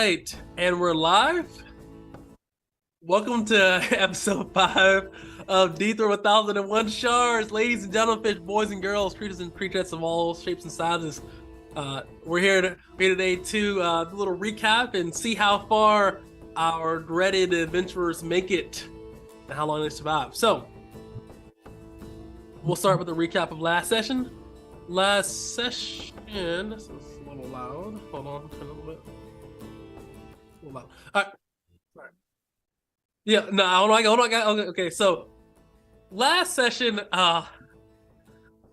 Right, and we're live. Welcome to episode 5 of Dithra 1001 Shards. Ladies and gentlemen, fish, boys and girls, creatures and creatures of all shapes and sizes. We're here today to do a little recap and see how far our dreaded adventurers make it and how long they survive. So, we'll start with a recap of last session. Last session, this is a little loud. Hold on, turn it a little bit. A little loud. All right. Yeah, no, hold on. Okay, so last session, a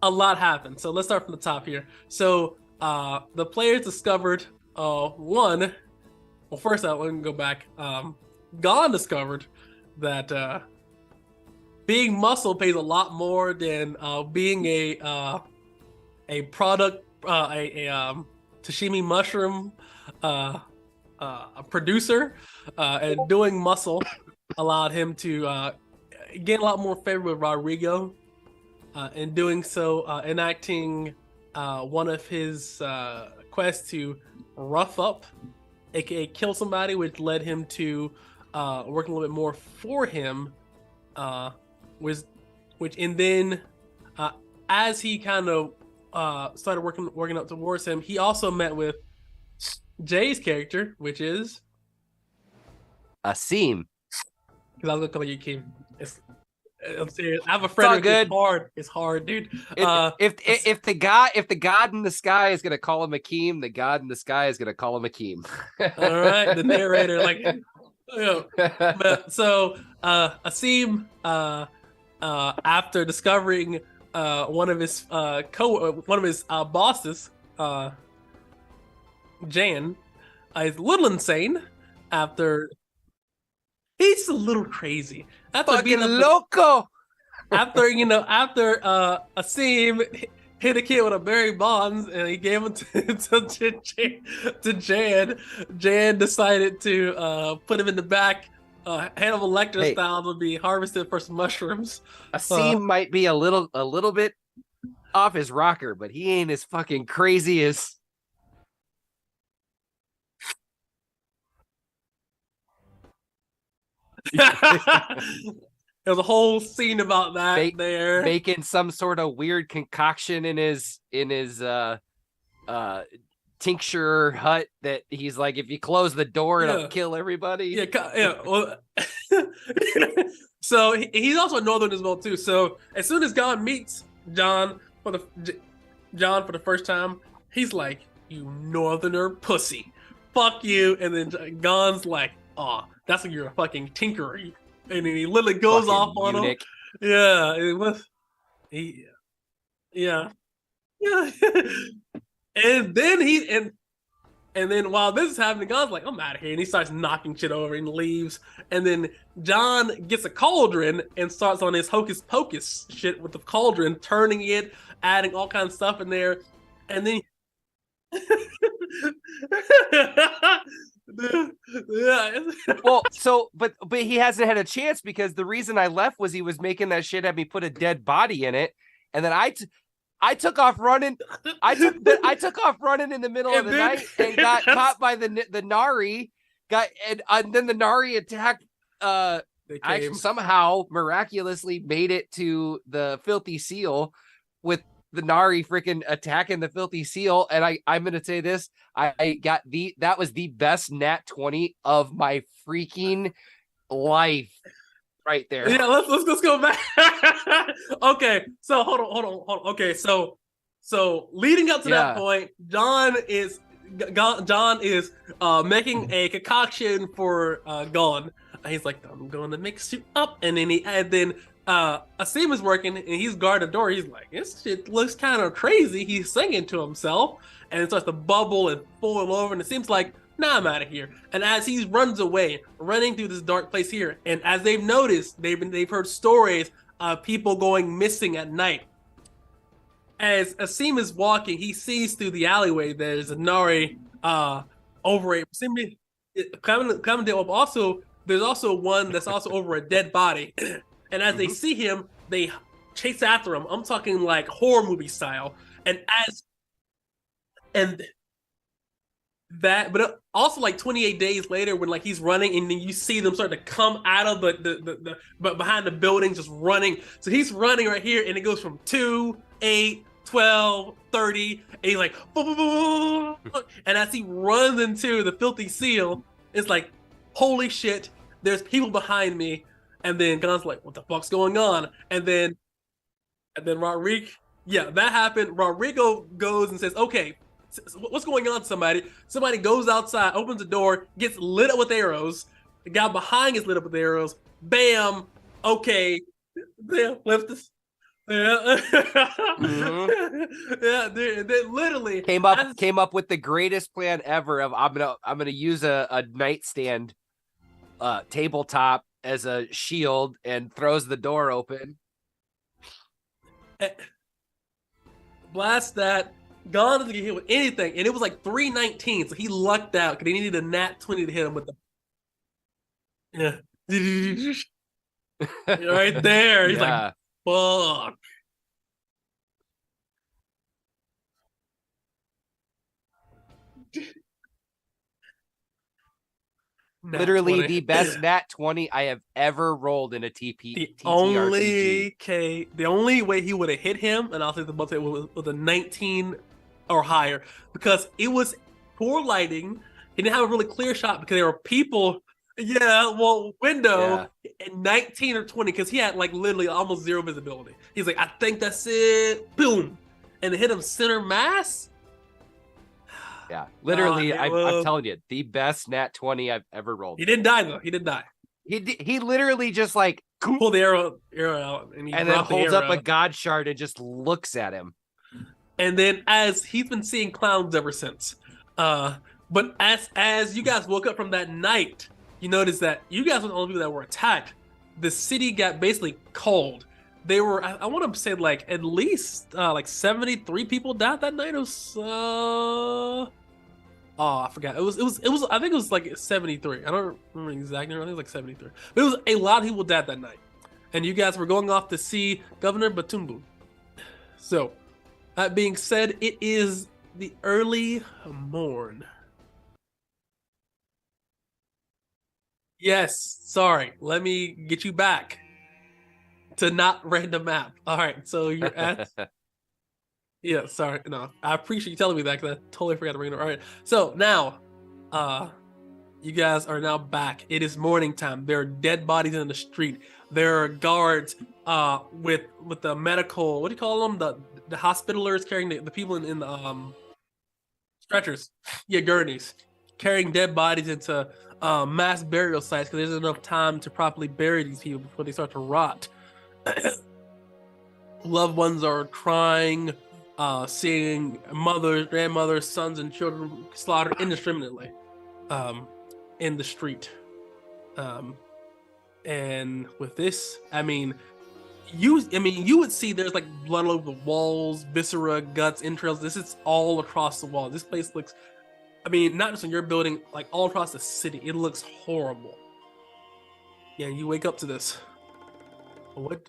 lot happened. So let's start from the top here. So the players discovered one. Well, first I want to go back. Gon discovered that being muscle pays a lot more than being a product, a sashimi mushroom a producer, and doing muscle allowed him to gain a lot more favor with Rodrigo. In doing so, enacting one of his quests to rough up, aka kill somebody, which led him to working a little bit more for him, and then as he kind of started working up towards him, he also met with Jay's character, which is Asim. Because I was gonna call you Kim. I'm serious. I have a friend. It's hard. It's hard, dude. If the god in the sky is gonna call him Akeem, the god in the sky is gonna call him Akeem. All right, the narrator, like, so Asim, after discovering one of his bosses, Jan, is a little insane after. He's a little crazy. After fucking loco. After Asim hit a kid with a Barry Bonds and he gave him to Jan. Jan decided to put him in the back, Hannibal Lecter style, to be harvested for some mushrooms. Asim might be a little bit off his rocker, but he ain't as fucking crazy as. There's a whole scene about that there. Making some sort of weird concoction in his tincture hut that he's like, if you close the door, it'll kill everybody. Yeah. Well, so he's also a northern as well too. So as soon as Gon meets John for the first time, he's like, "You northerner pussy, fuck you." And then Gon's like, "Oh, that's like you're a fucking tinkerer," and then he literally goes off on him. Yeah, it was. Yeah. And then and then while this is happening, Gon's like, "I'm out of here," and he starts knocking shit over and leaves. And then John gets a cauldron and starts on his hocus pocus shit with the cauldron, turning it, adding all kinds of stuff in there, and then. Yeah. Well, but he hasn't had a chance because the reason I left was he was making that shit have me put a dead body in it, and then I took off running. I took off running in the middle of the night and got caught by the Nari. And then the Nari attacked. I somehow miraculously made it to the Filthy Seal with the Nari freaking attacking the Filthy Seal, and I'm gonna say this: I got that was the best nat 20 of my freaking life, right there. Yeah, let's go back. Okay, so hold on. Okay, so leading up to that point, John is making a concoction for Gon. He's like, "I'm going to mix you up," and then Asim is working and he's guarding the door. He's like, "This shit looks kind of crazy." He's singing to himself and it starts to bubble and boil over, and it seems like, "Nah, I'm out of here." And as he runs away, running through this dark place here, and as they've noticed, they've heard stories of people going missing at night. As Asim is walking, he sees through the alleyway there's a Nari over a coming up. Also, there's also one that's also over a dead body. And as they see him, they chase after him. I'm talking like horror movie style. And that, but also like 28 days later when like he's running and then you see them start to come out of but behind the building just running. So he's running right here and it goes from 2, 8, 12, 30, and he's like and as he runs into the filthy seal, it's like, holy shit, there's people behind me. And then Gon's like, what the fuck's going on? And then Rodrigo, yeah, that happened. Rodrigo goes and says, okay, what's going on, somebody? Somebody goes outside, opens the door, gets lit up with arrows. The guy behind gets lit up with arrows. Bam. Okay. Bam. Left this. Yeah. Yeah, they literally came up with the greatest plan ever of I'm gonna use a nightstand tabletop as a shield and throws the door open. Blast that. Gon doesn't get hit with anything, and it was like 319, so he lucked out because he needed a nat 20 to hit him with the. Yeah. Right there. He's like, fuck. Literally the best nat 20 I have ever rolled in a TTRPG. The only way he would have hit him, and I'll say the most was a 19 or higher, because it was poor lighting. He didn't have a really clear shot because there were people. Yeah, well, window and 19 or 20 because he had like literally almost zero visibility. He's like, I think that's it. Boom, and it hit him center mass. Yeah, literally, I'm telling you, the best nat 20 I've ever rolled. He didn't die though. He didn't die. He literally just like pulled the arrow out and then holds up a god shard and just looks at him. And then as he's been seeing clowns ever since, but as you guys woke up from that night, you notice that you guys were the only people that were attacked. The city got basically cold. They were, I want to say, like at least like 73 people died that night. It was I forgot. It was. I think it was like 73. I don't remember exactly. I think it was like 73. But it was a lot of people died that night, and you guys were going off to see Governor Batumbu. So, that being said, it is the early morn. Yes. Sorry. Let me get you back to not random map. All right, so you're at. Yeah, sorry. No, I appreciate you telling me that because I totally forgot to bring it up. All right, so now, you guys are now back. It is morning time. There are dead bodies in the street. There are guards, with the medical. What do you call them? The hospitalers carrying the people in the stretchers. Yeah, gurneys, carrying dead bodies into mass burial sites because there's enough time to properly bury these people before they start to rot. Loved ones are crying, seeing mothers, grandmothers, sons, and children slaughtered indiscriminately in the street. And with this, you would see there's like blood all over the walls, viscera, guts, entrails. This is all across the wall. This place looks, not just in your building, like all across the city. It looks horrible. Yeah, you wake up to this. What?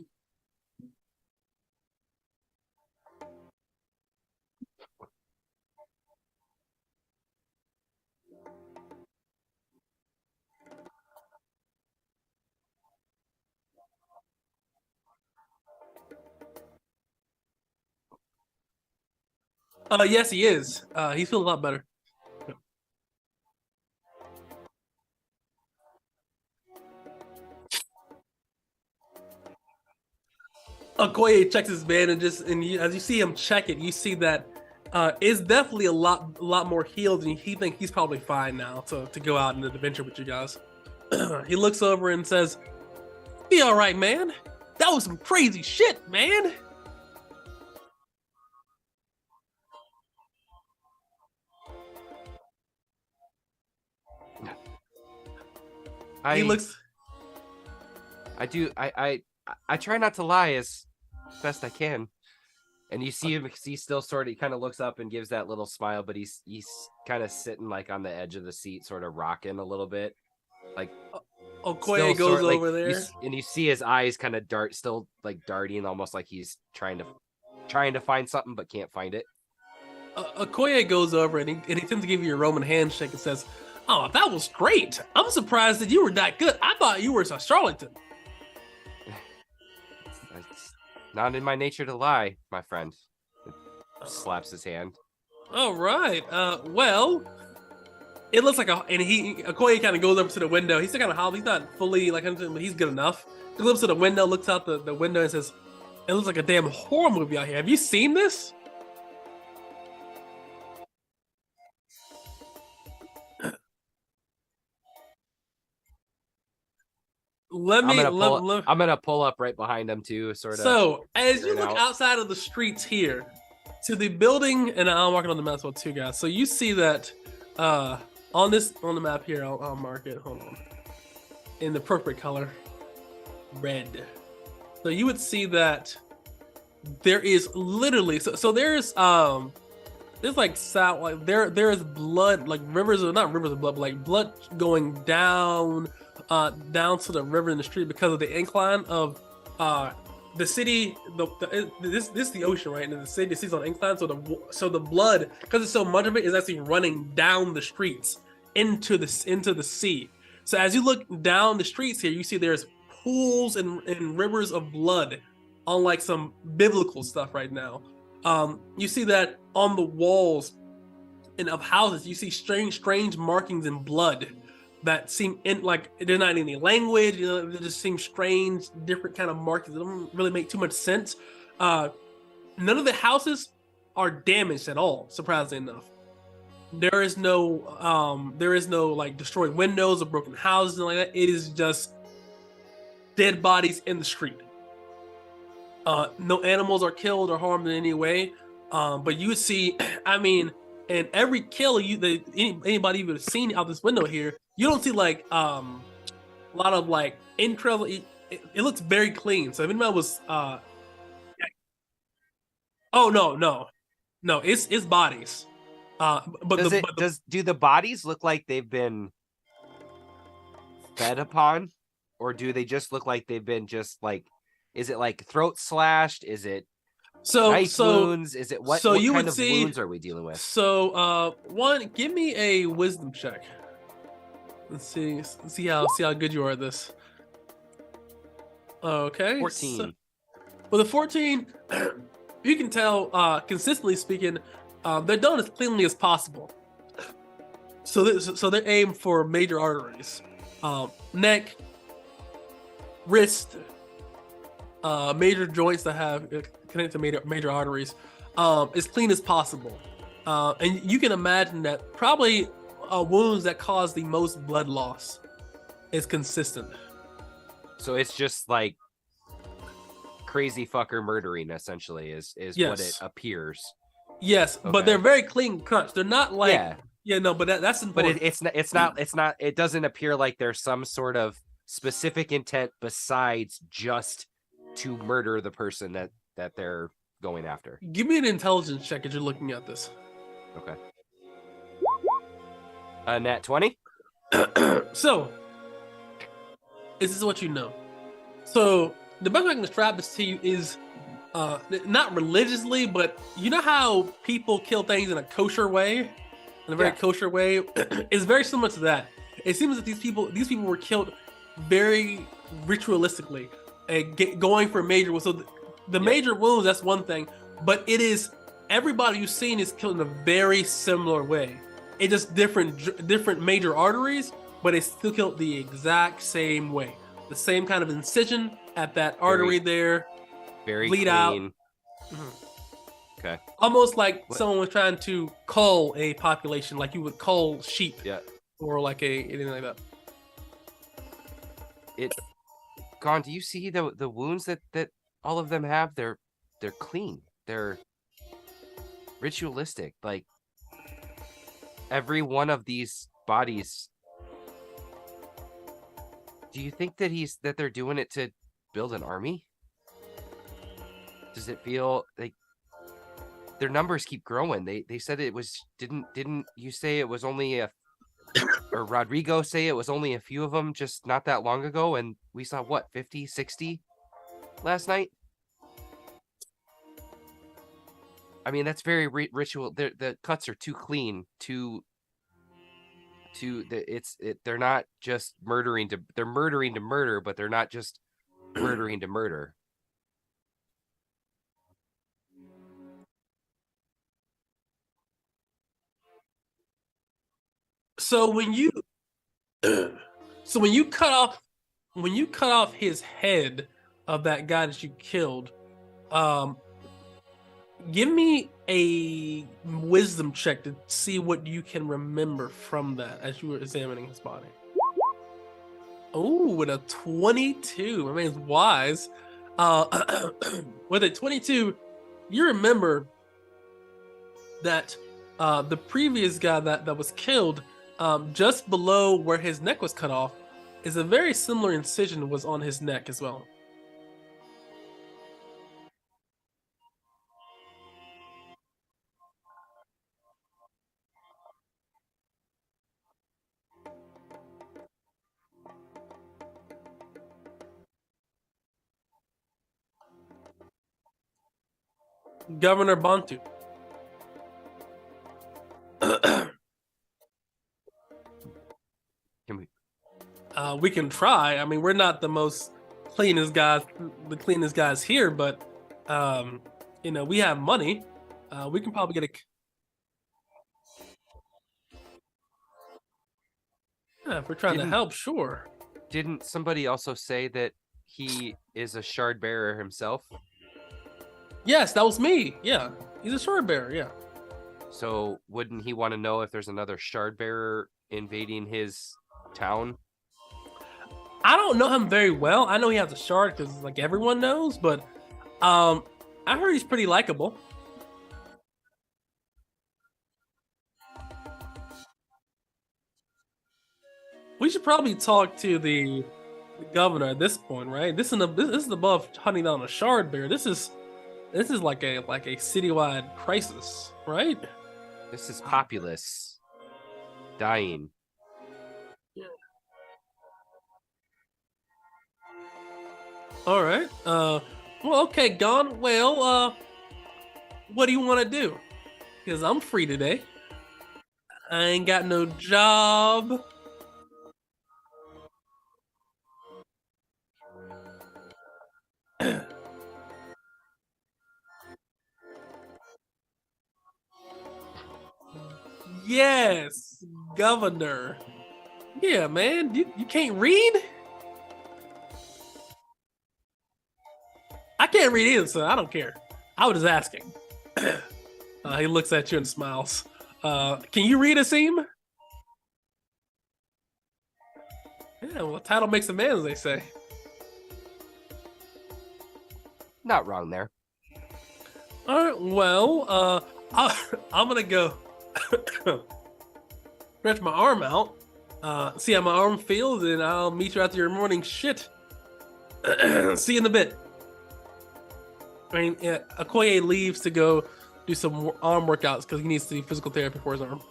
Yes, he is. He's feeling a lot better. Okoye checks his bandages, and as you see him check it, you see that it's definitely a lot more healed, and he thinks he's probably fine now to go out on an adventure with you guys. He looks over and says, "Be all right, man. That was some crazy shit, man." He looks. I try not to lie as best I can. And you see him, he still he kind of looks up and gives that little smile, but he's kind of sitting like on the edge of the seat, sort of rocking a little bit. Like Okoye goes over there. And you see his eyes kind of darting, almost like he's trying to find something but can't find it. Okoye goes over and he tends to give you a Roman handshake and says, "Oh, that was great. I'm surprised that you were that good. I thought you were a charlatan." It's not in my nature to lie, my friend. Slaps his hand. All right. Well, it looks like Okoye kind of goes over to the window. He's still kind of hollow. He's not fully like, but he's good enough. He goes up to the window, looks out the window, and says, "It looks like a damn horror movie out here. Have you seen this?" I'm gonna pull up right behind him too, sort of. So as you look outside of the streets here to the building, and I'm marking on the map as well too, guys. So you see that on the map here, I'll mark it. Hold on, in the appropriate color, red. So you would see that there is literally there's like there's blood, like rivers of not rivers of blood, but like blood going down to the river in the street because of the incline of the city. This is the ocean, right? And the city's on incline, so the blood, because it's so much of it, is actually running down the streets into the sea. So as you look down the streets here, you see there's pools and rivers of blood on like some biblical stuff right now. You see that on the walls and of houses, you see strange markings in blood that seem like they're not in any language. They just seem strange, different kind of markings. They don't really make too much sense. None of the houses are damaged at all, surprisingly enough. There is no like destroyed windows or broken houses and like that. It is just dead bodies in the street. No animals are killed or harmed in any way. But you see, I mean, in every kill anybody you've seen out this window here, you don't see like a lot of like entrails. It looks very clean. So if anybody was oh no, it's bodies. Do the bodies look like they've been fed upon, or do they just look like they've been just like? Is it like throat slashed? Is it knife wounds? Is it what kind of wounds are we dealing with? So one, give me a wisdom check. Let's see how good you are at this. Okay. 14. So, with a 14, you can tell, consistently speaking, they're done as cleanly as possible. So they're aimed for major arteries, neck, wrist, major joints that have connected to major arteries, as clean as possible. And you can imagine that probably wounds that cause the most blood loss is consistent. So it's just like crazy fucker murdering, essentially, is yes. What it appears. Yes, okay. But they're very clean cuts. They're not like but that's important. But it's not. It doesn't appear like there's some sort of specific intent besides just to murder the person that they're going after. Give me an intelligence check as you're looking at this. Okay. Nat 20. So, this is what you know. So, the best way I can describe this to you is not religiously, but you know how people kill things in a kosher way? In a very kosher way? It's very similar to that. It seems that these people were killed very ritualistically, going for major wounds. So the major wounds, that's one thing, but it is everybody you've seen is killed in a very similar way. It's just different major arteries, but it's still killed the exact same way. The same kind of incision at that artery there. Very bleed clean. Out. Mm-hmm. Okay. Almost like someone was trying to cull a population, like you would cull sheep. Yeah. Or like anything like that. Gon, do you see the wounds that all of them have? They're clean. They're ritualistic. Like every one of these bodies. Do you think that they're doing it to build an army? Does it feel like their numbers keep growing? They said it was didn't you say it was only or Rodrigo say it was only a few of them just not that long ago, and we saw what 50, 60 last night? I mean, that's very ritual. The cuts are too clean, they're not just murdering to they're murdering to murder, but they're not just murdering to murder. So when you so when you cut off his head of that guy that you killed, um give me a wisdom check to see what you can remember from that as you were examining his body. Oh, with a 22. I mean, it's wise. With a 22, you remember that the previous guy that was killed, just below where his neck was cut off, is a very similar incision was on his neck as well. Governor Bantu. Can we? We can try. I mean, we're not the most the cleanest guys here, but we have money. We can probably get a. Yeah, if we're trying to help, sure. Didn't somebody also say that he is a shard bearer himself? Yes, that was me. Yeah, he's a shard bearer. Yeah. So wouldn't he want to know if there's another shard bearer invading his town? I don't know him very well. I know he has a shard because like everyone knows, but I heard he's pretty likable. We should probably talk to the governor at this point, right? This is above hunting down a shard bear. This is like a citywide crisis, right? This is populace dying. All right. Well, okay, Gon. Well, what do you want to do? Because I'm free today. I ain't got no job. Yes, governor. Yeah, man. You can't read? I can't read either, so I don't care. I was just asking. He looks at you and smiles. Can you read, Asim? Yeah, well, title makes a man, as they say. Not wrong there. All right, well, I'm gonna go stretch my arm out, see how my arm feels, and I'll meet you after your morning shit. See you in a bit. I mean, yeah, Okoye leaves to go do some arm workouts because he needs to do physical therapy for his arm.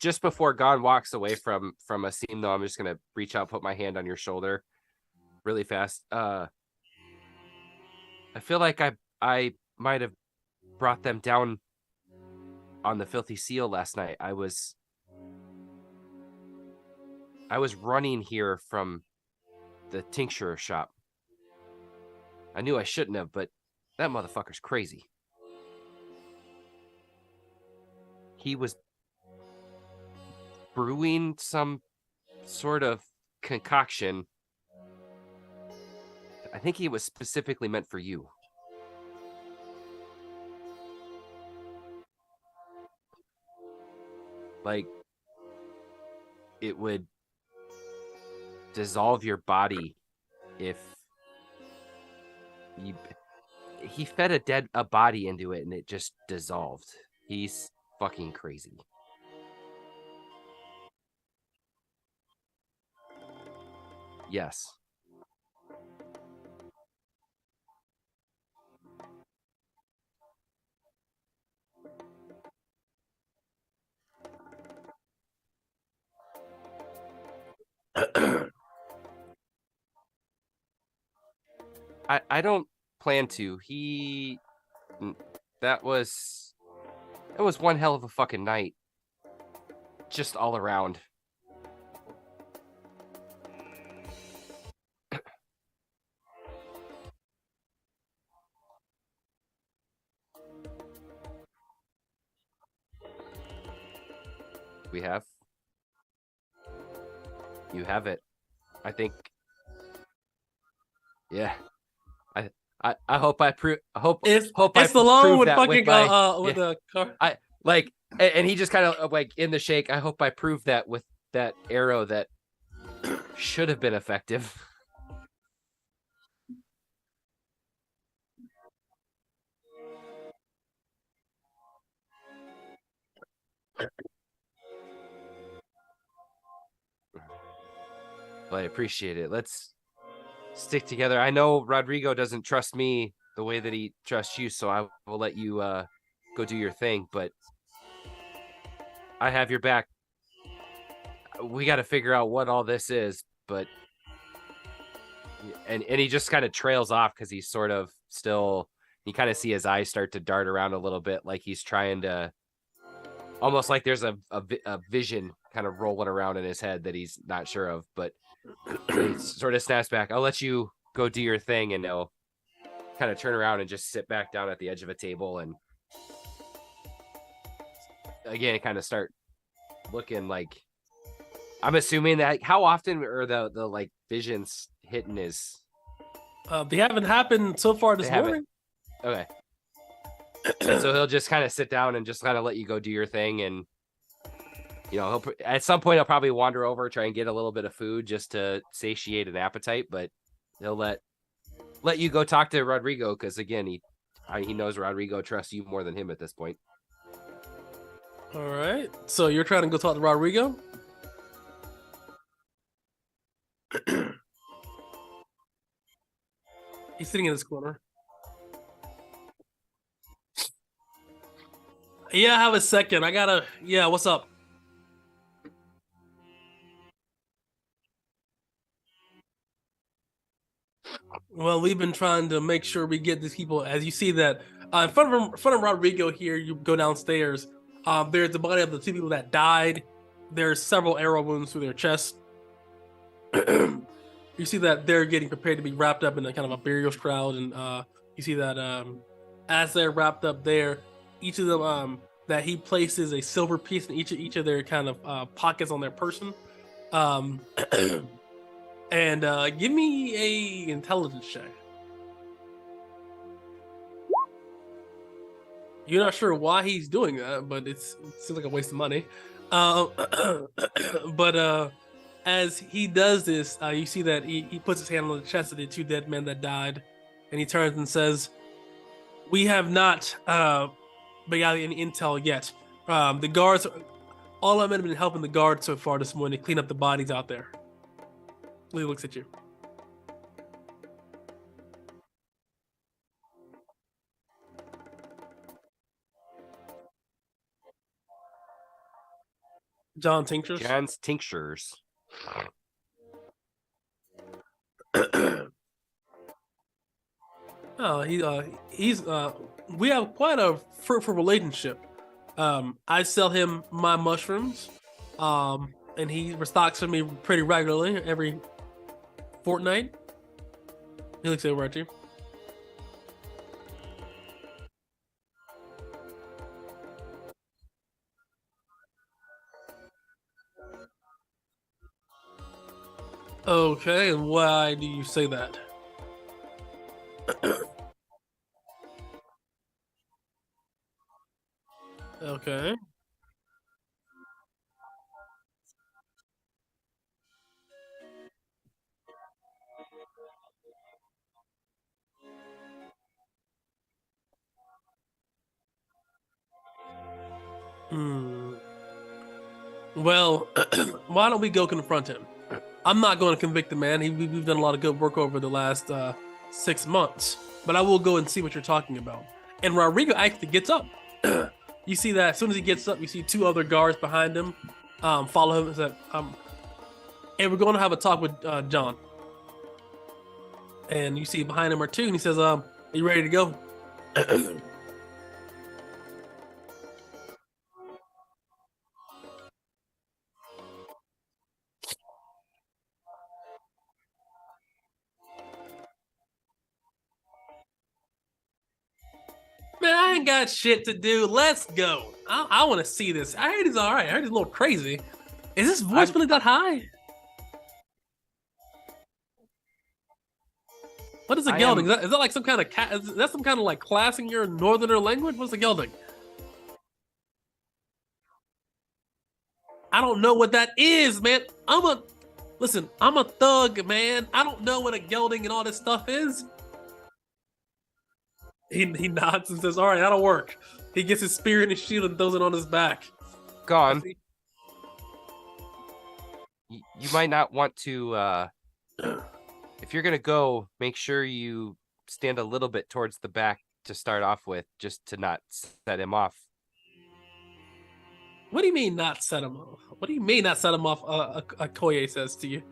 Just before Gon walks away from Asim, though, I'm just gonna reach out, put my hand on your shoulder, really fast. I feel like I might have brought them down on the Filthy Seal last night. I was running here from the tincture shop. I knew I shouldn't have, but that motherfucker's crazy. He was brewing some sort of concoction. I think he was specifically meant for you. Like, it would dissolve your body if he fed a body into it and it just dissolved. He's fucking crazy. Yes. I don't plan to. That was one hell of a fucking night. Just all around. You have it. I think. Yeah. I hope I prove. Hope It's I Stallone prove with that fucking with my, with yeah. the car. And he just kind of like in the shake. I hope I prove that with that arrow that should have been effective. But I appreciate it. Let's stick together. I know Rodrigo doesn't trust me the way that he trusts you, so I will let you go do your thing. But I have your back. We got to figure out what all this is. But and he just kind of trails off because he's sort of still. You kind of see his eyes start to dart around a little bit, like he's trying to. Almost like there's a vision kind of rolling around in his head that he's not sure of, but he sort of snaps back. I'll let you go do your thing, and he'll kind of turn around and just sit back down at the edge of a table, and again, kind of start looking like. I'm assuming that how often are the like visions hitting his? They haven't happened so far this morning. Okay. And so he'll just kind of sit down and just kind of let you go do your thing, and he'll at some point he'll probably wander over, try and get a little bit of food just to satiate an appetite, but he'll let you go talk to Rodrigo because again he knows Rodrigo trusts you more than him at this point. All right, so you're trying to go talk to Rodrigo. He's sitting in his corner. Yeah, I have a second. Yeah, what's up? Well, we've been trying to make sure we get these people. As you see that in front of Rodrigo here, you go downstairs. There's the body of the two people that died. There's several arrow wounds through their chest. You see that they're getting prepared to be wrapped up in a kind of a burial shroud, and you see that as they're wrapped up there, each of them that he places a silver piece in each of their kind of pockets on their person. And give me a intelligence check. You're not sure why he's doing that, but it seems like a waste of money. But as he does this, you see that he puts his hand on the chest of the two dead men that died, and he turns and says, "We have not but got any intel yet. The guards, all of them have been helping the guards so far this morning to clean up the bodies out there." Lee looks at you. John's Tinctures. Oh, he's we have quite a fruitful relationship. I sell him my mushrooms, and he restocks for me pretty regularly every fortnight. He looks over at you. Okay, and why do you say that? Okay. Well, why don't we go confront him? I'm not going to convict the man. We've done a lot of good work over the last 6 months, but I will go and see what you're talking about. And Rodrigo actually gets up. You see that as soon as he gets up, you see two other guards behind him follow him and say, and we're going to have a talk with John. And you see behind him are two, and he says, "Are you ready to go?" Man, I ain't got shit to do. Let's go. I want to see this. I heard he's all right. I heard he's a little crazy. Is his voice really that high? What is a gelding? Is that like some kind of cat? Is that some kind of like class in your northerner language? What's a gelding? I don't know what that is, man. Listen. I'm a thug, man. I don't know what a gelding and all this stuff is. He nods and says, "All right, that'll work." He gets his spear and his shield and throws it on his back. Gone. You might not want to. If you're gonna go, make sure you stand a little bit towards the back to start off with, just to not set him off. What do you mean not set him off? What do you mean not set him off? Koye says to you.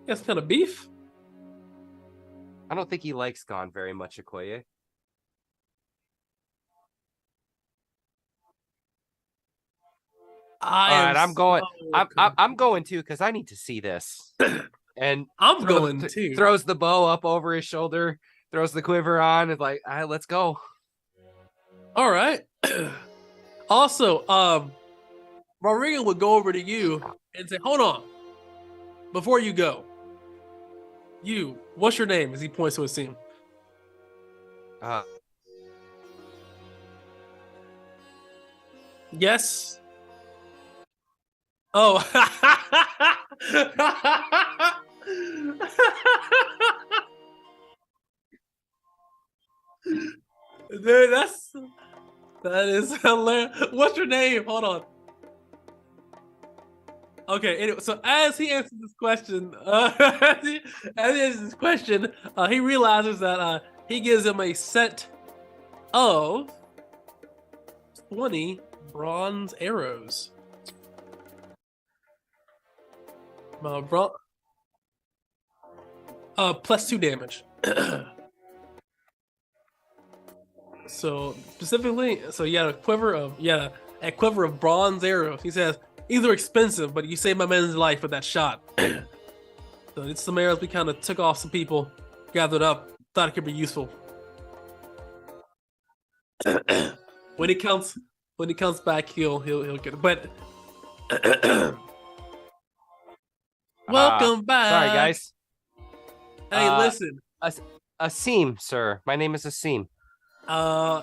That's kind of beef. I don't think he likes Gone very much, Okoye. All right, I'm going. I'm going too because I need to see this. And I'm going too. Throws the bow up over his shoulder, throws the quiver on, and like, all right, let's go. All right. Also, Rodrigo would go over to you and say, "Hold on, before you go, what's your name?" As he points to his team. Yes. Oh. Dude, that is hilarious. What's your name? Hold on. Okay, anyway, so as he answers this question, he realizes that he gives him a set of 20 bronze arrows. +2 damage. So specifically, you had a quiver of bronze arrows. He says these are expensive, but you saved my man's life with that shot. So it's some arrows we kind of took off some people, gathered up, thought it could be useful. When he comes back, he'll get it. But welcome back. Sorry, guys. Hey, listen. Asim, sir. My name is Asim.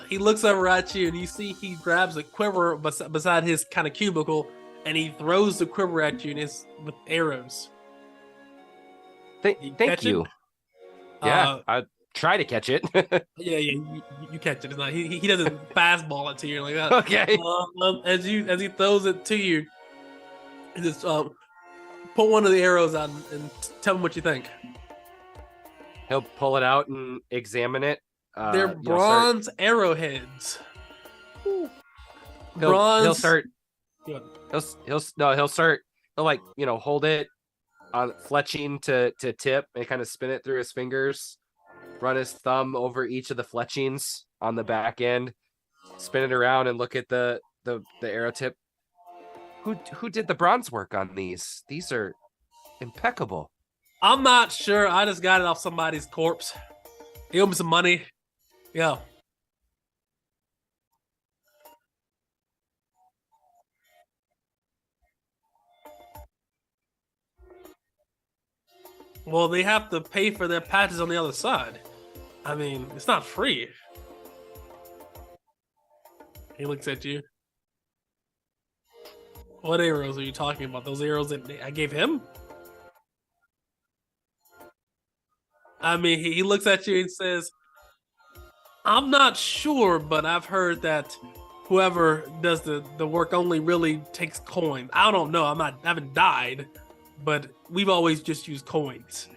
He looks over at you, and you see he grabs a quiver beside his kind of cubicle, and he throws the quiver at you, and it's with arrows. Thank you. Yeah, I try to catch it. Yeah, you catch it. It's not, he doesn't fastball it to you like that. Okay. As he throws it to you, he just pull one of the arrows out and tell him what you think. He'll pull it out and examine it. They're bronze arrowheads. He'll start. He'll like hold it on fletching to tip and kind of spin it through his fingers, run his thumb over each of the fletchings on the back end, spin it around and look at the arrow tip. Who did the bronze work on these? These are impeccable. I'm not sure. I just got it off somebody's corpse. He owed me some money. Yeah. Well, they have to pay for their patches on the other side. I mean, it's not free. He looks at you. What arrows are you talking about? Those arrows that I gave him? I mean, he looks at you and says, "I'm not sure, but I've heard that whoever does the work only really takes coins. I don't know. I haven't died, but we've always just used coins,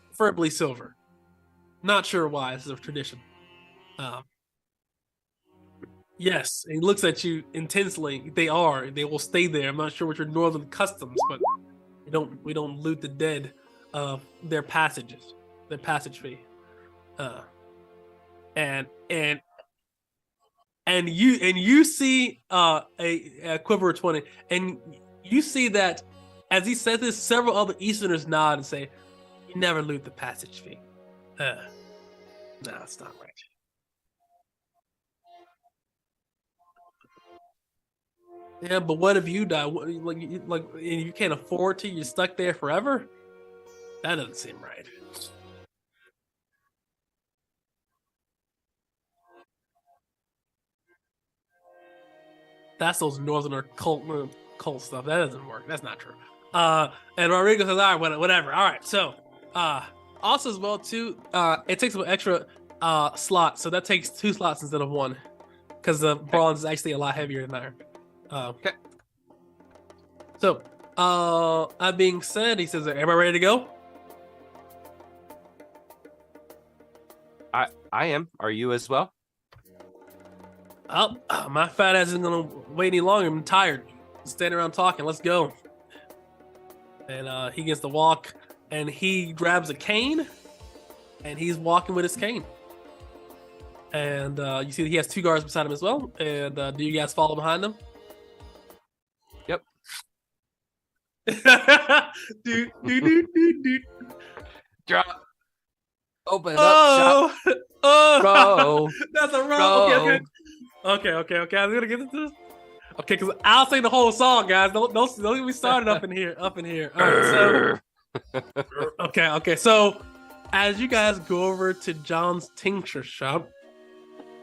preferably silver. Not sure why. This is a tradition." Yes, and he looks at you intensely. They will stay there. I'm not sure what your northern customs, but we don't loot the dead of their passages. the passage fee. And you see a quiver of 20, and you see that as he says this, several other Easterners nod and say, "You never loot the passage fee." No, it's not right. Yeah, but what if you die? Like, and you can't afford to? You're stuck there forever. That doesn't seem right. That's those northerner cult stuff. That doesn't work. That's not true. And Rodrigo says, "All right, whatever. All right." So, also as well too, it takes an extra slot, so that takes 2 slots instead of 1, because the bronze is actually a lot heavier than iron. Okay. So, that being said, he says, "Everybody ready to go?" I am. Are you as well? Oh, my fat ass isn't gonna wait any longer. I'm tired. Standing around talking. Let's go. And he gets to walk, and he grabs a cane, and he's walking with his cane. And you see that he has 2 guards beside him as well. And do you guys follow behind him? Yep. do. Drop. Open it up. Shop. Oh, that's a wrong. Go. Okay. I'm gonna get into this. Okay, because I'll sing the whole song, guys. Don't get me started up in here. All right, so okay. So as you guys go over to John's tincture shop,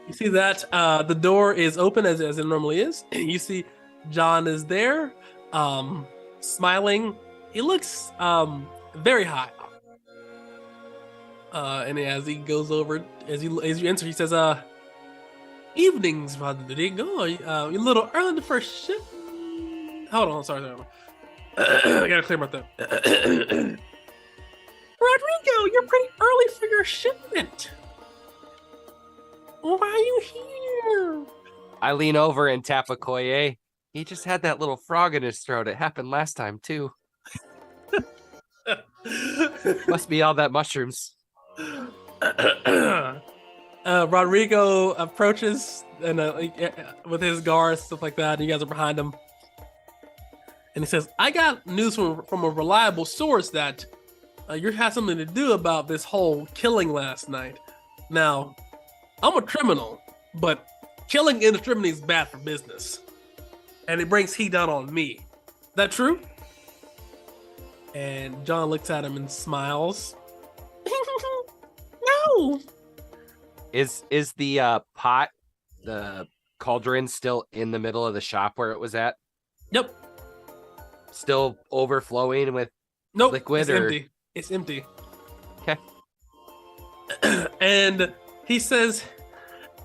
you see that the door is open as it normally is. You see John is there, smiling. He looks very high. And as he goes over, as you enter, he says, "Evenings, Rodrigo. You a little early for shift." Hold on, sorry. I gotta clear my throat. Rodrigo, you're pretty early for your shipment. Why are you here? I lean over and tap a Koye. He just had that little frog in his throat. It happened last time too. Must be all that mushrooms. Rodrigo approaches and with his guards, stuff like that. And you guys are behind him, and he says, "I got news from a reliable source that you had something to do about this whole killing last night. Now, I'm a criminal, but killing indiscriminately is bad for business, and it brings heat down on me. Is that true?" And John looks at him and smiles. No. Is the pot, the cauldron, still in the middle of the shop where it was at? Yep. Still overflowing with liquid? It's empty. It's empty. Okay. And he says,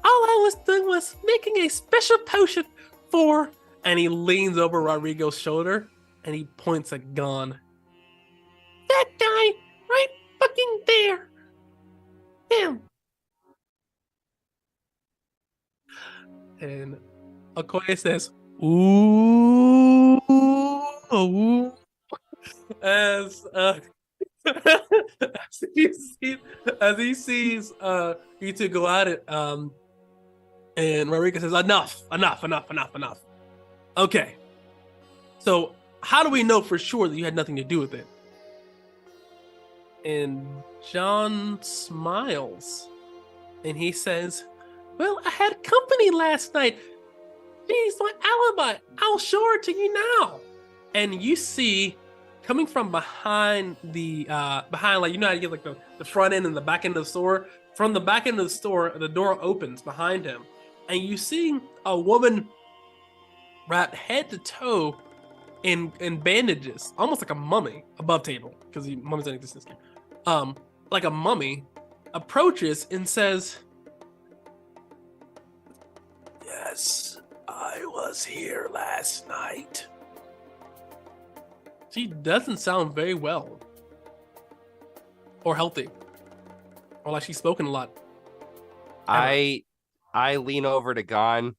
"All I was doing was making a special potion for," and he leans over Rodrigo's shoulder and he points a gun. "That guy right fucking there. Him." And Okoye says, "Ooh, ooh," as as he sees you two go at it. And Rodrigo says, enough. Okay, so how do we know for sure that you had nothing to do with it?" And John smiles, and he says, "Well, I had company last night. She's my alibi. I'll show her to you now." And you see, coming from behind behind, like, you know how you get like the front end and the back end of the store? From the back end of the store, the door opens behind him, and you see a woman wrapped head to toe in bandages, almost like a mummy, above table, because the mummies don't exist in this game. Like a mummy, approaches and says, "Yes, I was here last night." She doesn't sound very well, or healthy, or like she's spoken a lot. I lean over to Gon.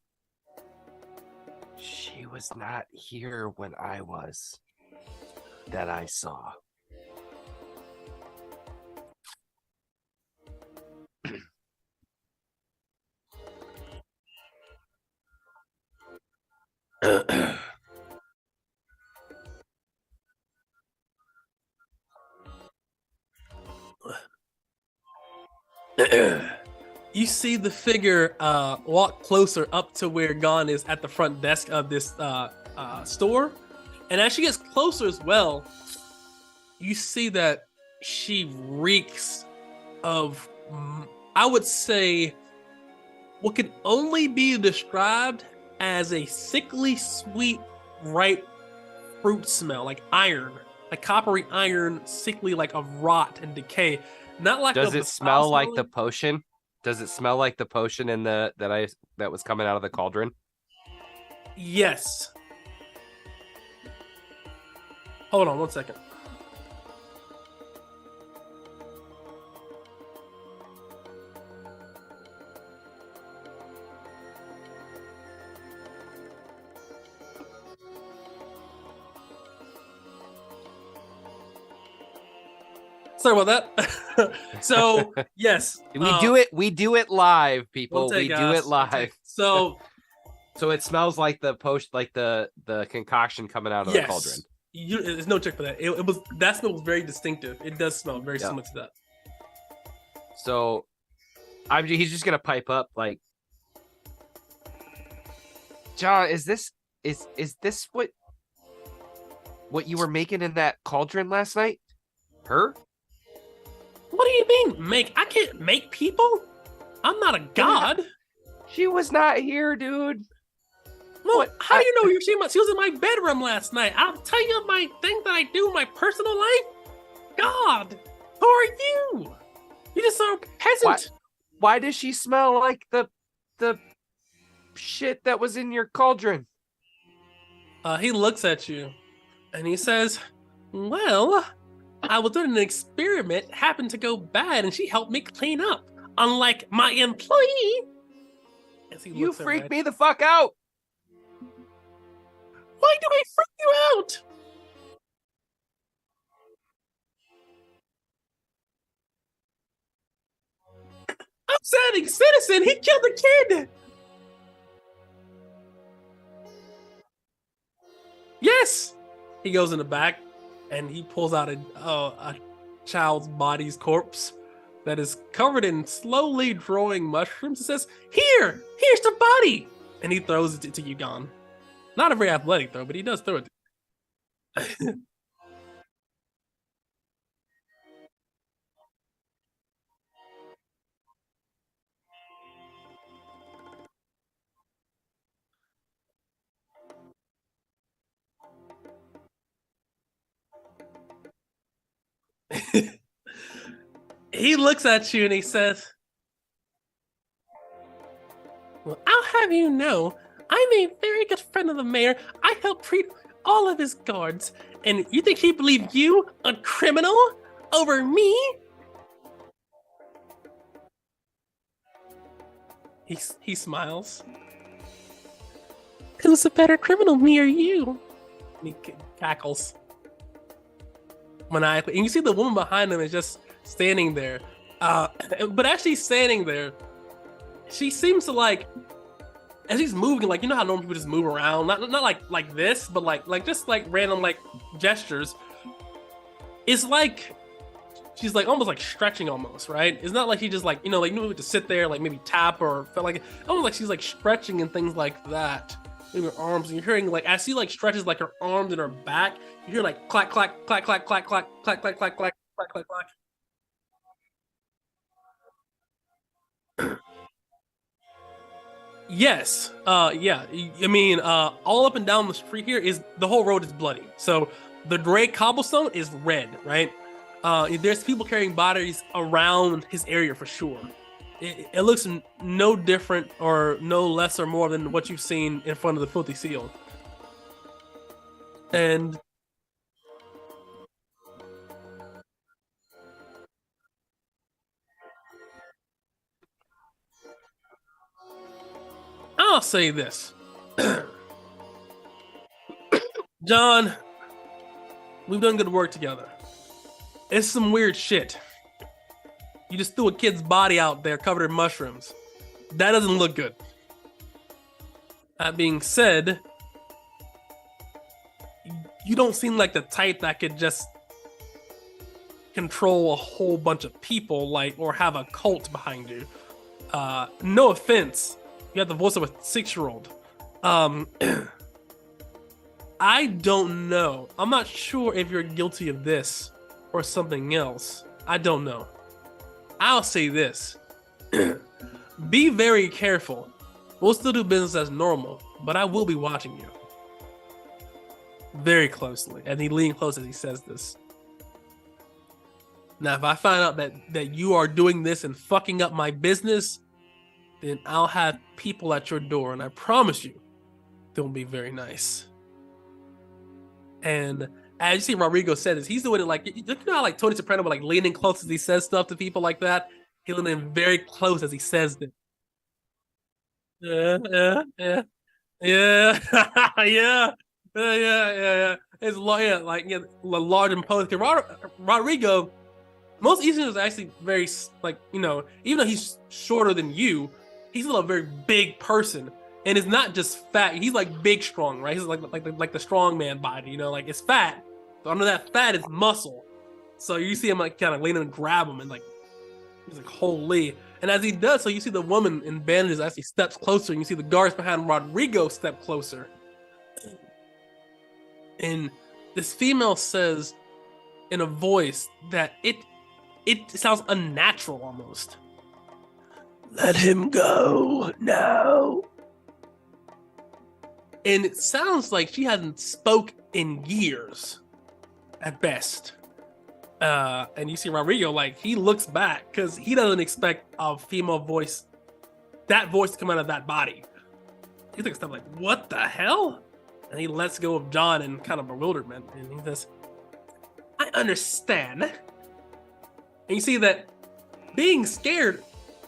She was not here when I was. That I saw. You see the figure walk closer up to where Gon is at the front desk of this store. And as she gets closer as well, you see that she reeks of, I would say, what could only be described as a sickly sweet, ripe fruit smell, like iron, like coppery iron, sickly, like of rot and decay. Not like Does it smell like the potion? Does it smell like the potion in that was coming out of the cauldron? Yes. Hold on 1 second. Sorry about that. So yes, we do it live, people. We do it live. So it smells like the potion, like the concoction coming out of the cauldron. There's no trick for that. That smell was very distinctive. It does smell very similar to that. So he's just gonna pipe up like, John, is this what you were making in that cauldron last night? Her? What do you mean, make? I can't make people. I'm not a god. She was not here, dude. Well, how do you know she was in my bedroom last night? I'll tell you my thing that I do in my personal life. God, who are you? You just are a peasant. Why does she smell like the shit that was in your cauldron? He looks at you and he says, well, I was doing an experiment, happened to go bad, and she helped me clean up. Unlike my employee. You freaked me the fuck out. Why do I freak you out? Upstanding citizen, he killed a kid. Yes. He goes in the back and he pulls out a child's body's corpse that is covered in slowly growing mushrooms. It says, here's the body. And he throws it to you, Gon. Not a very athletic throw, but he does throw it. He looks at you and he says, well, I'll have you know, I'm a very good friend of the mayor. I help treat all of his guards. And you think he believed you, a criminal, over me? He smiles. Who's a better criminal, me or you? And he cackles maniacally. And you see the woman behind him is just standing there. But as she's standing there, she seems to like, as he's moving, like, you know how normal people just move around, not like this, but like just like random like gestures. It's like she's like almost like stretching almost, right? It's not like she just like, you know, like maybe to sit there, like maybe tap or felt like almost like she's like stretching and things like that. In her arms, and you're hearing like as she like stretches like her arms and her back, you hear like clack clack clack clack clack clack clack clack clack clack clack clack clack. Yes. Yeah. I mean, all up and down the street here is the whole road is bloody. So the gray cobblestone is red, right? There's people carrying bodies around his area for sure. It looks no different or no less or more than what you've seen in front of the Filthy Seal. And I'll say this. John, we've done good work together. It's some weird shit. You just threw a kid's body out there covered in mushrooms. That doesn't look good. That being said, you don't seem like the type that could just control a whole bunch of people, like, or have a cult behind you. No offense, you have the voice of a 6-year-old. I don't know. I'm not sure if you're guilty of this or something else. I don't know. I'll say this. Be very careful. We'll still do business as normal, but I will be watching you very closely. And he leaned close as he says this. Now, if I find out that you are doing this and fucking up my business, then I'll have people at your door, and I promise you, they'll be very nice. And as you see, Rodrigo said this, he's doing it like, you know how like Tony Soprano, but like leaning close as he says stuff to people like that. He's leaning very close as he says it. Yeah. It's large and posed. Rodrigo, most Easterners are actually very, like, you know, even though he's shorter than you, he's still a very big person. And it's not just fat. He's like big, strong, right? He's like the strong man body, you know, like it's fat. But under that fat is muscle. So you see him like kind of lean and grab him, and like he's like, holy. And as he does so, you see the woman in bandages as he steps closer, and you see the guards behind Rodrigo step closer. And this female says in a voice that it sounds unnatural almost. Let him go now. And it sounds like she hasn't spoke in years, at best. And you see Rodrigo, like, he looks back because he doesn't expect a female voice, that voice to come out of that body. He thinks stuff like, what the hell? And he lets go of John in kind of bewilderment. And he says, I understand. And you see that being scared,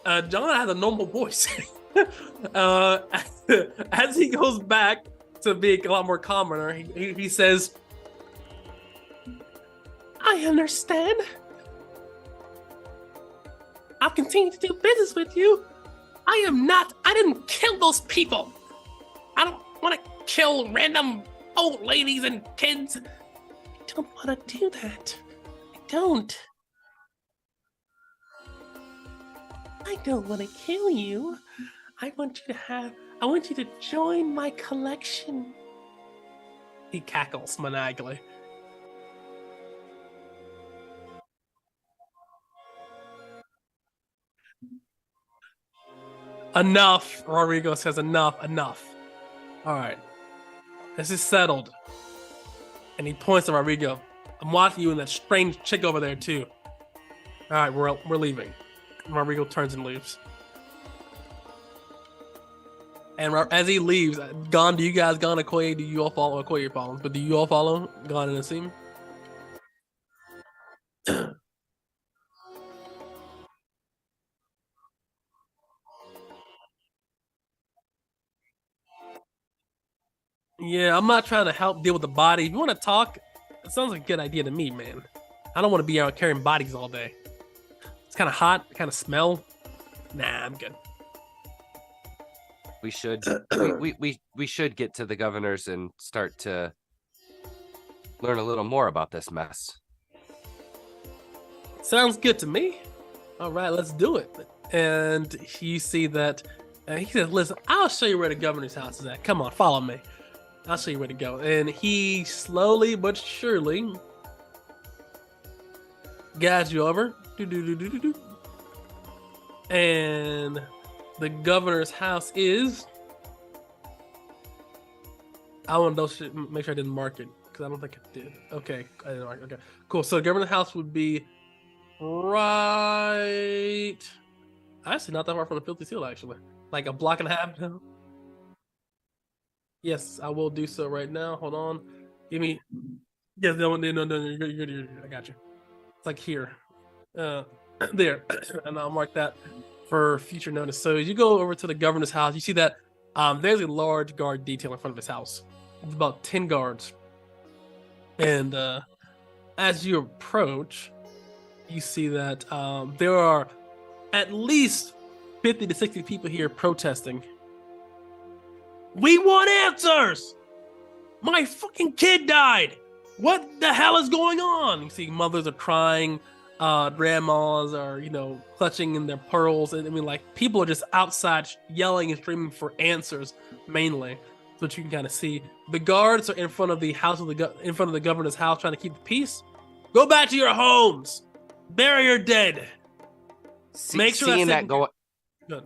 John has a normal voice. As he goes back to being a lot more calmer, he says, I understand. I'll continue to do business with you. I didn't kill those people. I don't want to kill random old ladies and kids. I don't want to do that. I don't want to kill you. I want you to join my collection. He cackles maniacally. Enough, Rodrigo says, enough. All right, this is settled. And he points to Rodrigo. I'm watching you and that strange chick over there too. All right, we're leaving. Rodrigo turns and leaves. And as he leaves, Gon, do you guys, Gon, Okoye, do you all follow? Okoye follows, but do you all follow Gon and Asim? Yeah, I'm not trying to help deal with the body. If you want to talk, it sounds like a good idea to me, man. I don't want to be out carrying bodies all day. It's kind of hot, kind of smell. Nah, I'm good. We should we should get to the governors and start to learn a little more about this mess. Sounds good to me. All right, let's do it. And you see that he says, listen, I'll show you where the governor's house is at. Come on, follow me. I'll show you where to go. And he slowly but surely guides you over. And the governor's house is... I want to make sure I didn't mark it, because I don't think I did. Okay, I didn't mark it. Okay, cool. So the governor's house would be right... Actually, not that far from the Filthy Seal, actually. Like a block and a half now. Yes, I will do so right now. Hold on. Give me... Yes, no, I got you. It's like here. There. And I'll mark that for future notice. So as you go over to the governor's house, you see that there's a large guard detail in front of his house. It's about 10 guards. And as you approach, you see that there are at least 50 to 60 people here protesting. We want answers! My fucking kid died! what the hell is going on? You see mothers are crying, grandmas are, clutching in their pearls. And I mean, like, people are just outside yelling and screaming for answers, mainly. That's what you can kind of see. The guards are in front of the in front of the governor's house trying to keep the peace. Go back to your homes. Bury your dead. Make sure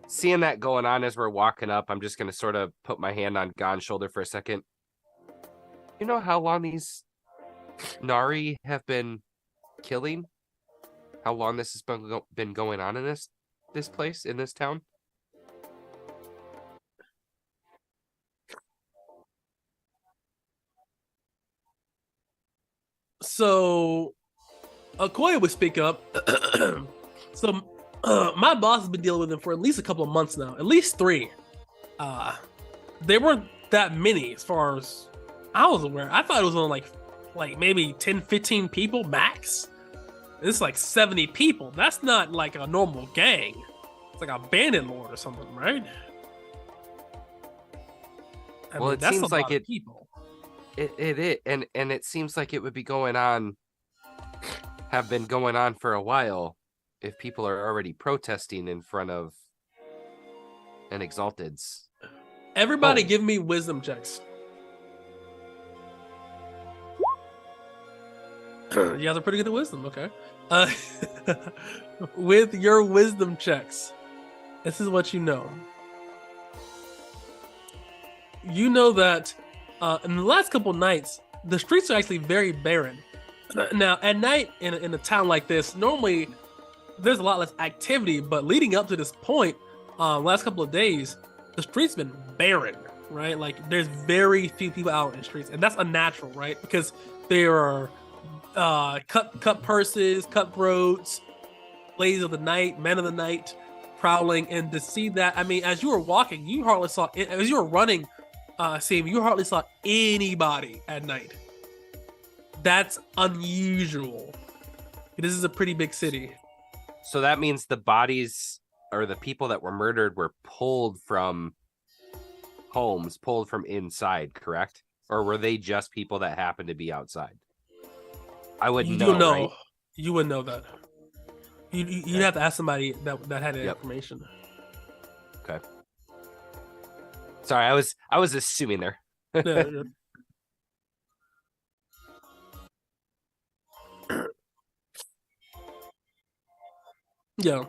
seeing that going on as we're walking up, I'm just going to sort of put my hand on Gon's shoulder for a second. You know how long these Nari have been killing? How long this has been going on in this place, in this town? So, Okoye would speak up. So, my boss has been dealing with them for at least a couple of months now, at least 3. They weren't that many as far as I was aware. I thought it was only like maybe 10, 15 people max. It's like 70 people. That's not like a normal gang. It's like a bandit lord or something, right? Well, it seems like it. People. It and it seems like it would be have been going on for a while if people are already protesting in front of an Exalted's. Everybody give me wisdom checks. You guys are pretty good at wisdom, okay. With your wisdom checks, this is what you know. You know that in the last couple nights, the streets are actually very barren. Now, at night in a town like this, normally there's a lot less activity, but leading up to this point, last couple of days, the streets been barren, right? Like, there's very few people out in the streets, and that's unnatural, right? Because there are cut purses, cutthroats, ladies of the night, men of the night, prowling, and to see that, I mean, as you were walking, you hardly saw, as you were running, Sam, you hardly saw anybody at night. That's unusual. This is a pretty big city. So that means the bodies or the people that were murdered were pulled from homes, pulled from inside, correct? Or were they just people that happened to be outside? I wouldn't know. Right? You wouldn't know that. You'd have to ask somebody that had that information. Okay. Sorry, I was assuming there. Yeah. Yeah.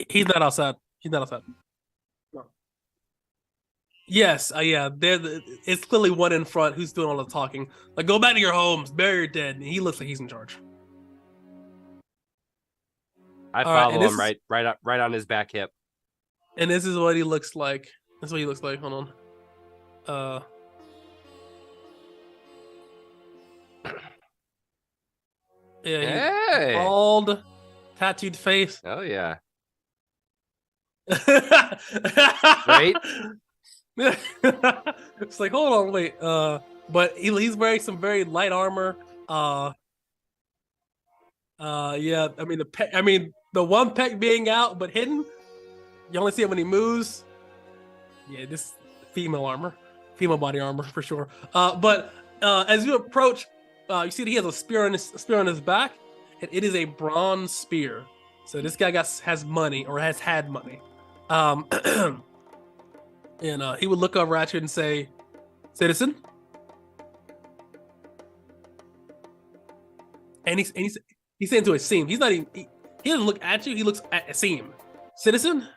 He's not outside. He's not outside. No. Yes, yeah. It's clearly one in front who's doing all the talking. Like, go back to your homes, bury your dead. And he looks like he's in charge. I follow him right on his back hip. And this is what he looks like. That's what he looks like. Hold on. Yeah, hey. Bald, tattooed face. Oh yeah. Right? It's like, hold on, wait. But he's wearing some very light armor. Yeah. I mean, the one pec being out but hidden. You only see it when he moves. Yeah, this female body armor for sure. But as you approach, you see that he has a spear on his back, and it is a bronze spear. So this guy has money, or has had money. And he would look over at you and say, "Citizen." And he's saying to Asim. He's not even. He doesn't look at you. He looks at Asim. Citizen.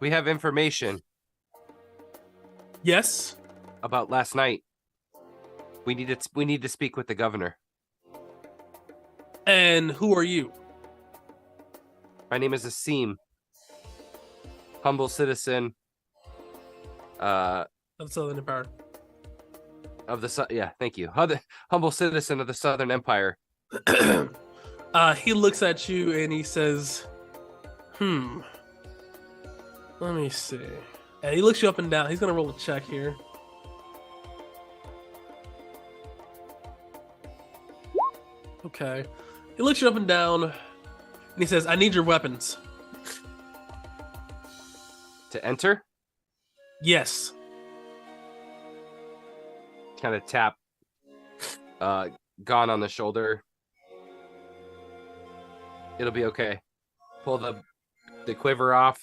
We have information. Yes. About last night. We need to speak with the governor. And who are you? My name is Asim. Humble citizen. Of Southern Empire. Thank you. Humble citizen of the Southern Empire. He looks at you and he says, let me see. And he looks you up and down. He's gonna roll a check here. Okay. He looks you up and down and he says, I need your weapons. To enter? Yes. Kind of tap Gone on the shoulder. It'll be okay. Pull the quiver off,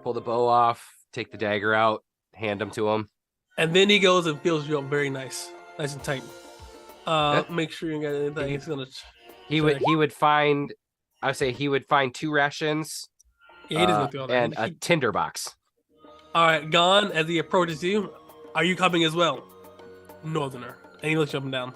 pull the bow off, take the dagger out, hand them to him. And then he goes and fills you up very nice and tight. Make sure you got anything. He's gonna. He would find. I would say he would find 2 rations. Yeah, he doesn't go through all that. And a tinder box. All right, Gone, as he approaches you, are you coming as well, Northerner? And he looks you up and down.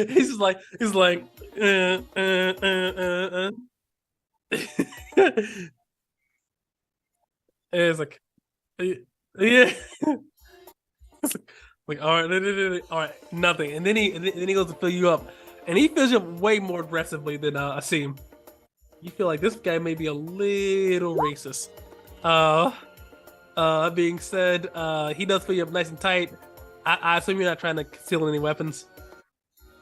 he's like it's like yeah like all right, nothing. And then he goes to fill you up, and he fills you up way more aggressively than Asim. You feel like this guy may be a little racist. Being said, he does fill you up nice and tight. I assume you're not trying to conceal any weapons.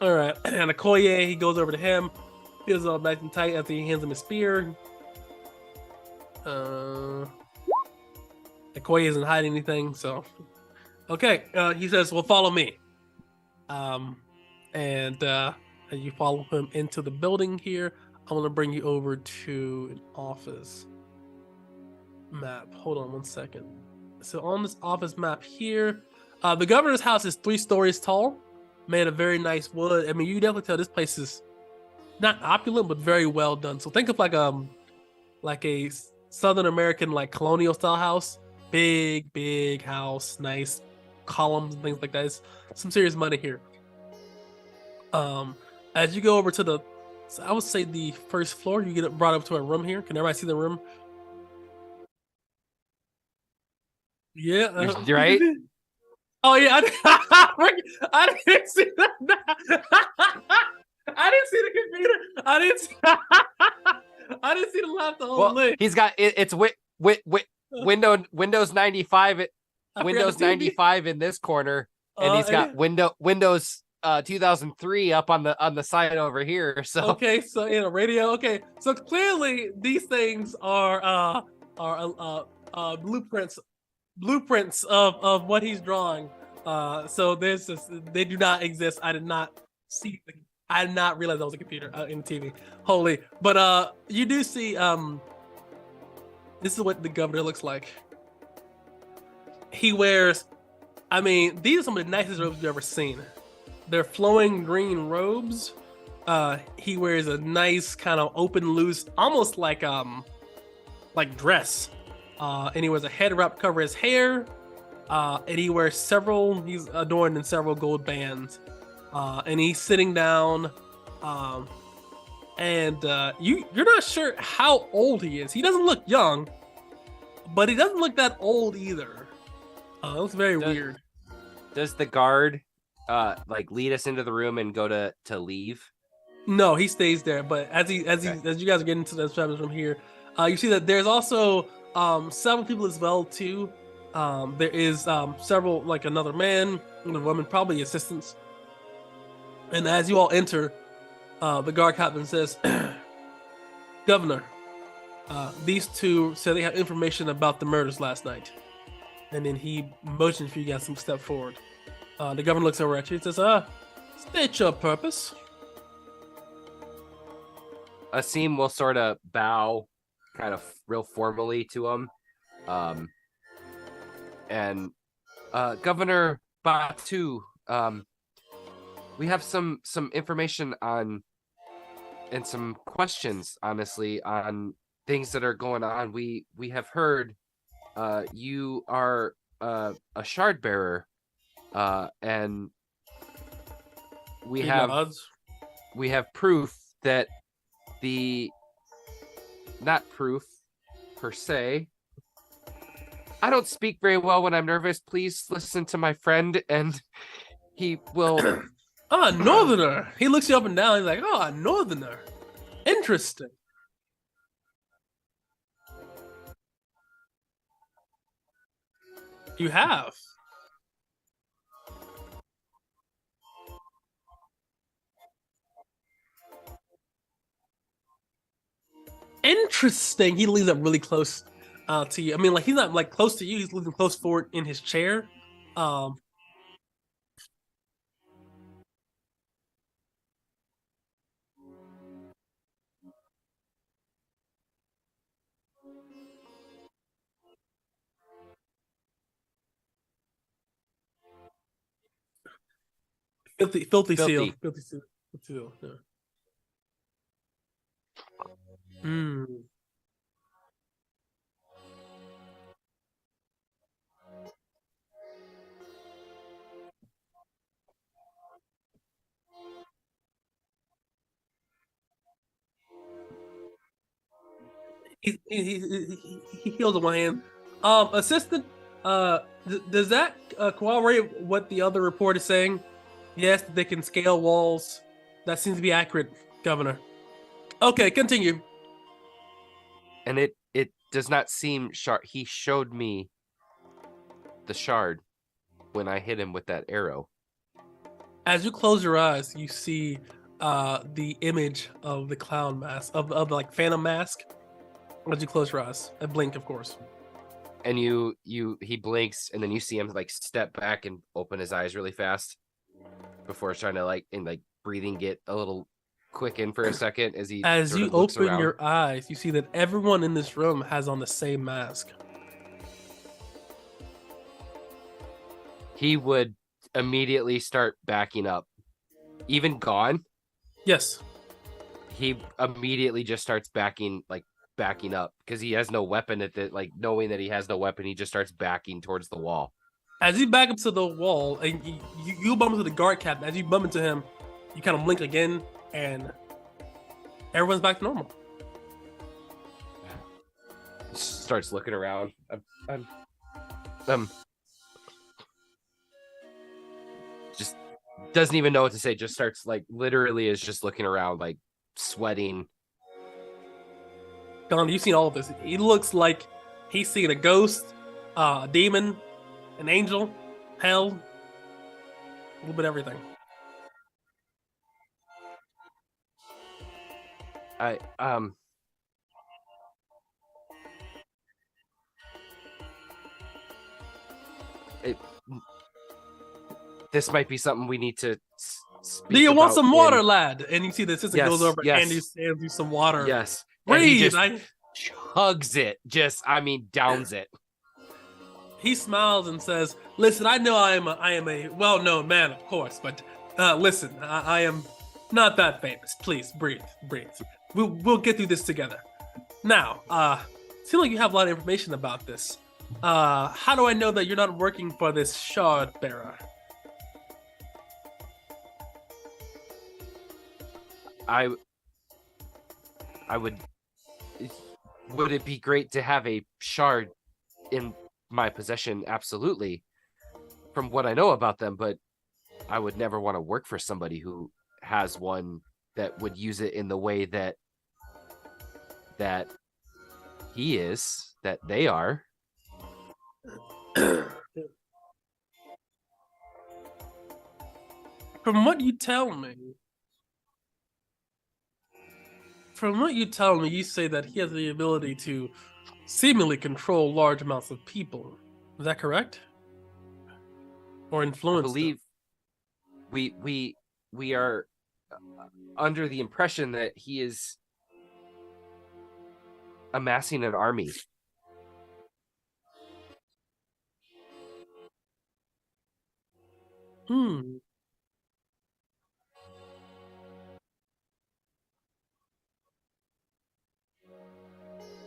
All right, and Okoye, he goes over to him, fills it up nice and tight as he hands him a spear. Okoye isn't hiding anything, so okay. He says, "Well, follow me." And you follow him into the building here. I'm gonna bring you over to an office map. Hold on one second. So on this office map here, the governor's house is 3 stories tall, made of very nice wood. I mean, you definitely tell this place is not opulent, but very well done. So think of like a Southern American like colonial style house, big house, nice columns and things like that. It's some serious money here. As you go over to the, so I would say the first floor, you get brought up to a room here. Can everybody see the room? Yeah, you're right. Oh yeah, I didn't see that. I didn't see the computer. I didn't see the laptop. Well, he's got it's Windows 95. Windows 95 in this corner, and he's got Windows 2003 up on the side over here. So okay, so in a radio. Okay, so clearly these things are blueprints of what he's drawing. So there's this, they do not exist. I did not realize that was a computer in the TV. Holy. But you do see this is what the governor looks like. He wears, I mean, these are some of the nicest robes you've ever seen. They're flowing green robes. He wears a nice kind of open, loose, almost like dress. And he wears a head wrap to cover his hair. And he wears he's adorned in several gold bands. And he's sitting down. And you're not sure how old he is. He doesn't look young, but he doesn't look that old either. It looks very weird. Does the guard lead us into the room and go to leave? No, he stays there. But as you guys are getting into this room here, you see that there's also several people as well too. There is several, like another man and a woman, probably assistants. And as you all enter, the guard captain says, "Governor, these 2 say they have information about the murders last night." And then he motions for you guys to step forward. The governor looks over at you and says, "State your purpose." Asim will sort of bow, kind of real formally to him. And Governor Batu, we have some information on and some questions, honestly, on things that are going on. We have heard you are a shard bearer, and we have proof that not proof per se. I don't speak very well when I'm nervous. Please listen to my friend, and he will. Northerner. He looks you up and down. He's like, Northerner. Interesting. You have. Interesting. He leaves up really close to you. I mean, like he's not like close to you. He's leaning close forward in his chair. Um, filthy seal. Filthy. Filthy seal. Filthy seal. Yeah. Hmm. He heals in one hand. Assistant, does that corroborate what the other report is saying? Yes, they can scale walls. That seems to be accurate, Governor. Okay, continue. And it does not seem shard. He showed me the shard when I hit him with that arrow. As you close your eyes, you see the image of the clown mask, of like phantom mask. As you close your eyes, and blink, of course. And he blinks, and then you see him like step back and open his eyes really fast before trying to like breathing get a little quicken for a second as you open your eyes, you see that everyone in this room has on the same mask. He would immediately start backing up. Even gone? Yes. He immediately just starts backing up because he has no weapon at the knowing that he has no weapon, he just starts backing towards the wall. As you back up to the wall and you bump into the guard captain, as you bump into him, you kind of blink again and everyone's back to normal. Starts looking around. Just doesn't even know what to say. Just starts literally is just looking around, sweating. Don, you've seen all of this. He looks like he's seeing a ghost, a demon, an angel, hell, a little bit of everything. This might be something we need to speak. Do you want some water, lad? And you see the assistant goes over yes. and he hands you some water. Yes. Breathe. And he just chugs it. Downs it. He smiles and says, "Listen, I know I am a well-known man, of course, but listen, I am not that famous. Please breathe. We'll get through this together. Now, seems like you have a lot of information about this. How do I know that you're not working for this shard bearer?" Would it be great to have a shard in my possession? Absolutely. From what I know about them, but I would never want to work for somebody who has one that would use it in the way that they are. From what you tell me, you say that he has the ability to seemingly control large amounts of people. Is that correct? Or influence? I believe we are under the impression that he is amassing an army.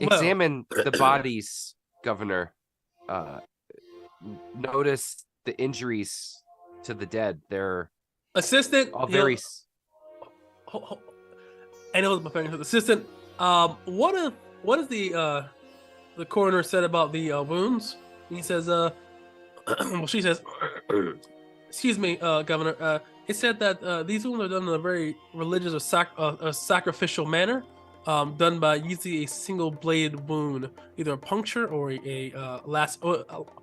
Examine the bodies, Governor. Notice the injuries to the dead. They're assistant. All very. I know my friend, assistant. What is the coroner said about the wounds? He says, well, she says, excuse me, Governor. It said that these wounds are done in a very religious or sacrificial manner. done by using a single blade wound, either a puncture or a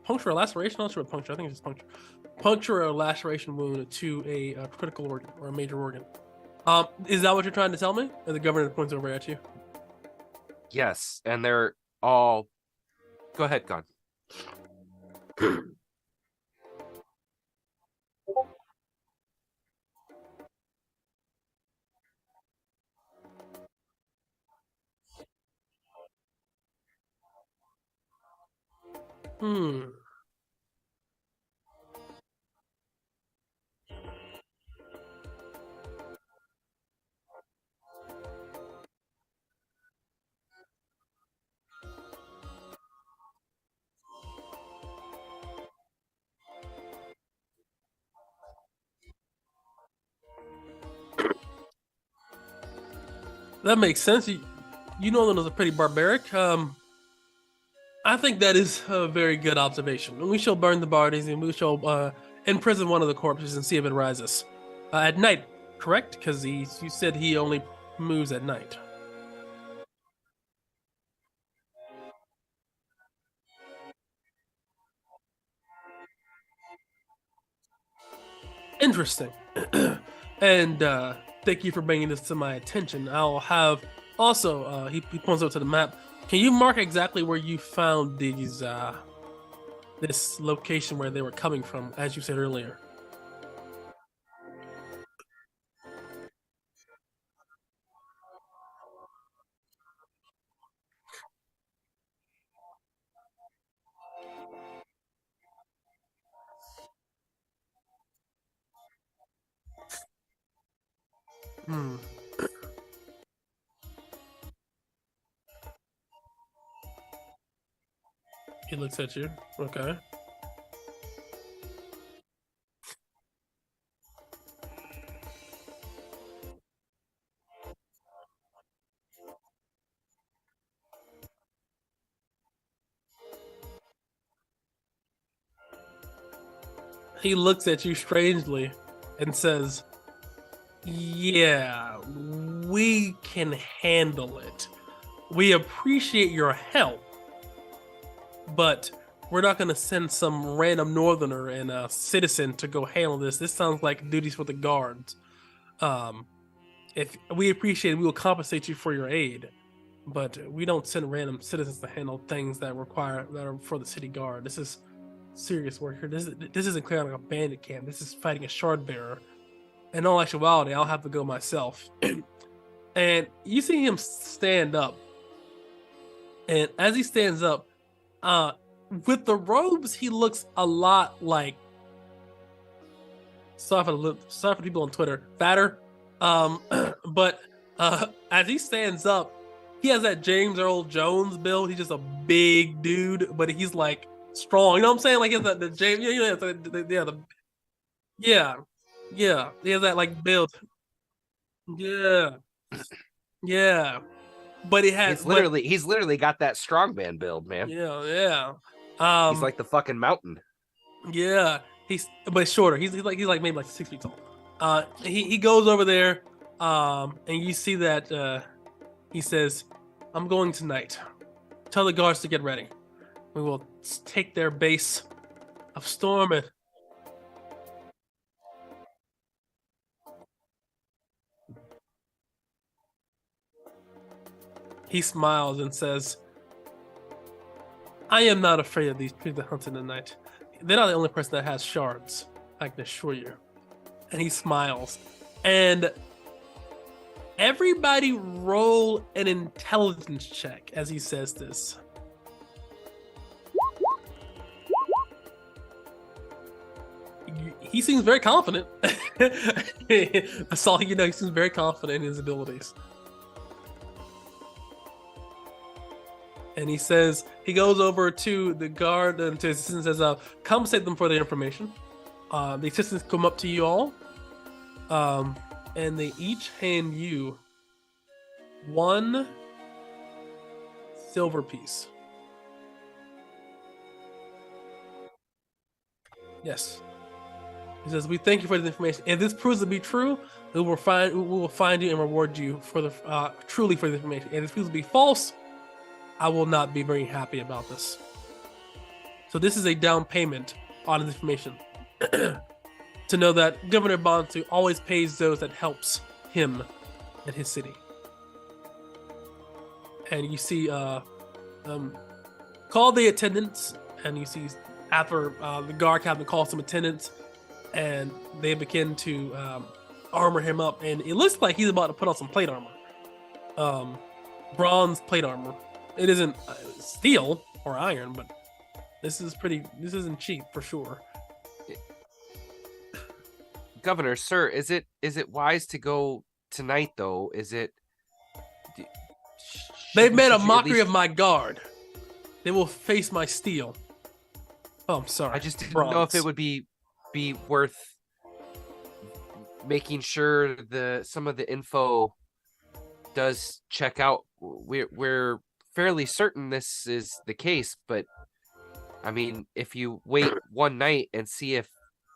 puncture or laceration. I'm not sure what puncture. I think it's just puncture. Puncture or laceration wound to a critical organ or a major organ. Is that what you're trying to tell me? And the governor points over at you. Yes, and they're all. Go ahead, Gon. Hmm. That makes sense. You know those are pretty barbaric. I think that is a very good observation. We shall burn the bodies and we shall imprison one of the corpses and see if it rises. At night, correct? Because you said he only moves at night. Interesting. And thank you for bringing this to my attention. I'll have also, he points out to the map. Can you mark exactly where you found these this location where they were coming from, as you said earlier? Hmm. He looks at you. Okay. He looks at you strangely and says, "Yeah, we can handle it. We appreciate your help, but we're not going to send some random northerner and a citizen to go handle this. This sounds like duties for the guards. Um, if we appreciate it, we will compensate you for your aid, but we don't send random citizens to handle things that are for the city guard. This is serious work here. This isn't clear like a bandit camp. This is fighting a shard bearer. In all actuality, I'll have to go myself." And you see him stand up, and as he stands up, uh, with the robes, he looks a lot like. Sorry for people on Twitter, fatter. But as he stands up, he has that James Earl Jones build. He's just a big dude, but he's like strong. You know what I'm saying? Like he has the James, yeah, yeah. He has that like build. Yeah, yeah. But he has, He's literally got that strongman build, man. yeah, yeah. He's like the fucking mountain. Yeah, but shorter. He's like maybe like 6 feet tall. He goes over there, and you see that he says, "I'm going tonight. Tell the guards to get ready. We will take their base of Storm." And he smiles and says, "I am not afraid of these people that hunt in the night. They're not the only person that has shards, I can assure you." And he smiles, and everybody roll an intelligence check as he says this. He seems very confident. That's all you know. He seems very confident in his abilities. And he says, he goes over to the guard and to his assistant says, compensate them for the information. The assistants come up to you all, and they each hand you 1 silver piece. Yes. He says, "We thank you for the information. If this proves to be true, we will find you and reward you for the truly for the information. If this proves to be false, I will not be very happy about this." So this is a down payment on this information to know that Governor Bantu always pays those that helps him and his city. And you see, call the attendants, and you see after the guard captain calls some attendants, and they begin to armor him up, and it looks like he's about to put on some plate armor, bronze plate armor. It isn't steel or iron, but this isn't cheap for sure. Governor, sir, is it wise to go tonight though? They've made a mockery of my guard. They will face my steel. Oh, I'm sorry. I just didn't know if it would be worth making sure some of the info does check out. We're fairly certain this is the case, but I mean, if you wait one night and see if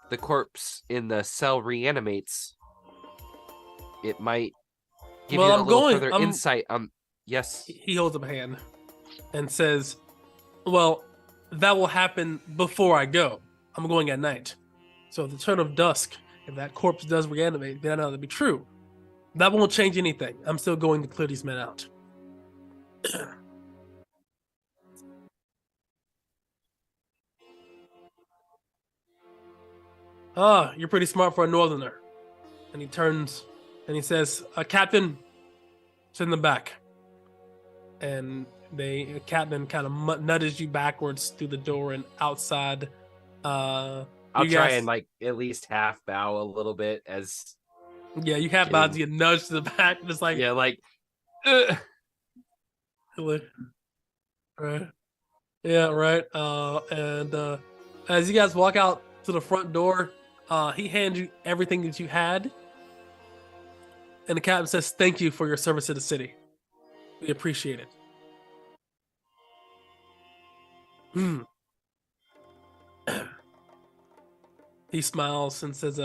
the corpse in the cell reanimates, it might give you a little further insight. Yes. He holds up a hand and says, "Well, that will happen before I go. I'm going at night. So at the turn of dusk, if that corpse does reanimate, then I know that to be true. That won't change anything. I'm still going to clear these men out." "Ah, you're pretty smart for a northerner." And he turns and he says, "Captain, send them back." And captain kind of nudges you backwards through the door and outside. I'll try and like at least half bow a little bit as. Yeah, you have bows. You get nudged to the back, just like like. Right. Yeah, right. And as you guys walk out to the front door, he hands you everything that you had, and the captain says, "Thank you for your service to the city. We appreciate it." He smiles and says,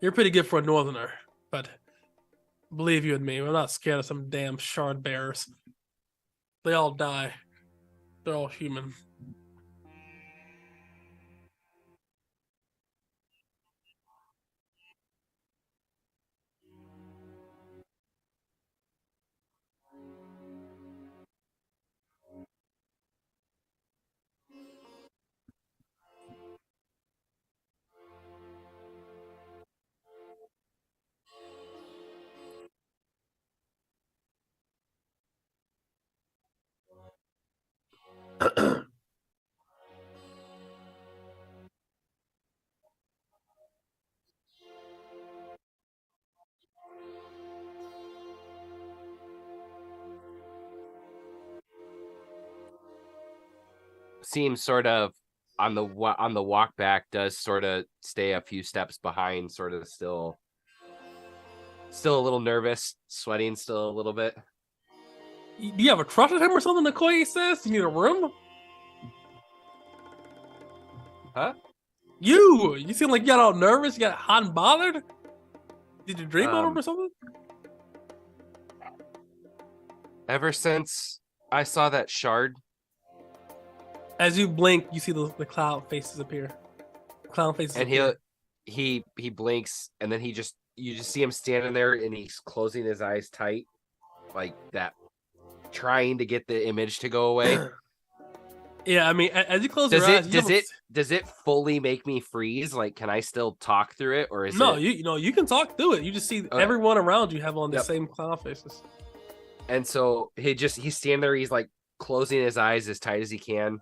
"You're pretty good for a northerner, but believe you and me, we're not scared of some damn shard bearers. They all die. They're all human." Seems sort of on the walk back does sort of stay a few steps behind, sort of still a little nervous, sweating still a little bit. Do you have a crush on him or something? Okoye says, "You need a room?" Huh? You seem like you got all nervous. You got hot and bothered. Did you dream of him or something? Ever since I saw that shard. As you blink, you see the cloud faces appear. Clown faces. And appear. he blinks, and then you just see him standing there, and he's closing his eyes tight, like that, trying to get the image to go away. Yeah, I mean, as you close your eyes, does it fully make me freeze? Like, can I still talk through it, or is no? It... You can talk through it. You just see everyone around you have on the same clown faces. And so he's standing there. He's like closing his eyes as tight as he can.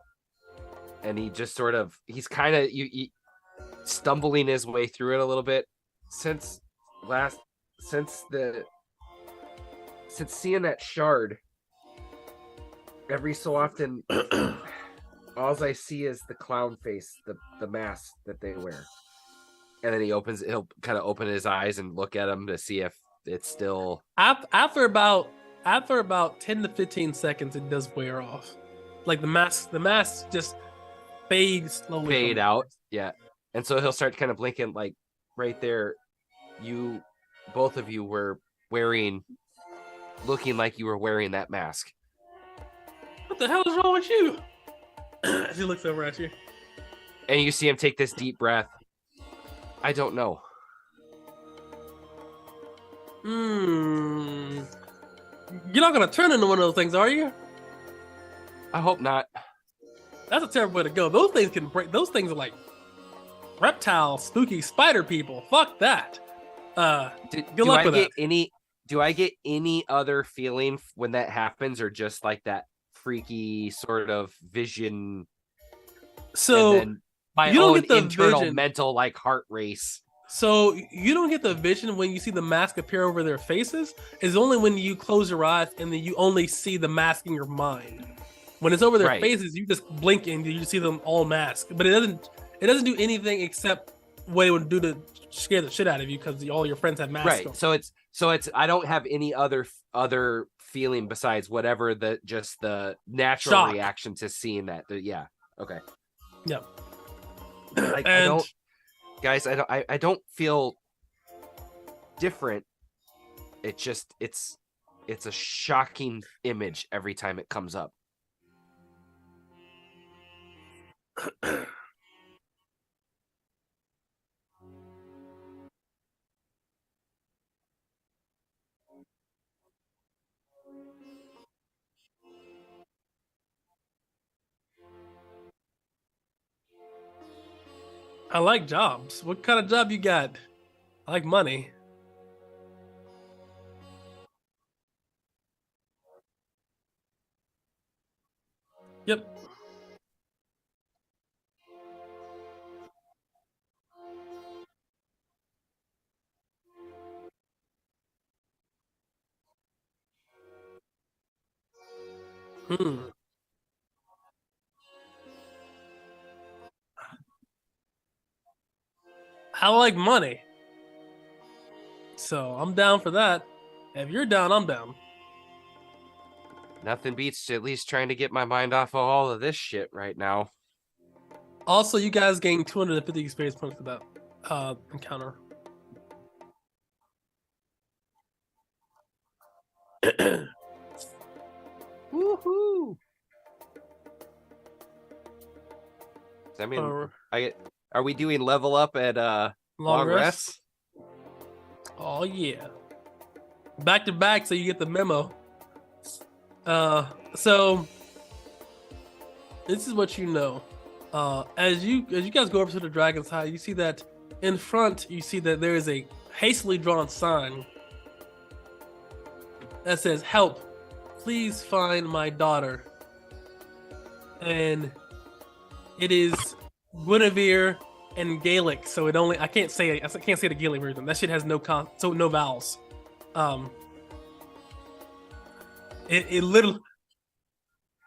And he just sort of, he's kind of stumbling his way through it a little bit since seeing that shard. Every so often, all I see is the clown face, the mask that they wear. And then he'll kind of open his eyes and look at him to see if it's still. After about 10 to 15 seconds, it does wear off. Like the mask just fade slowly. Fade out. Yeah. And so he'll start kind of blinking, like right there. Both of you were looking like you were wearing that mask. What the hell is wrong with you? As he looks over at you. And you see him take this deep breath. I don't know. You're not gonna turn into one of those things, are you? I hope not. That's a terrible way to go. Those things can break. Those things are like reptile, spooky spider people. Fuck that. Good luck with that. Do I get any other feeling when that happens, or just like that freaky sort of vision? So and then my own internal mental like heart race. So you don't get the vision when you see the mask appear over their faces. It's only when you close your eyes and then you only see the mask in your mind. When it's over their faces, you just blink and you see them all masked. But it doesn't do anything except what it would do to scare the shit out of you because all your friends have masks on. So it's I don't have any other feeling besides whatever the natural shock reaction to seeing that. Yeah. Okay. Yeah. I don't feel different. It's just it's a shocking image every time it comes up. I like jobs. What kind of job you got? I like money. Yep. I like money. So I'm down for that. If you're down, I'm down. Nothing beats at least trying to get my mind off of all of this shit right now. Also, you guys gain 250 experience points for that encounter. Woohoo! I mean, are we doing level up at long rest? Oh yeah, back to back, so you get the memo. So this is what you know. As you guys go over to the Dragon's High, you see that in front. You see that there is a hastily drawn sign that says, "Help! Please find my daughter." And it is Guinevere and Gaelic, so I can't say the Gaelic version. That shit has no vowels. It literally,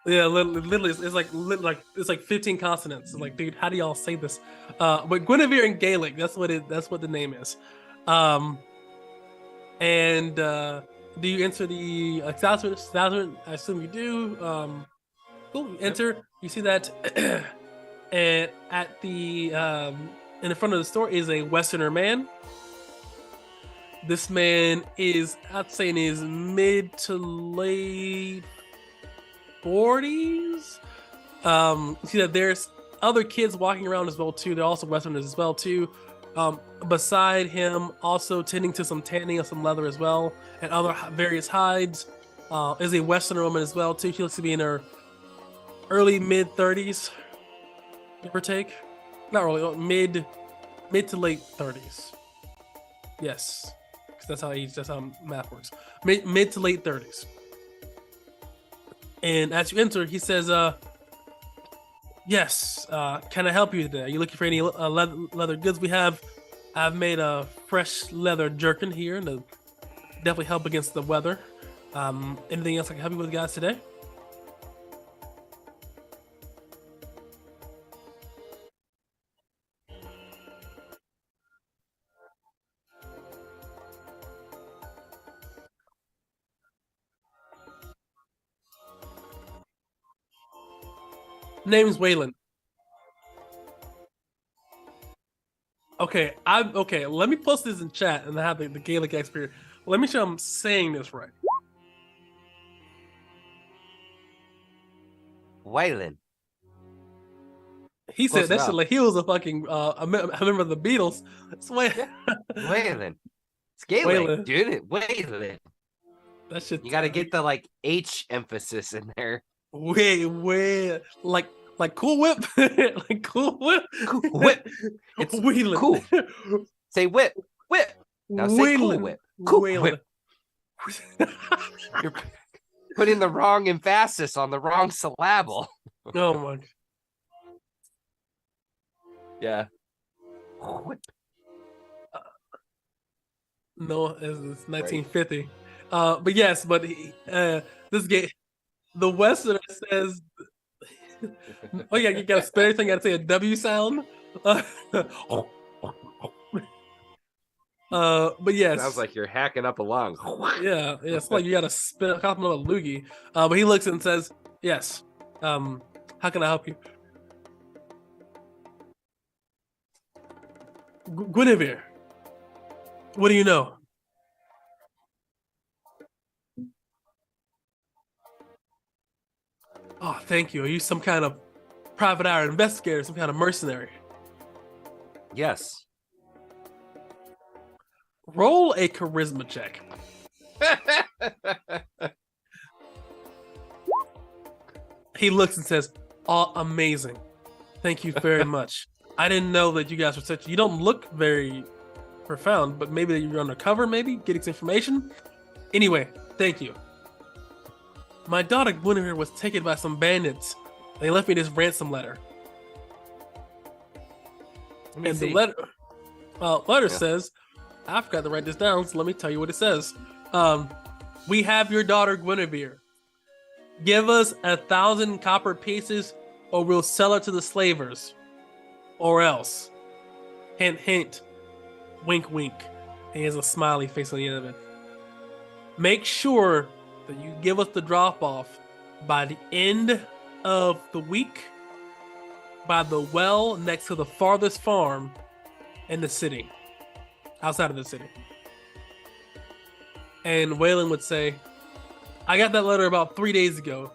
yeah, literally, it's like 15 consonants. It's like, dude, how do y'all say this? But Guinevere and Gaelic, that's what the name is. And do you enter the establishment? I assume you do. Cool. You enter. You see that, and at the in the front of the store is a Westerner man. This man is, I'd say, in his mid to late 40s. You see that there's other kids walking around as well too. They're also Westerners as well too. Beside him, also tending to some tanning of some leather as well, and other various hides, is a Westerner woman as well too. She looks to be in her early mid 30s, give or take. Not really, mid to late 30s. Yes, because that's how math works. Mid to late 30s. And as you enter, he says, "Yes, can I help you today? Are you looking for any leather goods? I've made a fresh leather jerkin here to definitely help against the weather. Anything else I can help you with, guys, today?" Name's Waylon. Okay, okay. Let me post this in chat and have the Gaelic expert. Let me show I'm saying this right. Waylon. He Close said that shit enough. like he was a fucking a member of the Beatles. It's Yeah. Waylon. It's Gaelic, Waylon. dude. Waylon. That shit. You got to get the like H emphasis in there. Way like Cool Whip, like Cool Whip. Whip. It's Wheeling. cool. Say whip. Whip. Now say cool whip. Cool whip. You're putting the wrong emphasis on the wrong syllable. Oh my. Yeah. No, it's 1950. Right. But yes, but this game, the Westerner says, "Oh yeah, you got to spell everything. Got to say a W sound." But yes, sounds like you're hacking up a lung. Yeah, it's like you got to spit a couple of a loogie. But he looks and says, "Yes. How can I help you?" Guinevere, what do you know? Oh, thank you. Are you some kind of private eye investigator, some kind of mercenary? Yes. Roll a charisma check. He looks and says, "Oh, amazing. Thank you very much. I didn't know that you guys were such. You don't look very profound, but maybe you're undercover, maybe getting some information. Anyway, thank you. My daughter Guinevere was taken by some bandits. They left me this ransom letter. And the letter says, I forgot to write this down, so let me tell you what it says. We have your daughter Guinevere. Give us 1,000 copper pieces, or we'll sell her to the slavers. Or else. Hint, hint. Wink, wink. And he has a smiley face on the end of it. Make sure that you give us the drop-off by the end of the week by the well next to the farthest farm in the city. Outside of the city. And Waylon would say, I got that letter about 3 days ago.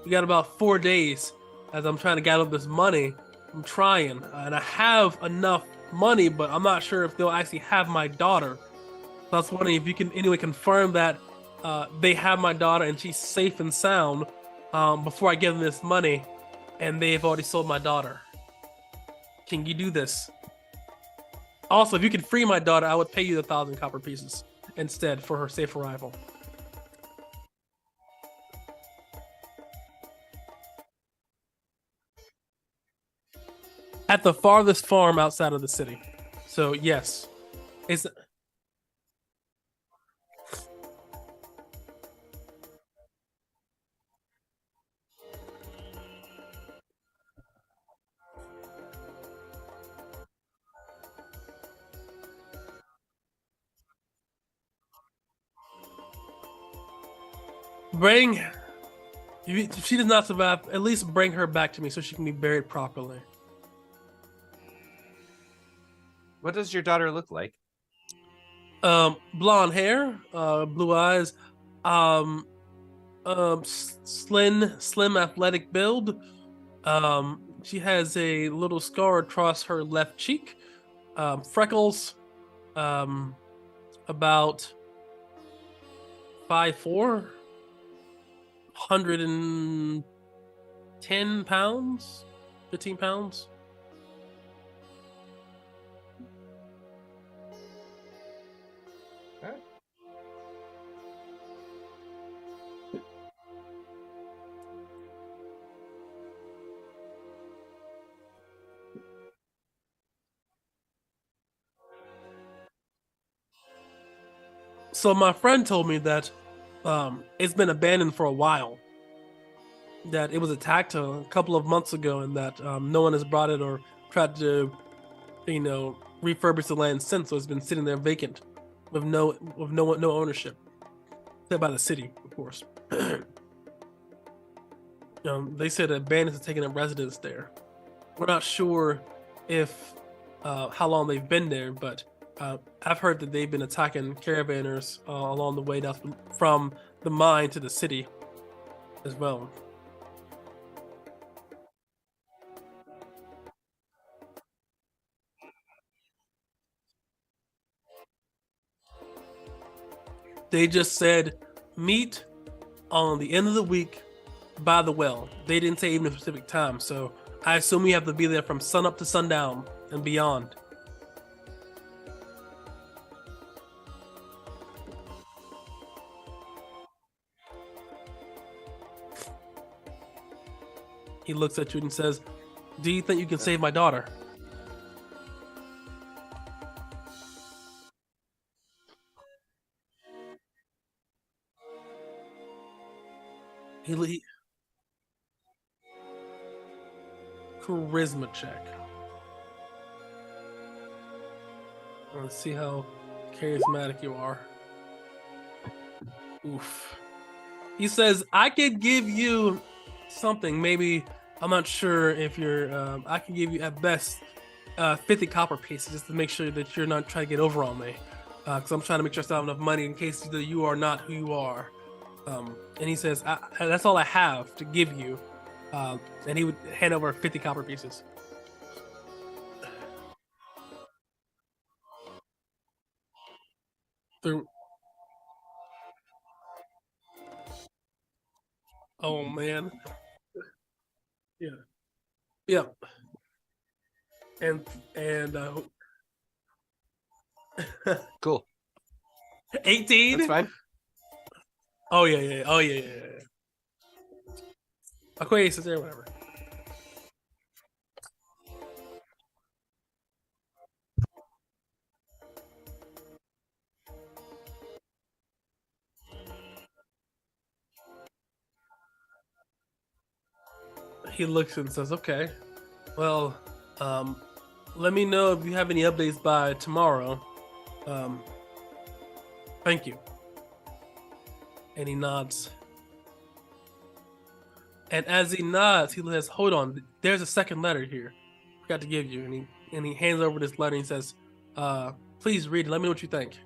We got about 4 days as I'm trying to gather this money. I'm trying, and I have enough money, but I'm not sure if they'll actually have my daughter. So I was wondering if you can anyway confirm that they have my daughter and she's safe and sound before I give them this money, and they've already sold my daughter. Can you do this? Also, if you can free my daughter, I would pay you the 1,000 copper pieces instead for her safe arrival. At the farthest farm outside of the city. So yes, it's if she does not survive, at least bring her back to me so she can be buried properly. What does your daughter look like? Blonde hair, blue eyes, slim athletic build. She has a little scar across her left cheek. Freckles. About 5'4", 110 pounds, 15 pounds. So my friend told me that it's been abandoned for a while. That it was attacked a couple of months ago, and that no one has brought it or tried to, refurbish the land since. So it's been sitting there vacant, with no ownership, except by the city, of course. They said that bandits are taking up residence there. We're not sure if how long they've been there, but I've heard that they've been attacking caravanners along the way down from the mine to the city as well. They just said meet on the end of the week by the well. They didn't say even a specific time, so I assume we have to be there from sun up to sundown and beyond. He looks at you and says, "Do you think you can save my daughter?" He charisma check. Let's see how charismatic you are. Oof. He says, "I could give you something. Maybe I'm not sure if you're. I can give you at best 50 copper pieces just to make sure that you're not trying to get over on me. Because I'm trying to make sure I still have enough money in case either you are not who you are." And he says, "That's all I have to give you." And he would hand over 50 copper pieces. Through. Oh man. Yeah. Yeah. And and Cool. 18. That's fine. Oh yeah, yeah. Oh yeah, yeah, yeah. Aquarius is there, whatever. He looks and says, "Okay, well, um, let me know if you have any updates by tomorrow. Um, thank you." And he nods. And as he nods, he says, "Hold on, there's a second letter here. Forgot to give you." And he hands over this letter and he says, "Please read it. Let me know what you think."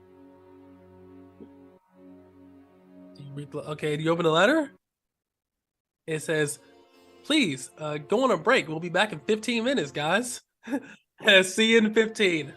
Do you read okay, do you open the letter? It says, "Please go on a break. We'll be back in 15 minutes, guys." See you in 15.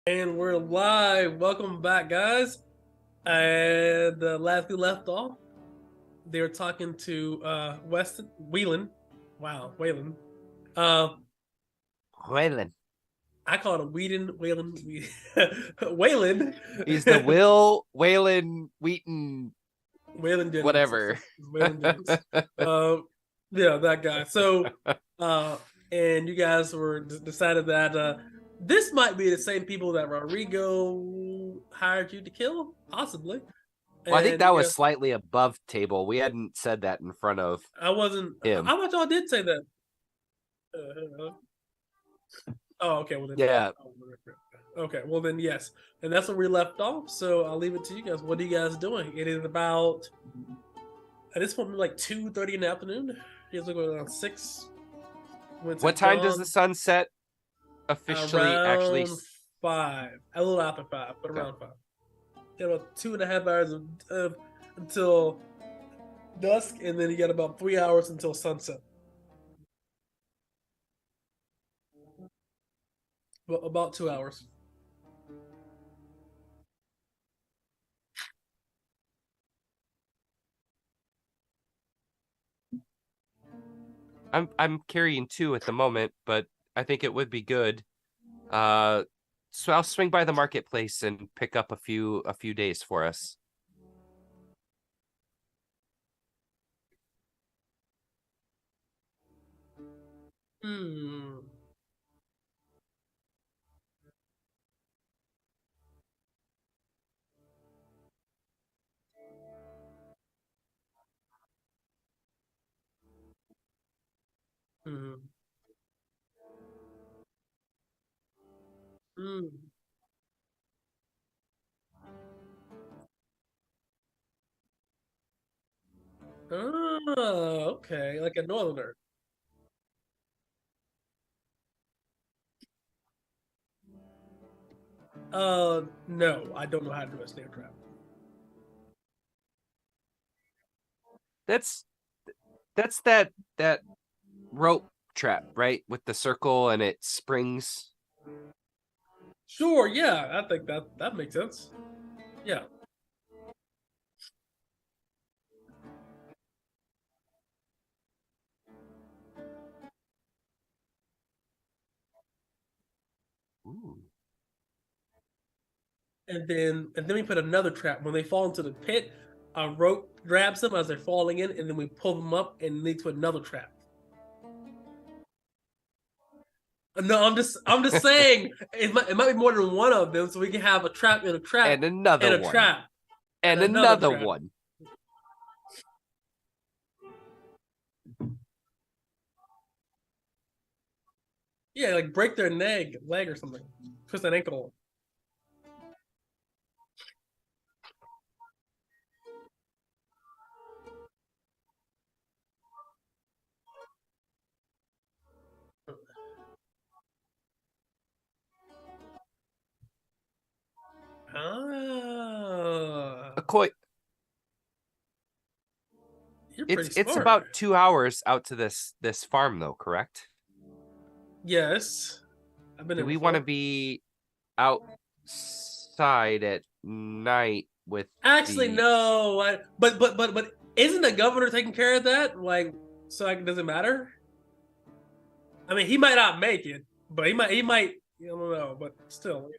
And we're live. Welcome back, guys. And last we left off, they were talking to Weston Whelan. Wow, Whalen. Uh, Waylon. I call him Whedon, Whalen, Whalen. He's the Will Waylon Wheaton, Whalen Jennings. whatever. Whalen Jennings. Yeah, that guy. So, and you guys were decided that this might be the same people that Rodrigo hired you to kill, possibly. Well, I think that was slightly above table. We hadn't said that in front of I wasn't him. How much y'all did say that? Oh, okay. Well, then, yeah. Okay, well then, yes, and that's where we left off. So I'll leave it to you guys. What are you guys doing? It is about at this point like 2:30 in the afternoon. You guys are going around 6. What time does the sun set officially? Actually, 5. A little after 5, but around 5. You got about 2.5 hours until dusk, and then you got about 3 hours until sunset. Well, about 2 hours. I'm carrying 2 at the moment, but I think it would be good. So I'll swing by the marketplace and pick up a few days for us. Hmm. Hmm. Hmm. Oh, okay, like a northerner. No, I don't know how to do a snare trap. That's that rope trap, right? With the circle and it springs. Sure, yeah, I think that makes sense. Yeah. Ooh. And then we put another trap. When they fall into the pit, a rope grabs them as they're falling in, and then we pull them up and lead to another trap. No, I'm just saying it might be more than one of them, so we can have a trap and a trap and another and a one. trap and another one. Yeah, like break their leg or something, twist an ankle. Ah, A koi. you're pretty It's smart. about 2 hours out to this farm though, correct? Yes, I've been. Do we want to be outside at night with? Actually, no. But isn't the governor taking care of that? Like, so like, does it matter? I mean, he might not make it, but he might. I don't know, but still.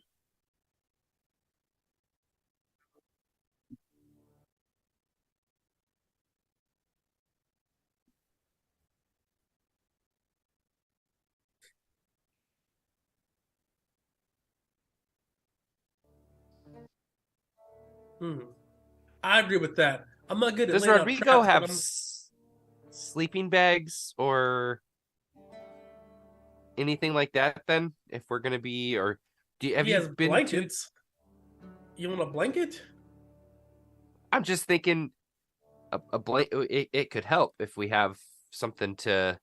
Hmm. I agree with that. I'm not good at Does laying out Rodrigo traps, have but I'm. sleeping bags or anything like that? Then, if we're gonna be, or have He you has been blankets. You want a blanket? I'm just thinking a blanket. It could help if we have something to.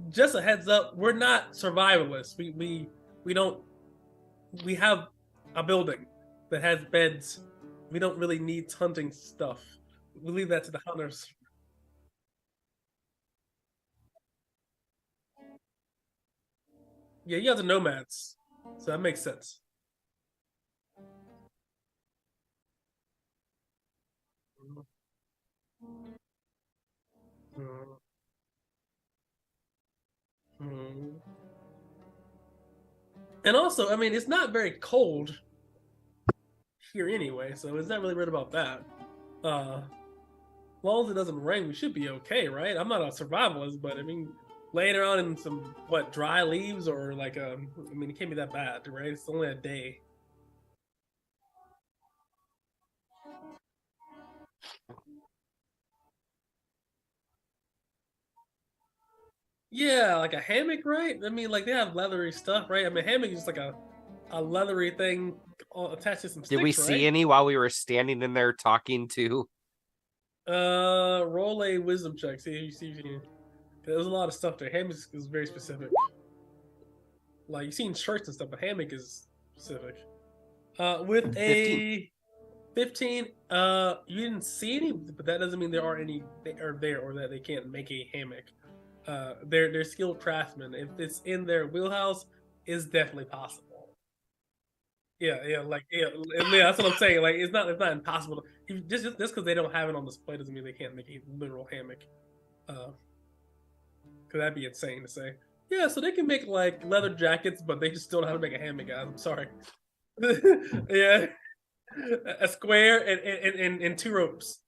Just a heads up, we're not survivalists. We don't. We have a building that has beds. We don't really need hunting stuff. We leave that to the hunters. Yeah, you guys are nomads, so that makes sense. Mhm. Mhm. And also, I mean, it's not very cold here anyway, so it's not really worried about that. As long as it doesn't rain, we should be okay, right? I'm not a survivalist, but I mean, laying around in some what dry leaves or like I mean, it can't be that bad, right? It's only a day. Yeah, like a hammock, right? I mean, like they have leathery stuff, right? I mean, hammock is just like a leathery thing attached to some Did we sticks, see right? any while we were standing in there talking to? Roll a wisdom check. See if you see. There's a lot of stuff there. Hammock is very specific. Like you've seen shirts and stuff, but hammock is specific. With 15. a 15, you didn't see any, but that doesn't mean there are any they are there or that they can't make a hammock. They're skilled craftsmen. If it's in their wheelhouse, it's definitely possible. Yeah, like yeah, that's what I'm saying. Like it's not impossible. Just because they don't have it on display doesn't mean they can't make a literal hammock. Because that'd be insane to say. Yeah, so they can make like leather jackets, but they just don't know how to make a hammock, guys. I'm sorry. Yeah, a square and two ropes.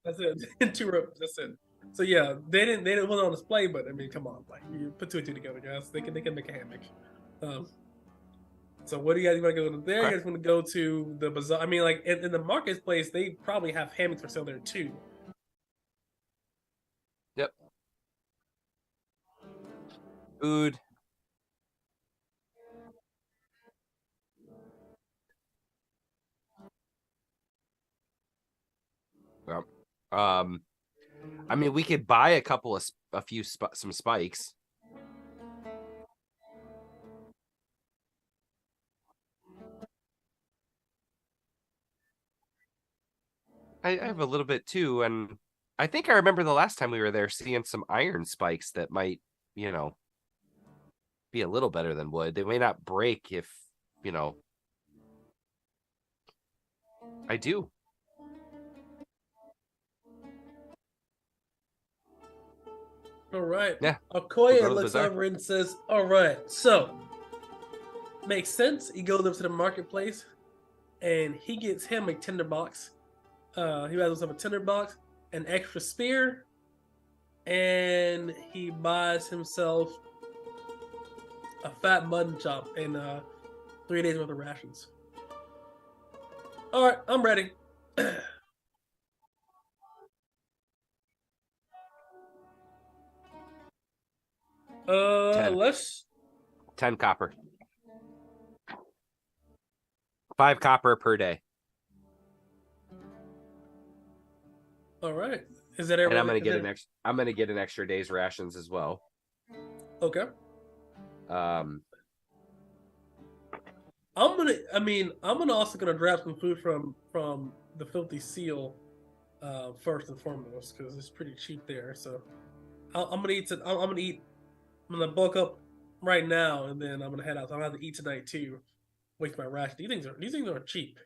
That's it. And two ropes. That's it. So yeah, they didn't want it on display, but I mean, come on, like you put two and two together, guys. They can make a hammock. Um, so what do you guys want to go to there? You Okay. guys want to go to the bazaar? I mean, like in the marketplace, they probably have hammocks for sale there too. Yep. Food. Yep. Um, I mean, we could buy a few some spikes. I have a little bit too, and I think I remember the last time we were there seeing some iron spikes that might, you know, be a little better than wood. They may not break if, you know, I do. All right. Yeah, we'll go Okoye to the looks bazaar. over and says, "All right, so makes sense." He goes up to the marketplace and he gets him a tinderbox. He has himself a tinderbox, an extra spear, and he buys himself a fat mutton chop and 3 days worth of rations. All right, I'm ready. Ten. Let's. 10 copper. 5 copper per day. All right. Is that And everybody? I'm gonna get an extra day's rations as well. Okay. Um, I'm gonna also gonna grab some food from the Filthy Seal, first and foremost because it's pretty cheap there. So I'm gonna eat. I'm gonna eat. I'm gonna bulk up right now, and then I'm gonna head out. So I'm gonna have to eat tonight too. Waste my ration. These things are cheap.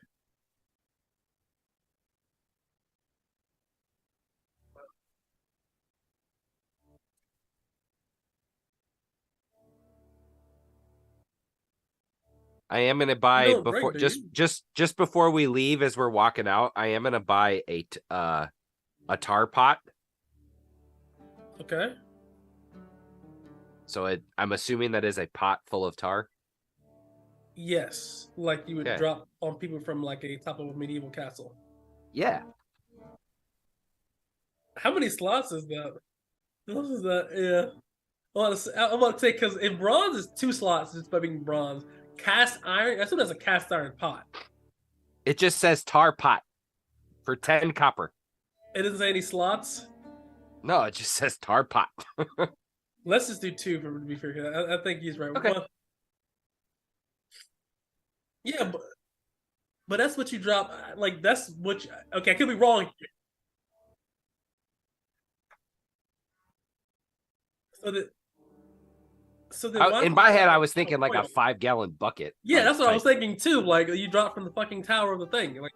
I am gonna You buy don't before drink, do you? just before we leave as we're walking out. I am gonna buy a tar pot. Okay. So I'm assuming that is a pot full of tar. Yes, like you would Okay. drop on people from like a top of a medieval castle. Yeah. How many slots is that? What is that? Yeah. I want to say because if bronze is 2 slots just by being bronze, cast iron. That's what that's a cast iron pot. It just says tar pot for 10 copper. It doesn't say any slots. No, it just says tar pot. Let's just do two for to be fair. I think he's right. Okay. Yeah, but that's what you drop. Like that's what. Okay, I could be wrong. So that So then why In don't my you head, I like was thinking like a oil? 5-gallon bucket. Yeah, Like that's what I was thinking too. Like you drop from the fucking tower of the thing. Like,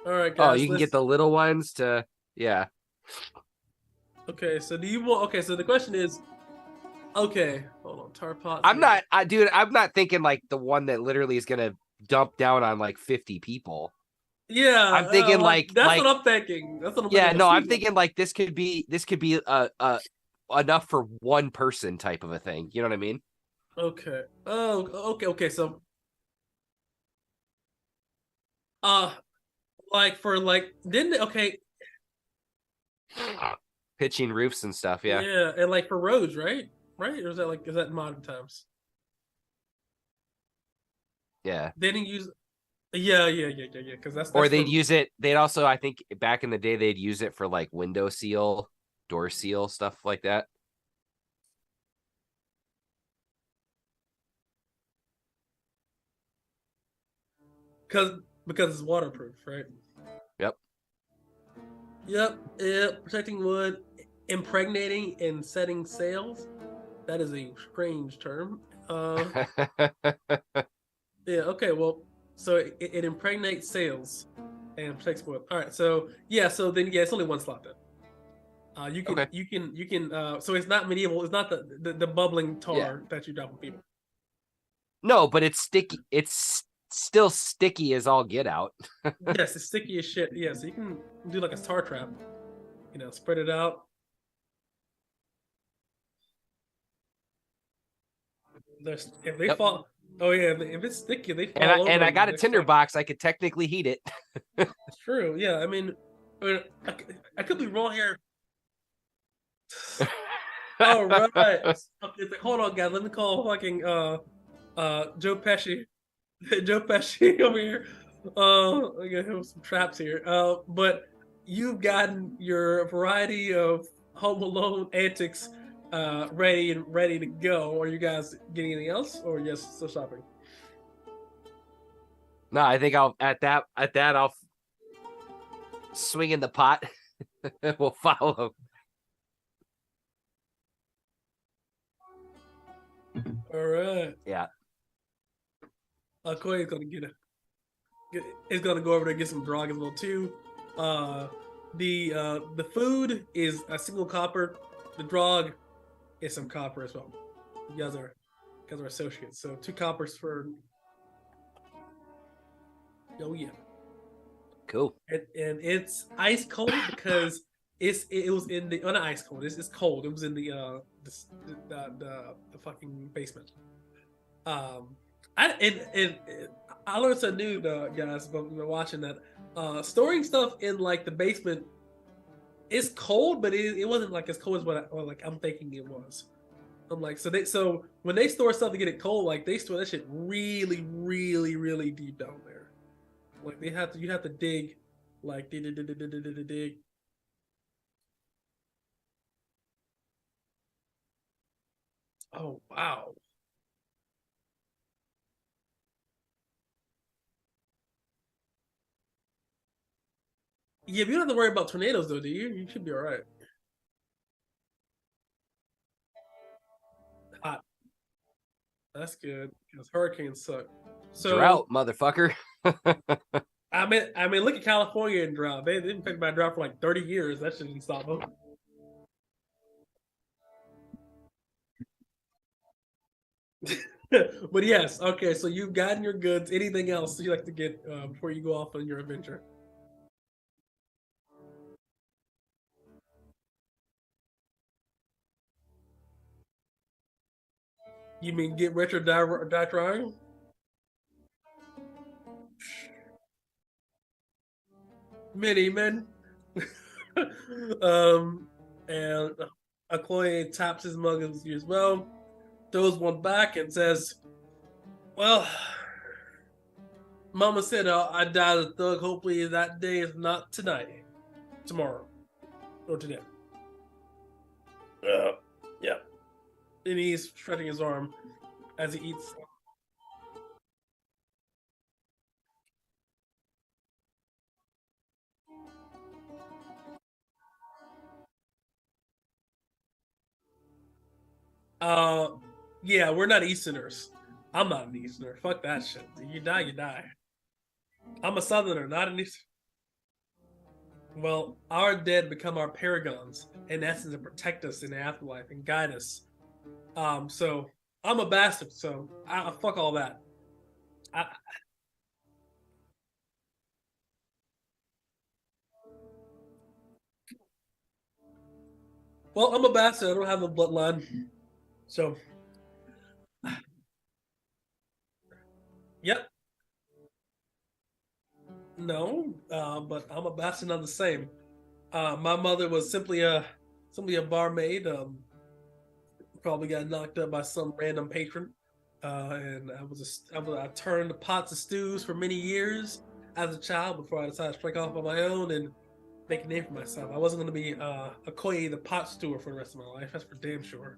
all right, oh, guys, you can get let's. the little ones to yeah. Okay, so do you want? Okay, so the question is, okay, hold on, tar pots. I'm not, dude. I'm not thinking like the one that literally is gonna dump down on like 50 people. I'm Yeah, thinking like that's what like I'm thinking. That's what I'm thinking. yeah, Of a no, I'm season. thinking like this could be enough for one person type of a thing. You know what I mean? Okay. Oh, okay. So, uh, like for like, didn't okay? Pitching roofs and stuff. Yeah, Yeah, and like for roads, right? Right? Or is that like is that modern times? yeah. They didn't use. Yeah. Because Or that's they'd for use it. They'd also, I think, back in the day, they'd use it for like window seal, door seal, stuff like that. because because it's waterproof, right? Yep. Yep. Protecting wood, impregnating and setting sails. That is a strange term. Yeah. Okay. Well, so it impregnates sails and protects wood. All right. So yeah. So then yeah, it's only one slot then. Okay. You can. So it's not medieval. It's not the bubbling Yeah. tar that you drop on people. No, but it's sticky. It's still sticky as all get out. Yes, it's sticky as shit. Yeah. So you can do like a tar trap. You know, spread it out. If they Yep. fall. Oh yeah. If it's sticky, they fall And over I in the got a next tinder second. box. I could technically heat it. It's true. Yeah. I, mean, I could be wrong here. All right. Okay, hold on, guys. Let me call fucking Joe Pesci. Joe Pesci over here. I got him some traps here. But you've gotten your variety of Home Alone antics ready to go. Are you guys getting anything else, or just still shopping? No, I think I'll at that I'll swing in the pot. We'll follow. All right. Yeah. Koya's gonna is gonna go over there and get some grog as well too. Uh, the food is a single copper. The drug is some copper as well. You guys are associates, so 2 coppers for. Oh yeah, Cool. and it's ice cold because it was in the not ice cold. It's cold. It was in the fucking basement. Um, I learned something new, guys, but we've been watching that. Storing stuff in like the basement is cold, but it wasn't like as cold as like I'm thinking it was. I'm like so when they store stuff to get it cold, like they store that shit really deep down there. Like you have to dig, like dig. Oh wow. Yeah, but you don't have to worry about tornadoes though, do you? You should be all right. Hot. That's good because hurricanes suck. So Drought, motherfucker. look at California and drought. They've been affected by drought for like 30 years. That shouldn't stop them. But yes, okay. So you've gotten your goods. Anything else you like to get before you go off on your adventure? You mean get rich or die trying? Many men. um, and Okoye taps his mug as well, throws one back, and says, "Well, Mama said I died as a thug. Hopefully that day is not tonight, tomorrow, or today." Yeah. And he's stretching his arm as he eats. Uh, yeah, we're not Easterners. I'm not an Easterner. Fuck that shit. You die, you die. I'm a Southerner, not an Easterner. Well, our dead become our paragons, in essence, to protect us in the afterlife and guide us. So I'm a bastard. So I fuck all that. I, well, I'm a bastard. I don't have a bloodline. So, yep. No, but I'm a bastard on the same. My mother was simply a barmaid. Probably got knocked up by some random patron. And I turned pots of stews for many years as a child before I decided to strike off on my own and make a name for myself. I wasn't going to be a Koye the pot stewer for the rest of my life. That's for damn sure.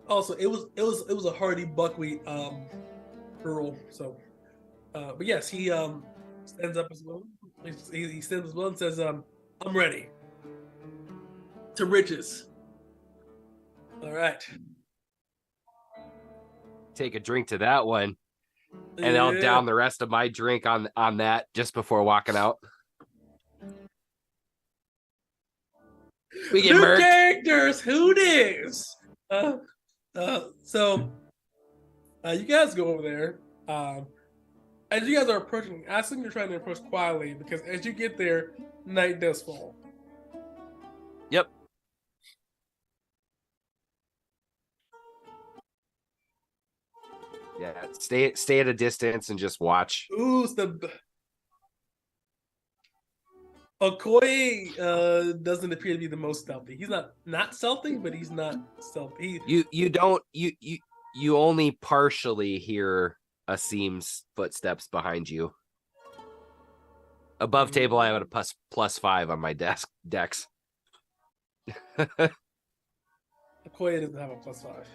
Also, it was a hearty buckwheat girl. So, but yes, he stands up as well. He stands as well and says, "I'm ready to riches." All right. Take a drink to that one, and I'll Yeah. down the rest of my drink on that just before walking out. We get New murked. characters. Who dis? So you guys go over there. As you guys are approaching, I assume you're trying to approach quietly because as you get there, night does fall. Yep. Yeah. Stay at a distance and just watch. Ooh, it's the Okoye doesn't appear to be the most stealthy. He's not stealthy, but he's not stealthy. You only partially hear Asim's footsteps behind you. Above table, I have a +5 on my dex. Okoye doesn't have a +5.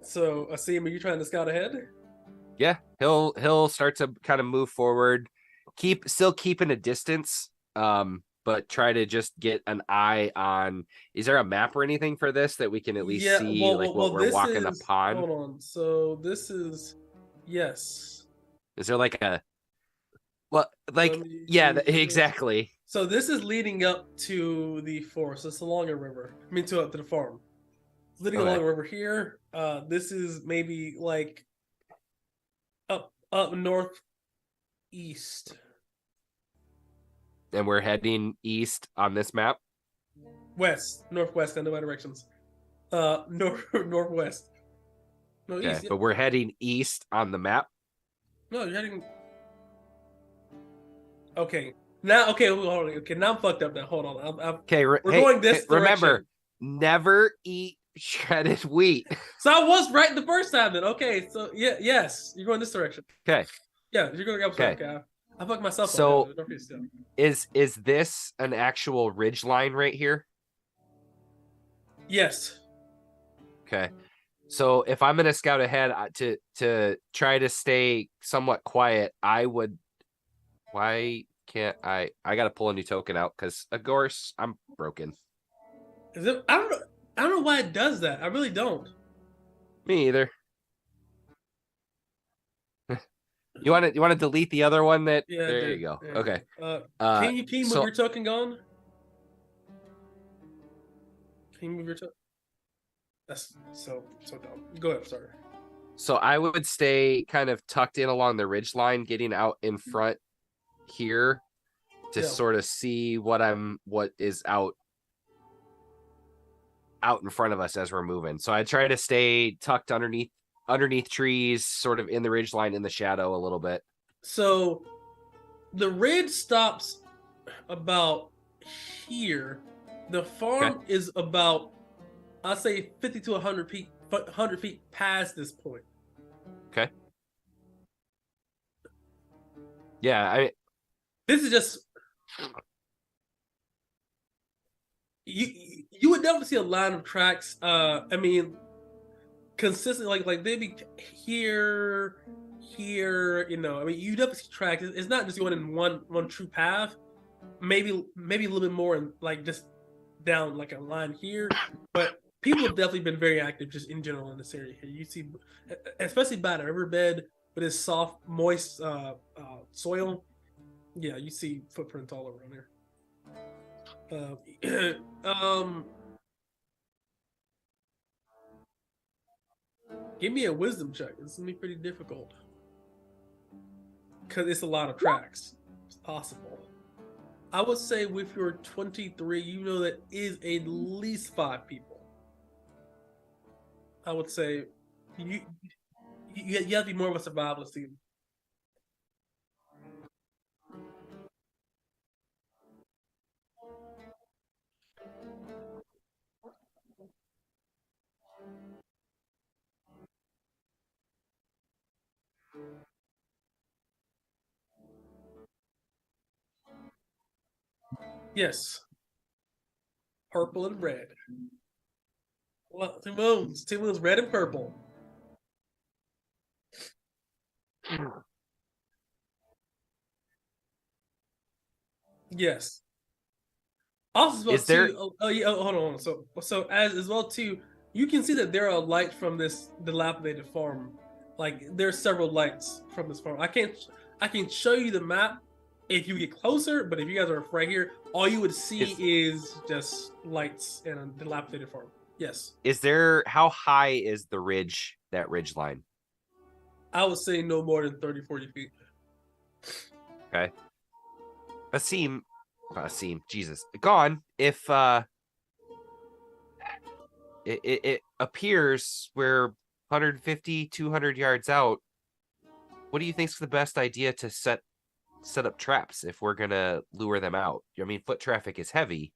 So Asim, are you trying to scout ahead? Yeah, he'll start to kind of move forward, still keeping a distance, but try to just get an eye on. Is there a map or anything for this that we can at least see, what we're walking upon? Hold on. So this is yes. Is there like a exactly. So this is leading up to the forest. It's along a river. I mean, to the farm. It's leading along a river here. This is maybe like up northeast. And we're heading east on this map. Northwest, and no directions. Northwest. No, okay, east. Yeah. But we're heading east on the map. No, you're heading. Okay. Now, okay, hold on. Okay, now I'm fucked up. Now, hold on. We're going this direction. Remember, never eat shredded wheat. So I was right the first time. Then, okay. So yes, you're going this direction. Okay. Yeah, you're going upside. Okay. I fucked myself up. So, is this an actual ridge line right here? Yes. Okay. So if I'm gonna scout ahead to try to stay somewhat quiet, I would. Why can't I? I gotta pull a new token out because of course I'm broken. Is it? I don't know why it does that. I really don't. Me either. You want to delete the other one that? Yeah. There you go. Yeah. Okay. Can you move your token gone? Can you move your token? That's so dumb. Go ahead. Sorry. So I would stay kind of tucked in along the ridge line, getting out in front here to sort of see what is out in front of us as we're moving. So I try to stay tucked underneath trees, sort of in the ridge line in the shadow a little bit. So the ridge stops about here. The farm is about, I'd say 50 to 100 feet past this point. Okay. Yeah, this is just you would definitely see a line of tracks. I mean, consistently, like they'd be here, here. You know, I mean, you definitely see tracks. It's not just going in one true path. Maybe a little bit more, and like just down like a line here. But people have definitely been very active just in general in this area here. You see, especially by the riverbed with its soft, moist soil. Yeah, you see footprints all around there. Give me a wisdom check. It's gonna be pretty difficult because it's a lot of tracks. It's possible. I would say with your 23, you know that is at least 5 people. I would say you you have to be more of a survivalist team. Yes, purple and red. Well, two moons. Two moons, red and purple. Yes. Also, as well Is there? too. Oh yeah. Oh, hold on. So as well too, you can see that there are lights from this dilapidated farm. Like there's several lights from this farm. I can show you the map if you get closer, but if you guys are right here, all you would see is just lights in a dilapidated farm. Yes. Is there? How high is the ridge? That ridge line? I would say no more than 30, 40 feet. Okay. Asim, Jesus, gone. If it appears we're 150, 200 yards out. What do you think's the best idea to set up traps if we're gonna lure them out? I mean, foot traffic is heavy.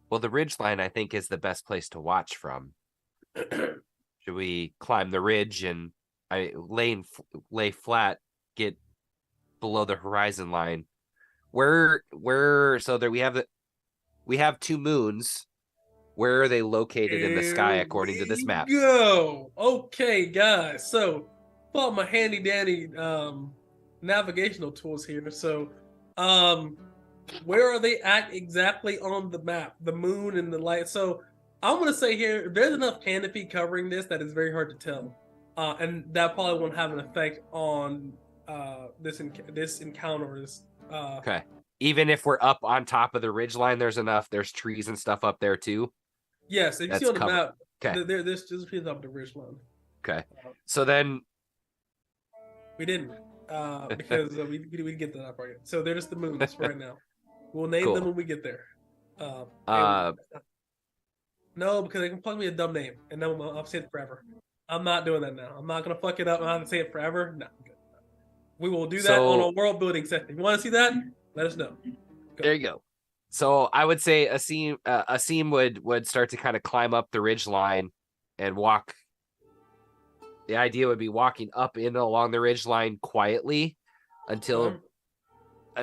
Well, the ridge line, I think, is the best place to watch from. Should we climb the ridge and lay flat, get below the horizon line? Where so there we have two moons. Where are they located in the sky Here according to this we map? go. Okay, guys. So, pull out my handy dandy navigational tools here. So, um, where are they at exactly on the map? The moon and the light. So, I'm gonna say here, there's enough canopy covering this that it's very hard to tell, and that probably won't have an effect on this encounter. Okay. Even if we're up on top of the ridge line, there's trees and stuff up there too. Yes, if you see That's on the covered. map, Okay. there's trees up the ridge line. Okay. So then We didn't, because we didn't get to that part yet. So they're just the moons right now. We'll name them Cool. when we get there. Uh, No, because they can plug me a dumb name, and then I'll say it forever. I'm not doing that now. I'm not gonna fuck it up. I'm not gonna say it forever. No, we will do that on a world building session. If you want to see that? Let us know. Go. There you go. So I would say Asim would start to kind of climb up the ridge line and walk. The idea would be walking up in along the ridge line quietly until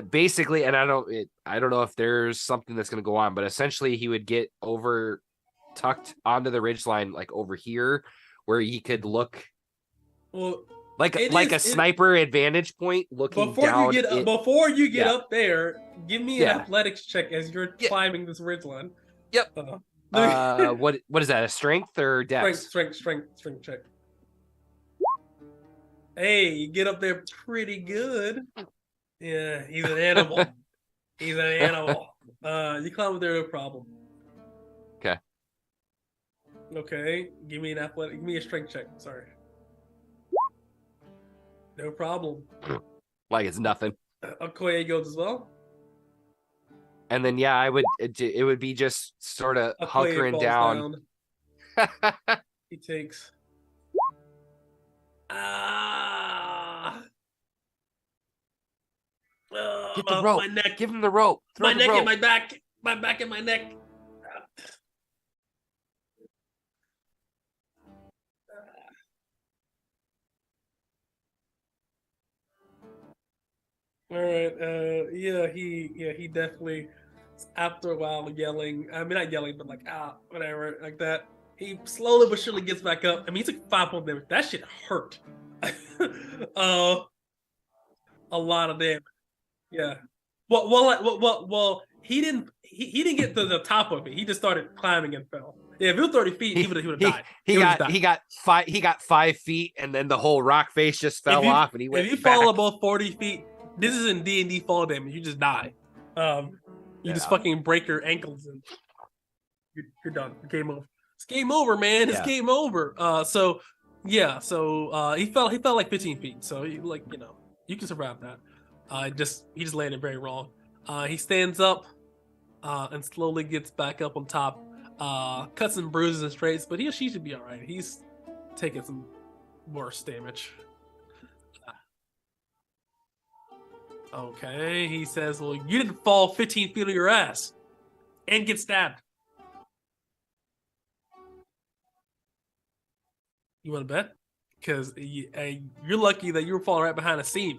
basically, and I don't know if there's something that's going to go on, but essentially he would get over tucked onto the ridge line like over here where he could look like a sniper advantage point looking down. Before you get up there, give me an athletics check as you're climbing this ridge line. Yep. What is that? A strength or dex? Strength check. Hey, you get up there pretty good. Yeah, he's an animal. He's an animal. You climb up there, no problem. Okay. Okay, give me a strength check. Sorry. No problem. Like it's nothing. Okoye goes as well. And then I would it would be just sort of Okoye hunkering falls down. He takes. Ah. Get the rope. My neck. Give him the rope. Throw My the neck rope. and my back. My back and my neck. All right. He definitely. After a while, yelling. I mean, not yelling, but like whatever, like that. He slowly but surely gets back up. I mean, he took 5 point damage. That shit hurt. uh, a lot of damage. Yeah. Well. He didn't get to the top of it. He just started climbing and fell. Yeah, if it was 30 feet, he would have died. He got 5 feet, and then the whole rock face just fell off, and he went. If you back. fall above 40 feet, this is in D&D fall damage. You just die. You just fucking break your ankles and you're done. Game over. It's game over, man. It's game over. So he fell like 15 feet. So you can survive that. He just landed very wrong. He stands up and slowly gets back up on top. Cuts and bruises and straits, but he or she should be all right. He's taking some worse damage. Okay, he says, well, you didn't fall 15 feet on your ass and get stabbed. You want to bet? Because you're lucky that you were falling right behind a seam.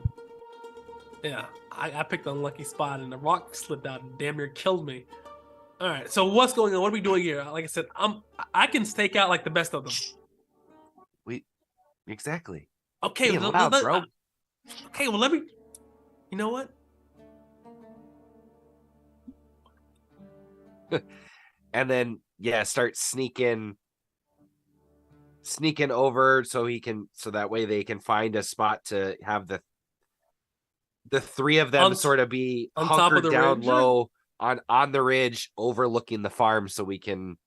Yeah, I picked the unlucky spot and the rock slipped out and damn near killed me. All right, so what's going on? What are we doing here? Like I said, I can stake out like the best of them. Exactly. Okay, bro. Okay, well let me. You know what? And then start sneaking over so that way they can find a spot to have the three of them sort of be on hunkered top of the down ridge? low on the ridge overlooking the farm so we can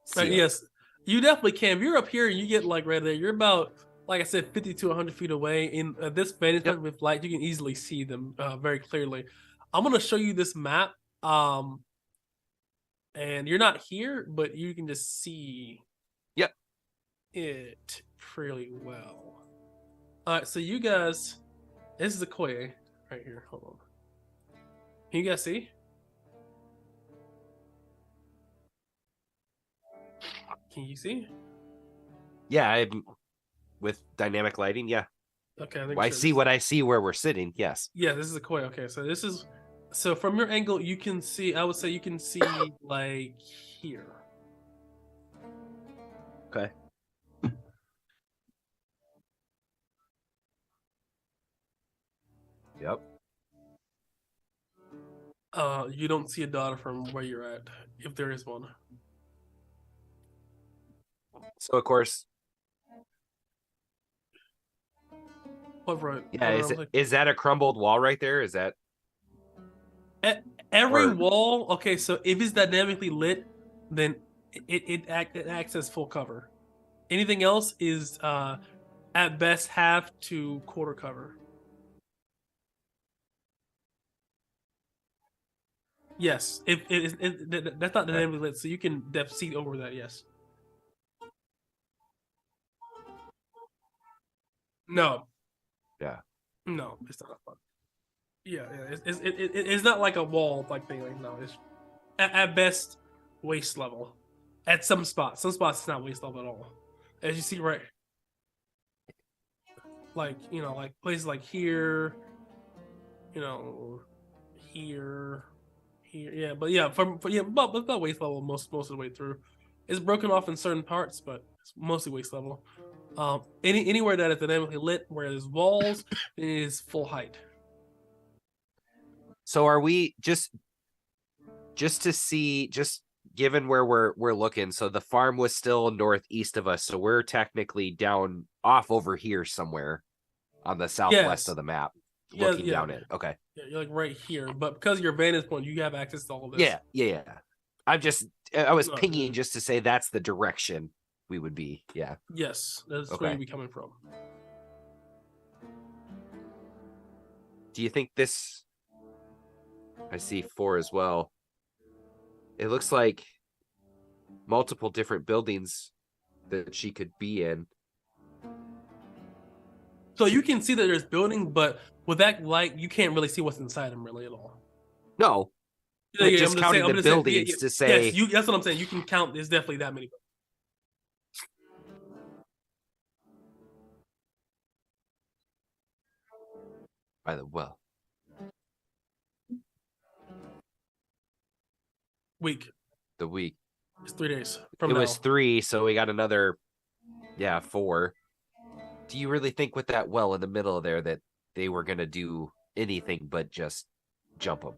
see it. Yes, you definitely can. If you're up here and you get like right there, you're about, like I said, 50 to 100 feet away. In this vantage point with light, you can easily see them very clearly. I'm going to show you this map. And you're not here, but you can just see it fairly well. All right, so you guys, this is Okoye right here. Hold on. Can you guys see? Can you see? Yeah, with dynamic lighting, yeah. Okay, I see what I see where we're sitting. Yes. Yeah, this is Okoye. Okay, so from your angle, you can see. I would say you can see like here. Okay. Yep. You don't see a daughter from where you're at, if there is one. So of course. Is that a crumbled wall right there? Is that every wall? Okay, so if it's dynamically lit, then it acts as full cover. Anything else is at best half to quarter cover. Yes, if that's not dynamically lit, so you can see over that. Yes. No. Yeah. No, it's not fun. Yeah. It's not like a wall like thing. Like no, it's at best waist level. At some spots it's not waist level at all. As you see right, like like places like here, here, yeah, but yeah, but about waist level most of the way through. It's broken off in certain parts, but it's mostly waist level. Anywhere that is dynamically lit, where there's walls, is full height. So are we just to see, just given where we're looking? So the farm was still northeast of us, so we're technically down off over here somewhere on the southwest of the map, looking down it. Okay. Yeah, you're like right here, but because of your vantage point, you have access to all of this. Yeah. I was pinging just to say that's the direction we would be. Yeah. Yes, that's where you'd be coming from. Do you think this? I see 4 as well. it looks like multiple different buildings that she could be in. So you can see that there's building, but with that light, you can't really see what's inside them really at all. No, Yeah, but just I'm counting saying, the buildings to say. Yes, that's what I'm saying. You can count. There's definitely that many. By the well. Week. The week. It's 3 days from now. It was 3, so we got another, 4. Do you really think with that well in the middle there that they were going to do anything but just jump them?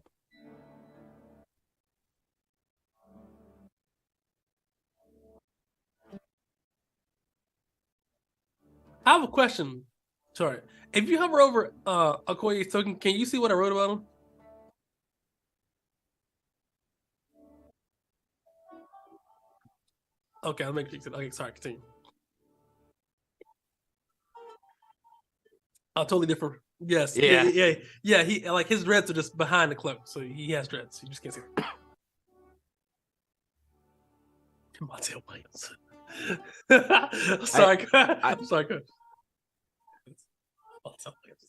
I have a question. Sorry. If you hover over Okoye's token, can you see what I wrote about him? Okay, I'll make sure. Okay, sorry, continue. Totally different. Yes. Yeah. He like his dreads are just behind the cloak, so he has dreads. You just can't see them. Montel Williams. Sorry, I'm sorry. Montel Williams.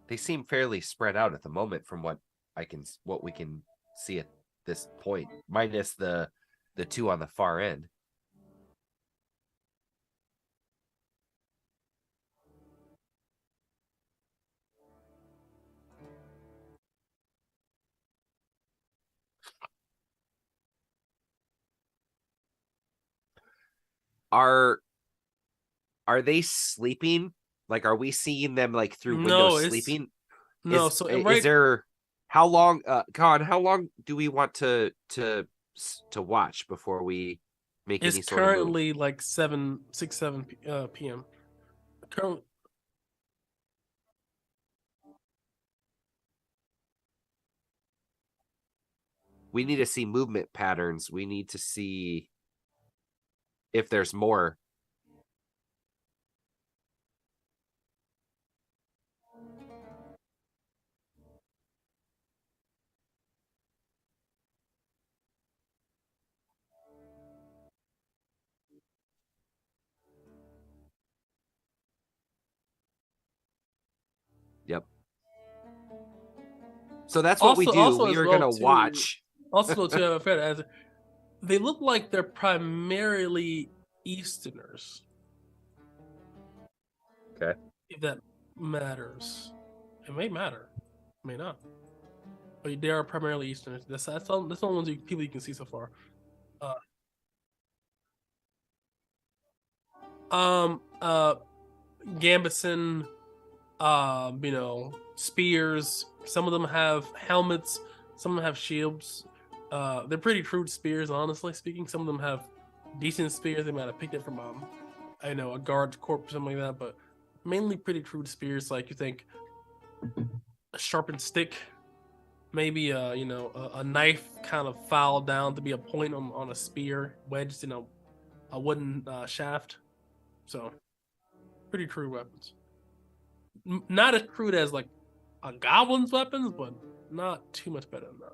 They seem fairly spread out at the moment from what we can see at this point, minus the 2 on the far end. Are they sleeping? Like, are we seeing them like through windows sleeping? No, is there how long Con, how long do we want to watch before we make any sort of move? It's currently like 7 p.m. Currently we need to see movement patterns. We need to see if there's more. Yep. So that's what we do. We are going to watch. Also, to have a fair answer, they look like they're primarily Easterners. Okay. If that matters. It may matter. It may not. But they are primarily Easterners. That's all. That's the only ones people you can see so far. Gambison, spears. Some of them have helmets. Some of them have shields. They're pretty crude spears, honestly speaking. Some of them have decent spears. They might have picked it from a guard corps or something like that, but mainly pretty crude spears. Like you think a sharpened stick, maybe a knife kind of filed down to be a point on a spear, wedged in a wooden shaft. So pretty crude weapons. Not as crude as like a goblin's weapons, but not too much better than that.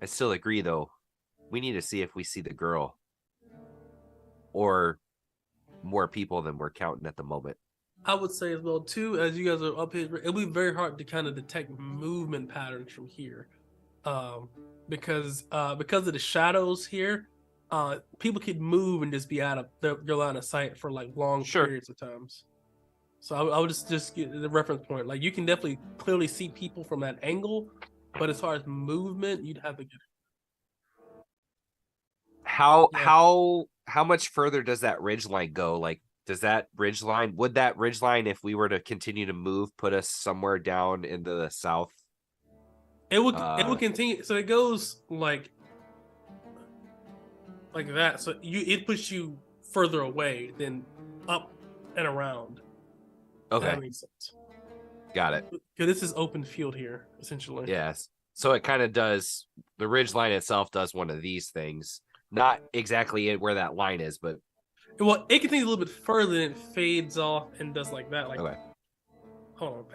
I still agree, though. We need to see if we see the girl or more people than we're counting at the moment. I would say as well, too, as you guys are up here, it'll be very hard to kind of detect movement patterns from here. Because of the shadows here, people could move and just be out of your line of sight for like long periods of times. So I would just get the reference point. Like you can definitely clearly see people from that angle, but as far as movement, you'd have to get it. How much further does that ridge line go? Like, would that ridge line, if we were to continue to move, put us somewhere down into the south? It would continue. So it goes like that. So it puts you further away than up and around. Okay, That makes sense. got it. Because this is open field here, essentially. Yes. So it kind of does, the ridge line itself does one of these things. Not exactly where that line is, but. Well, it continues a little bit further and it fades off and does like that. Like, Okay. hold on.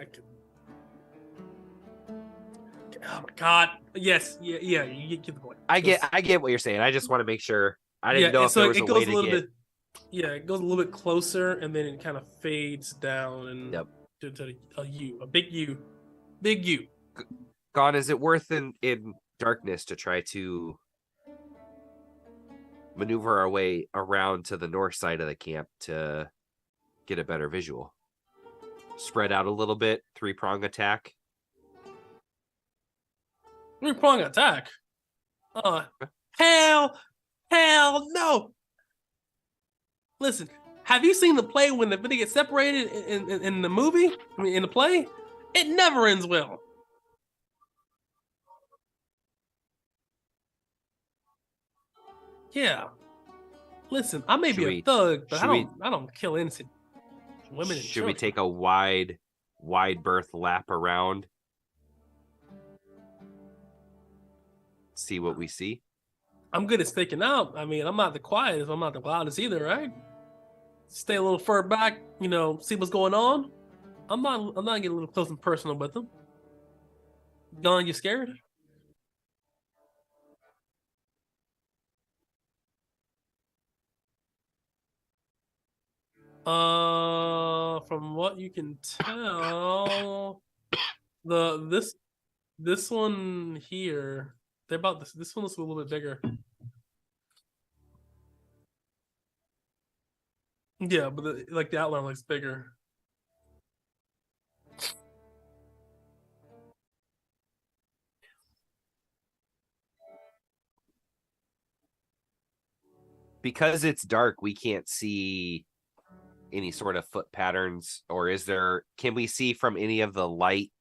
Oh my god. Yes. Yeah. You get the point. I get what you're saying. I just want to make sure. I didn't know if so there was it a goes way a little to get. bit. Yeah, it goes a little bit closer and then it kind of fades down and to a U, a big U, big U. Gone. Is it worth in darkness to try to maneuver our way around to the north side of the camp to get a better visual? Spread out a little bit, 3-prong attack. 3-prong attack. Hell no. Listen, have you seen the play when they get separated in the movie? I mean, in the play, it never ends well. Yeah. Listen, I may be a thug, but I don't kill innocent women and children. Should we take a wide berth lap around? See what we see? I'm good at sticking out. I mean, I'm not the quietest, I'm not the loudest either, right? Stay a little further back, see what's going on. I'm not getting a little close and personal with them. Gone, you scared? From what you can tell, this one here, they're about this one looks a little bit bigger. Yeah, but the outline looks bigger. Because it's dark, we can't see any sort of foot patterns, or can we see from any of the light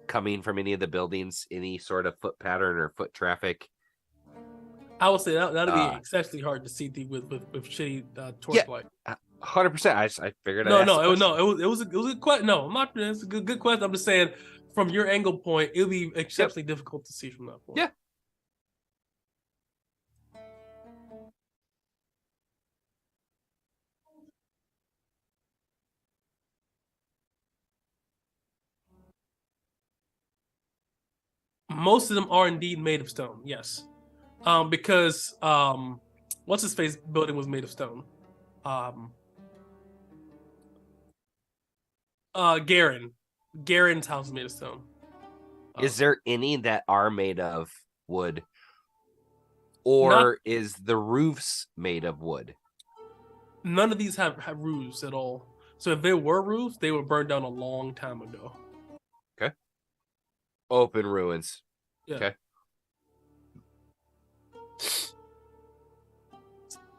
coming from any of the buildings any sort of foot pattern or foot traffic? I would say that'd be especially hard to see with shitty torch light. 100%. I figured. No, it was a good question. No, I'm not. It's a good question. I'm just saying, from your angle point, it would be exceptionally difficult to see from that point. Yeah. Most of them are indeed made of stone. Yes, because what's his face building was made of stone. Garen's house is made of stone. Is there any that are made of wood, or is the roofs made of wood? None of these have roofs at all. So if there were roofs, they were burned down a long time ago. Okay. Open ruins. Yeah. Okay.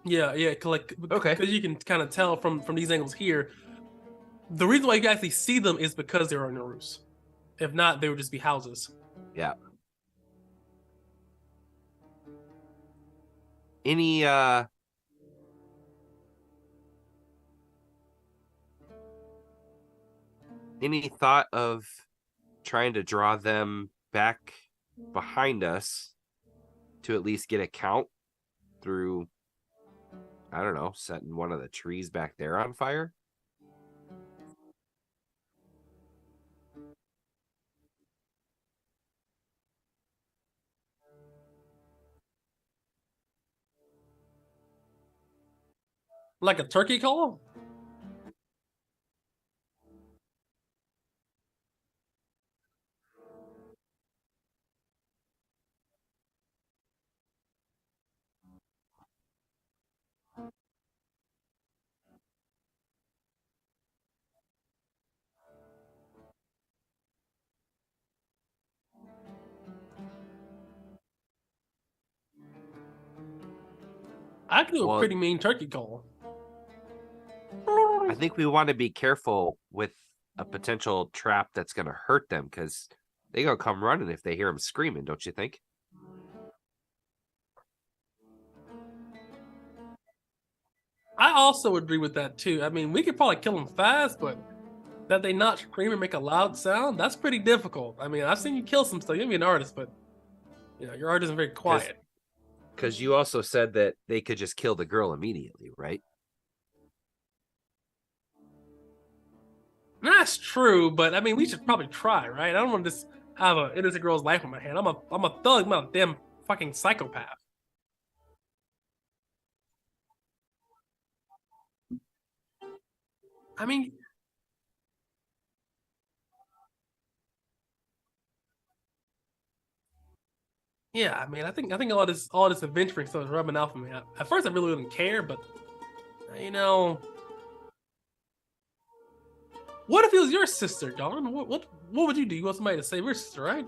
Yeah. Because you can kind of tell from these angles here. The reason why you can actually see them is because they're on the roofs. If not, they would just be houses. Yeah. Any thought of trying to draw them back behind us to at least get a count through, I don't know, setting one of the trees back there on fire? Like a turkey call? I can do a pretty mean turkey call. I think we want to be careful with a potential trap that's going to hurt them, because they're going to come running if they hear them screaming, don't you think? also agree with that too. I mean, we could probably kill them fast, but that they not scream and make a loud sound, that's pretty difficult. I mean, I've seen you kill some stuff. You're an artist, but your art isn't very quiet. Because you also said that they could just kill the girl immediately, right? That's true, but I mean, we should probably try, right? I don't want to just have an innocent girl's life in my hand. I'm a thug, I'm not a damn fucking psychopath. I mean, yeah, I mean, I think all this adventuring stuff is rubbing off on me. At first, I really didn't care, but you know, what if it was your sister, John? What would you do? You want somebody to save your sister, right?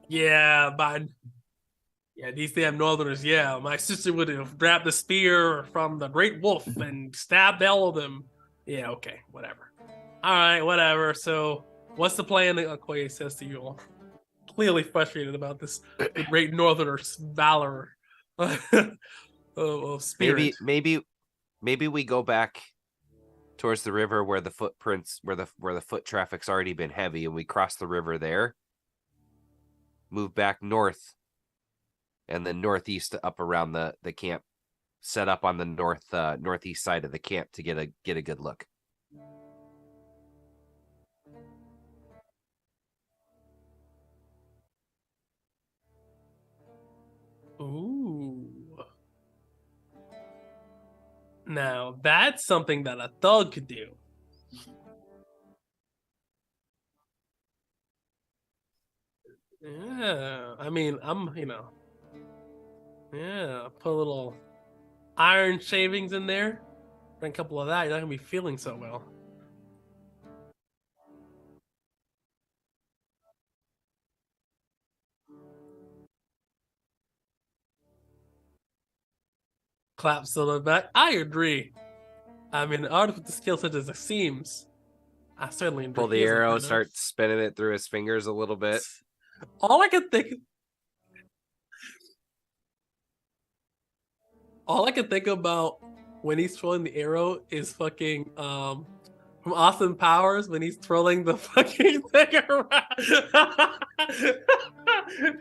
Yeah, Biden. Yeah, these damn Northerners. Yeah, my sister would have grabbed the spear from the Great Wolf and stabbed all of them. Yeah, okay, whatever. All right, whatever. So, what's the plan? Okoye says to you all, clearly frustrated about this, the Great Northerner's valor of spirit. Maybe we go back towards the river where the footprints, where the foot traffic's already been heavy, and we cross the river there. Move back north, and then northeast up around the camp. Set up on the northeast side of the camp to get a good look. Ooh. Now that's something that a thug could do. Yeah, I mean, yeah, put a little iron shavings in there. Bring a couple of that. You're not gonna be feeling so well. Claps to the back. I agree. I mean, an artist with the skill such as it seems, I certainly enjoy. Pull the arrow, start spinning it through his fingers a little bit. All I can think, all I can think about when he's throwing the arrow is fucking from Austin Powers when he's twirling the fucking thing around.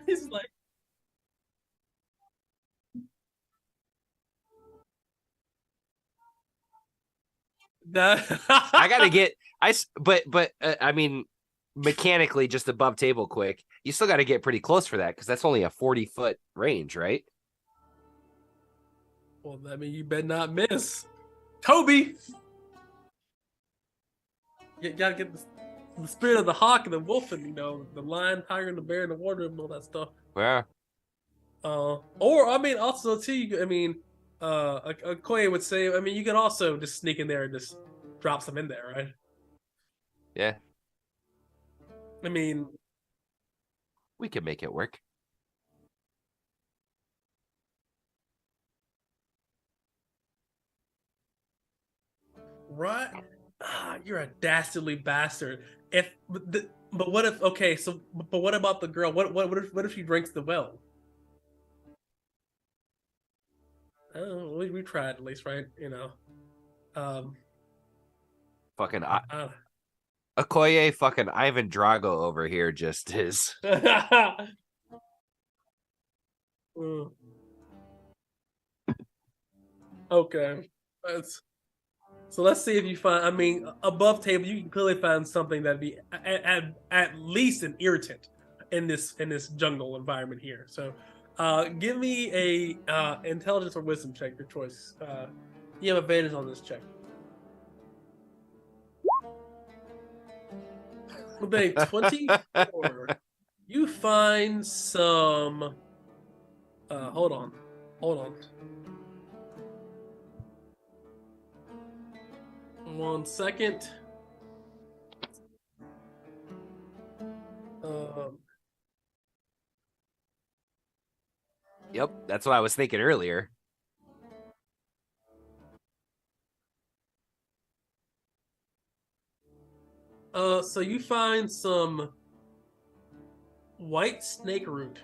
He's like, I gotta get but I mean, mechanically, just above table quick, you still got to get pretty close for that because that's only a 40-foot range, right? Well, I mean, you better not miss, Toby. You gotta get the spirit of the hawk and the wolf, and the lion, tiger, and the bear, and the wardrobe, and all that stuff. Yeah. Or I mean, also too. I mean, a Koye would say. I mean, you could also just sneak in there and just drop some in there, right? Yeah. I mean, we could make it work. Right? You're a dastardly bastard. But what if? Okay, so but what about the girl? What if she drinks the well? Oh, we tried at least, right? Um, fucking Okoye, fucking Ivan Drago over here just is. Okay, so let's see if you find. I mean, above table, you can clearly find something that'd be at least an irritant in this jungle environment here. So, give me a intelligence or wisdom check, your choice. You have advantage on this check. With a 24, you find some. Hold on. 1 second. Yep, that's what I was thinking earlier. So you find some white snake root.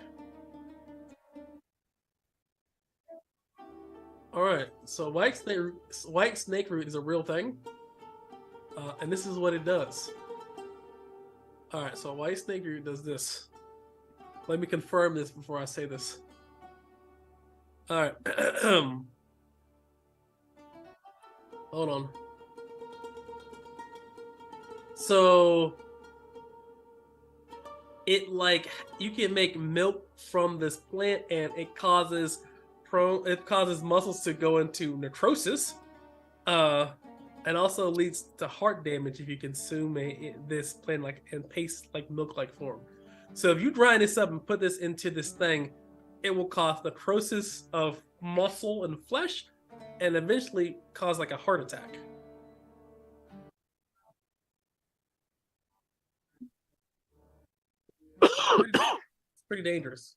All right, so white snake root is a real thing, and this is what it does. All right, so white snake root does this. Let me confirm this before I say this. All right, hold on. So it like you can make milk from this plant, and it causes muscles to go into necrosis, and also leads to heart damage if you consume this plant like in paste like milk like form. So if you grind this up and put this into this thing, it will cause necrosis of muscle and flesh, and eventually cause like a heart attack. It's pretty dangerous.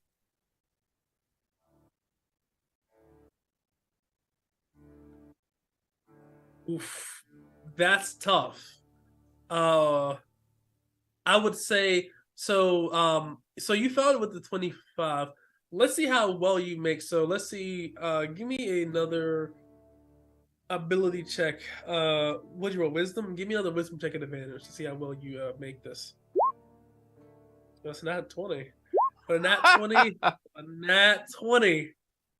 Oof, that's tough. Uh, I would say so. So you found it with the 25. Let's see how well you make. So let's see. Give me another ability check. What do you roll? Wisdom. Give me another wisdom check at advantage to see how well you make this. That's not 20. But nat 20, a nat 20,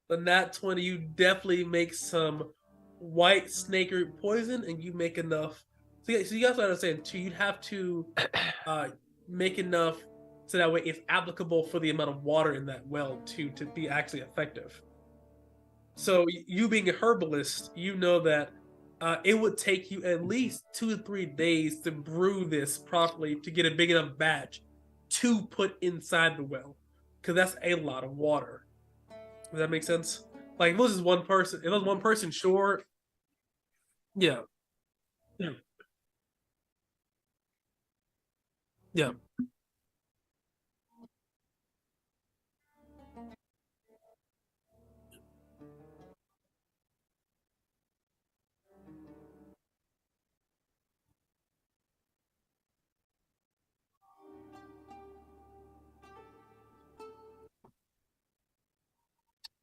the nat 20, you definitely make some white snake root poison, and you make enough. So you guys understand too. You'd have to make enough so that way it's applicable for the amount of water in that well to be actually effective. So you being a herbalist, you know that it would take you at least 2 to 3 days to brew this properly to get a big enough batch to put inside the well, because that's a lot of water. Does that make sense? Like if it was one person, if it was one person, sure. Yeah. Yeah. Yeah.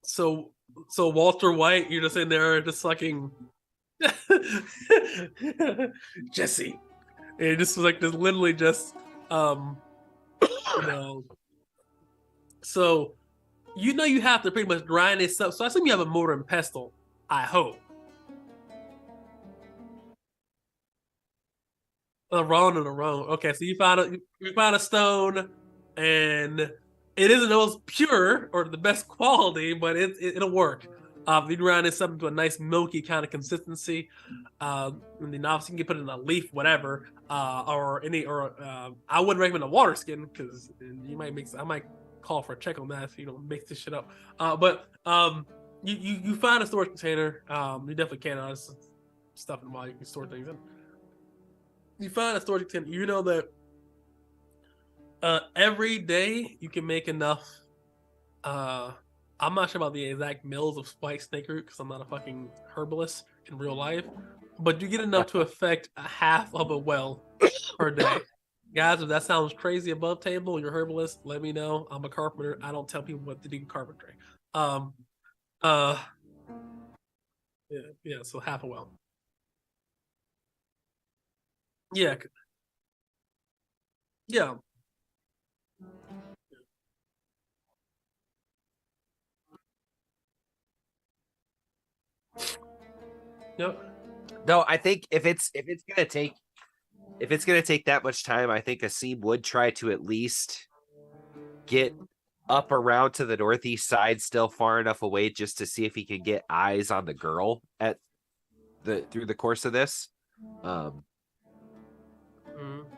So so Walter White, you're just in there just fucking Jesse. And it just was like this literally just um you know so you have to pretty much grind this up. So I assume you have a mortar and pestle, I hope. Wrong and a wrong. Okay, so you found a stone, and it isn't the most pure or the best quality, but it'll work. You grind this up into a nice milky kind of consistency, and then obviously you can put it in a leaf, whatever, I wouldn't recommend a water skin because you might mix. I might call for a check on that if you don't mix this shit up. But you find a storage container. You definitely can. Stuff in while you can store things in. You find a storage container. You know that every day you can make enough. I'm not sure about the exact mills of white snake root because I'm not a fucking herbalist in real life, but you get enough to affect a half of a well per day. Guys, if that sounds crazy above table, you're a herbalist, let me know. I'm a carpenter. I don't tell people what to do in carpentry. Um, uh, yeah, so half a well. Yeah, yeah, yep. No, I think if it's gonna take that much time, I think Asim would try to at least get up around to the northeast side, still far enough away, just to see if he could get eyes on the girl at the through the course of this. Um,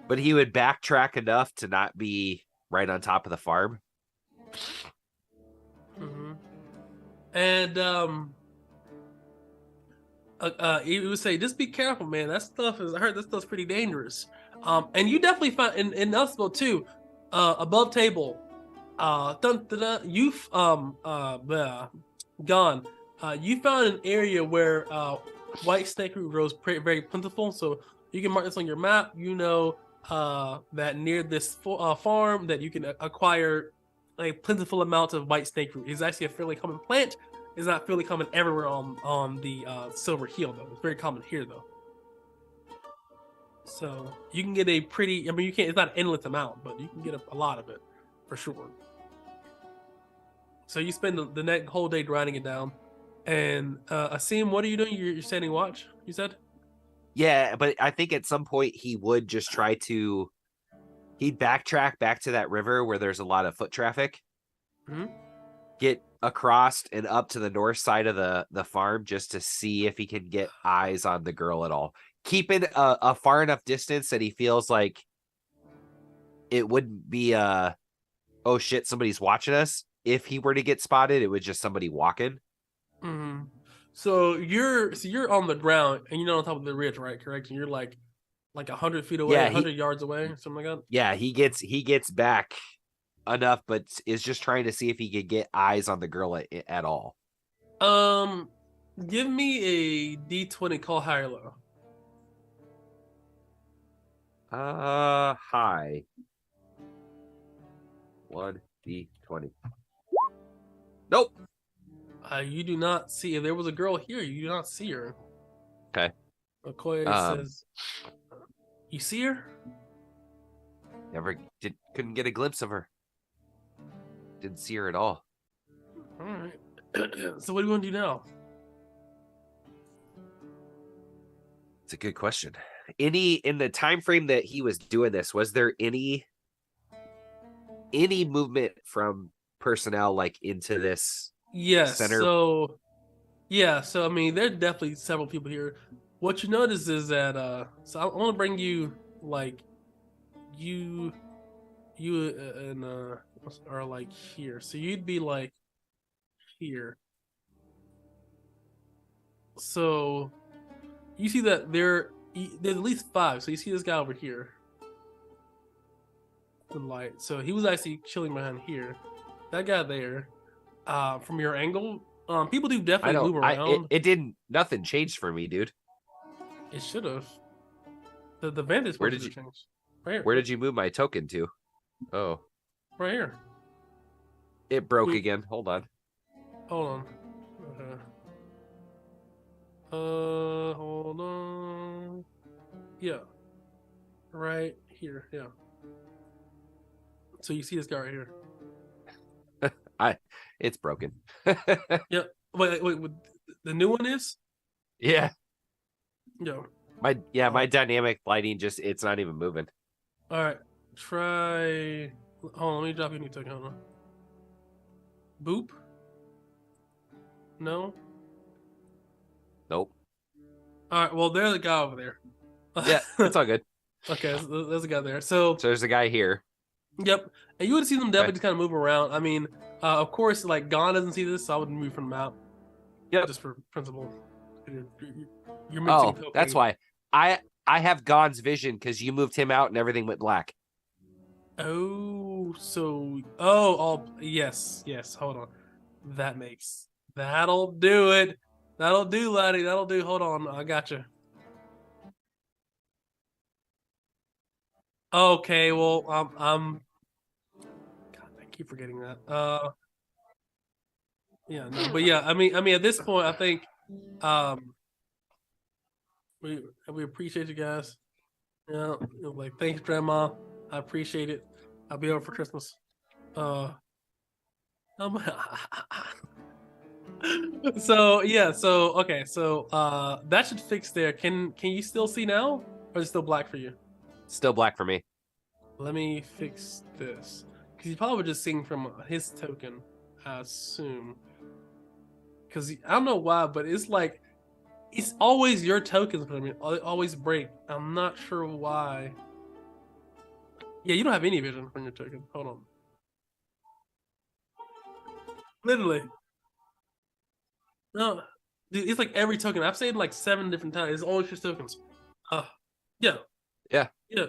but he would backtrack enough to not be right on top of the farm. Mm-hmm. And he would say, just be careful, man. That stuff is, I heard that stuff's pretty dangerous. And you definitely find in Elspeth too, above table, you've gone. You found an area where white snake root grows very plentiful. So you can mark this on your map. You know, that near this farm that you can acquire a plentiful amount of white snake fruit. It's actually a fairly common plant. It's not fairly common everywhere on the Silver Heel though. It's very common here though. So you can get a pretty. I mean, you can't. It's not an endless amount, but you can get a lot of it for sure. So you spend the next whole day grinding it down. And Asim, what are you doing? You're standing watch. You said. Yeah, but I think at some point he would just try to. He'd backtrack back to that river where there's a lot of foot traffic. Mm-hmm. Get across and up to the north side of the farm just to see if he can get eyes on the girl at all. Keep it a far enough distance that he feels like it wouldn't be oh shit, somebody's watching us. If he were to get spotted, it was just somebody walking. Mm-hmm. So you're on the ground and you're not on top of the ridge, right? Correct. And you're like 100 feet away, 100 yards away, something like that. Yeah, he gets back enough, but is just trying to see if he could get eyes on the girl at all. Give me a D20 call high or low. High. 1D20. Nope. You do not see. If there was a girl here, you do not see her. Okay. Okoye says, "You see her?" Couldn't get a glimpse of her. Didn't see her at all. All right. So what do you want to do now? It's a good question. In the time frame that he was doing this, was there any movement from personnel like into this center? So I mean, there's definitely several people here. What you notice is that so I want to bring you like you and are like here. So you'd be like here. So you see that there's at least 5. So you see this guy over here. The light. So he was actually chilling behind here. That guy there. From your angle, people do definitely move around. It didn't. Nothing changed for me, dude. It should have. The vantage. Where did you change? Right here. Where did you move my token to? Oh, right here. It broke again. Hold on. Hold on. Okay. Hold on. Yeah. Right here. Yeah. So you see this guy right here. It's broken. Yeah. Wait. The new one is? Yeah. Yeah. My dynamic lighting it's not even moving. All right. Try. Hold on. Let me drop you a new token. Hold on. Boop. No. Nope. All right. Well, there's a guy over there. Yeah, it's all good. Okay, so there's a guy there. So there's a guy here. Yep. And you would see them definitely just kind of move around. I mean, of course, like Gon doesn't see this, so I would move from the map. Yep. Just for principle. You're that's why I have Gon's vision because you moved him out and everything went black. Oh, yes. Hold on. That'll do it. That'll do, laddie. That'll do. Hold on. I got you. Okay, well, God, I keep forgetting that. Yeah, no, but yeah, I mean, at this point, I think, we appreciate you guys. Yeah, like thanks, Grandma. I appreciate it. I'll be over for Christmas. So yeah, okay, so that should fix there. Can you still see now, or is it still black for you? Still black for me. Let me fix this. Because he's probably just seeing from his token, I assume. Because I don't know why, but it's like, it's always your tokens, but I mean, they always break. I'm not sure why. Yeah, you don't have any vision from your token. Hold on. Literally. No. Dude, it's like every token. I've said like 7 different times. It's always just tokens. Yeah. Yeah. Yeah.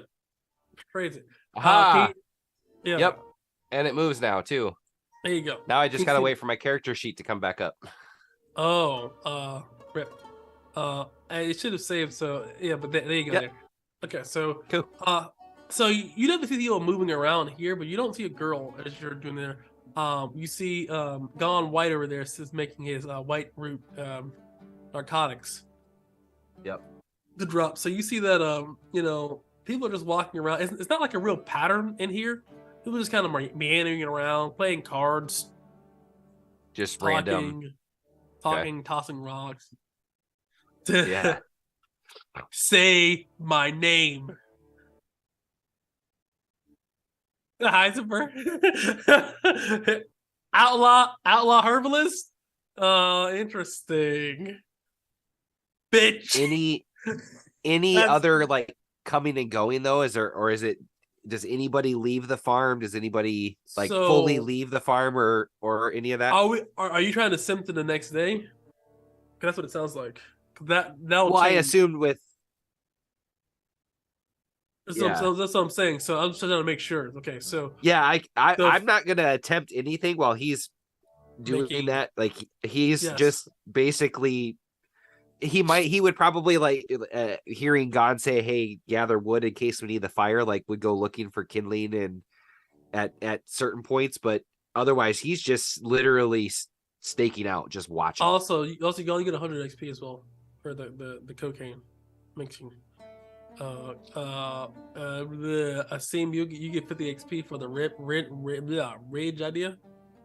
It's crazy. Yeah. Yep. And it moves now too. There you go. Now I just gotta wait for my character sheet to come back up. Oh, rip. It should have saved. So yeah, but there you go. Yep. There. Okay, so cool. So you definitely see people moving around here, but you don't see a girl as you're doing there. You see Gone White over there is making his white root narcotics Yep. to drop. So you see that people are just walking around. It's not like a real pattern in here. People just kind of meandering around, playing cards, Just talking, random. tossing rocks. Yeah. Say my name. Heisenberg. Outlaw herbalist. Interesting. Bitch. Any That's other like coming and going though? Is there, or is it, does anybody leave the farm? Does anybody like fully so. leave the farm or any of that? Are you trying to sim to the next day? 'Cause that's what it sounds like. That'll Well, I change. assumed with yeah. That's what I'm saying. So I'm just trying to make sure. Okay, so Yeah, the I'm not gonna attempt anything while he's doing making that. Like he's yes. just basically he would probably like hearing God say, "Hey, gather wood in case we need the fire." Like would go looking for kindling and at certain points, but otherwise he's just literally staking out, just watching. You only get 100 XP as well for the cocaine mixing. I seem you get 50 XP for the rage idea.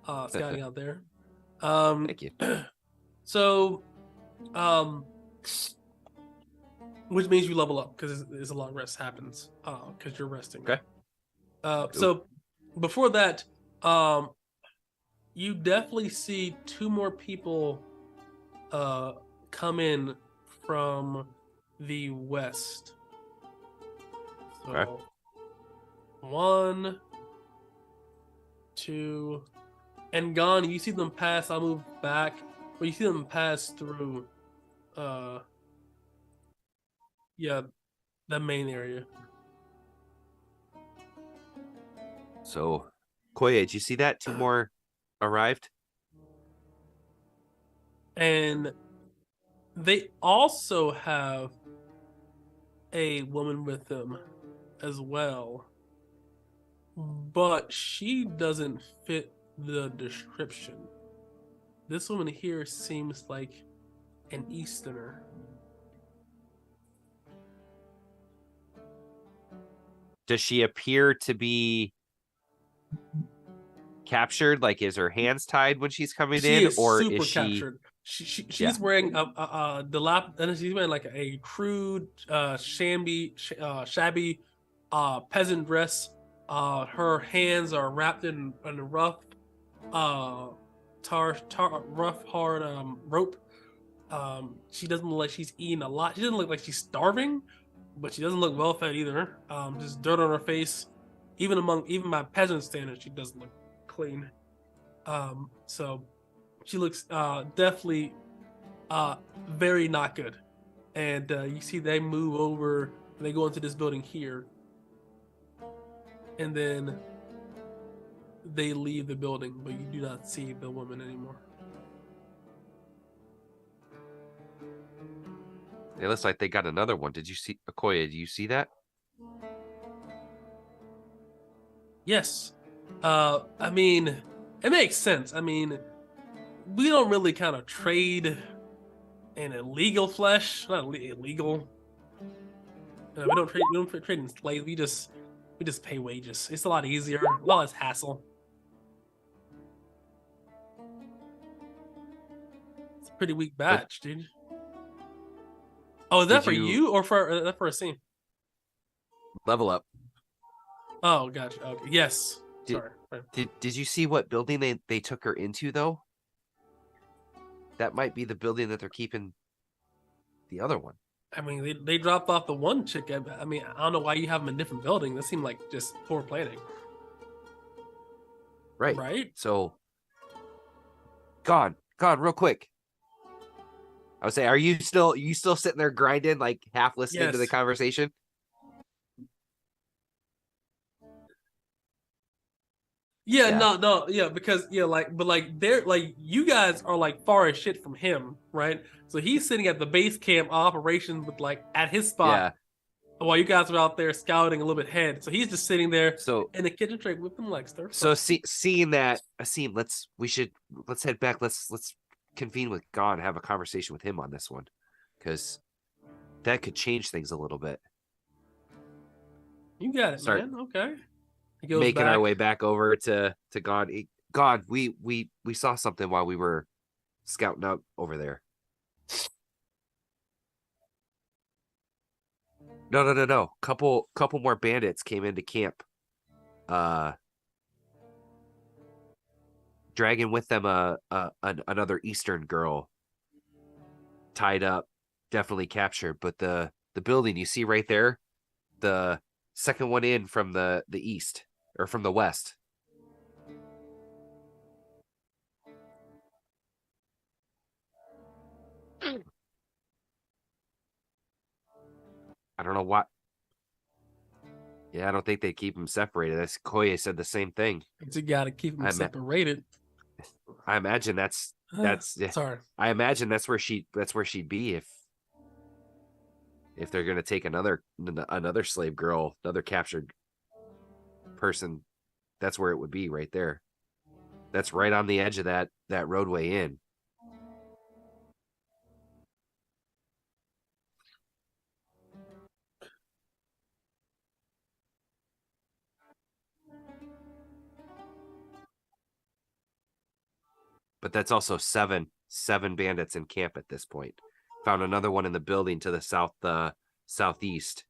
Scouting out there. Thank you. So, which means you level up because there's a long rest happens. Because you're resting. Okay. So before that, you definitely see two more people, come in from the west. So, okay. 1, 2, and gone. You see them pass. I'll move back, but you see them pass through. Yeah, the main area. So, Koya, did you see that? Two more arrived. And they also have a woman with them as well, but she doesn't fit the description. This woman here seems like an Easterner. Does she appear to be captured? Like, is her hands tied when she's coming She in, is or super is she? captured. She's wearing and she's wearing like a crude, shabby peasant dress. Her hands are wrapped in rough, rough hard rope. She doesn't look like she's eating a lot. She doesn't look like she's starving, but she doesn't look well fed either. Just dirt on her face. Even my peasant standards, she doesn't look clean. So she looks definitely very not good. And you see they move over, they go into this building here, and then they leave the building, but you do not see the woman anymore. It looks like they got another one. Did you see, Okoye? Do you see that? Yes. I mean, it makes sense. I mean, we don't really kind of trade in illegal flesh. Not illegal. We don't trade in slaves. We just pay wages. It's a lot easier, a lot less hassle. It's a pretty weak batch, dude. Oh, is that for you or for a scene? Level up. Oh, gotcha. Okay. Yes. Sorry. Did you see what building they took her into though? That might be the building that they're keeping the other one. I mean, they dropped off the one chick. I mean, I don't know why you have them in different buildings. That seemed like just poor planning. Right. Right. So, gone, real quick. I would say, are you still sitting there grinding, like half listening to the conversation? Yeah, no, yeah, because they're like you guys are like far as shit from him, right? So he's sitting at the base camp operations with like at his spot while you guys were out there scouting a little bit ahead. So he's just sitting there So in the kitchen tray whipping like stir fry. So seeing that, let's head back. Let's convene with God and have a conversation with him on this one, because that could change things a little bit. You got it, Start man. Okay. He goes making back. our way back over to God. God, we saw something while we were scouting out over there. No. Couple more bandits came into camp. Dragging with them another Eastern girl, tied up, definitely captured. But the building you see right there, the second one in from the east or from the west. I don't know what. Yeah, I don't think they keep them separated. That's Koye said the same thing. You got to keep them separated. I imagine that's sorry. I imagine that's where she'd be if they're gonna take another slave girl, another captured person. That's where it would be, right there. That's right on the edge of that roadway in. But that's also seven bandits in camp at this point. Found another one in the building to the southeast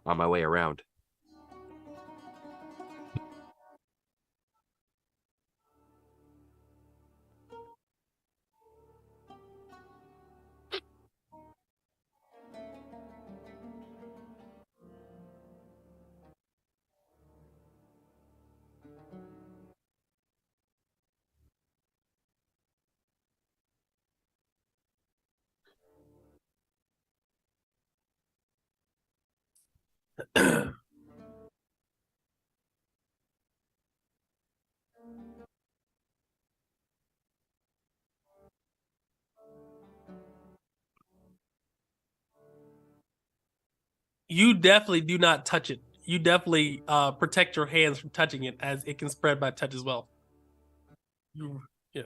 on my way around. You definitely do not touch it. You definitely protect your hands from touching it, as it can spread by touch as well. Yeah.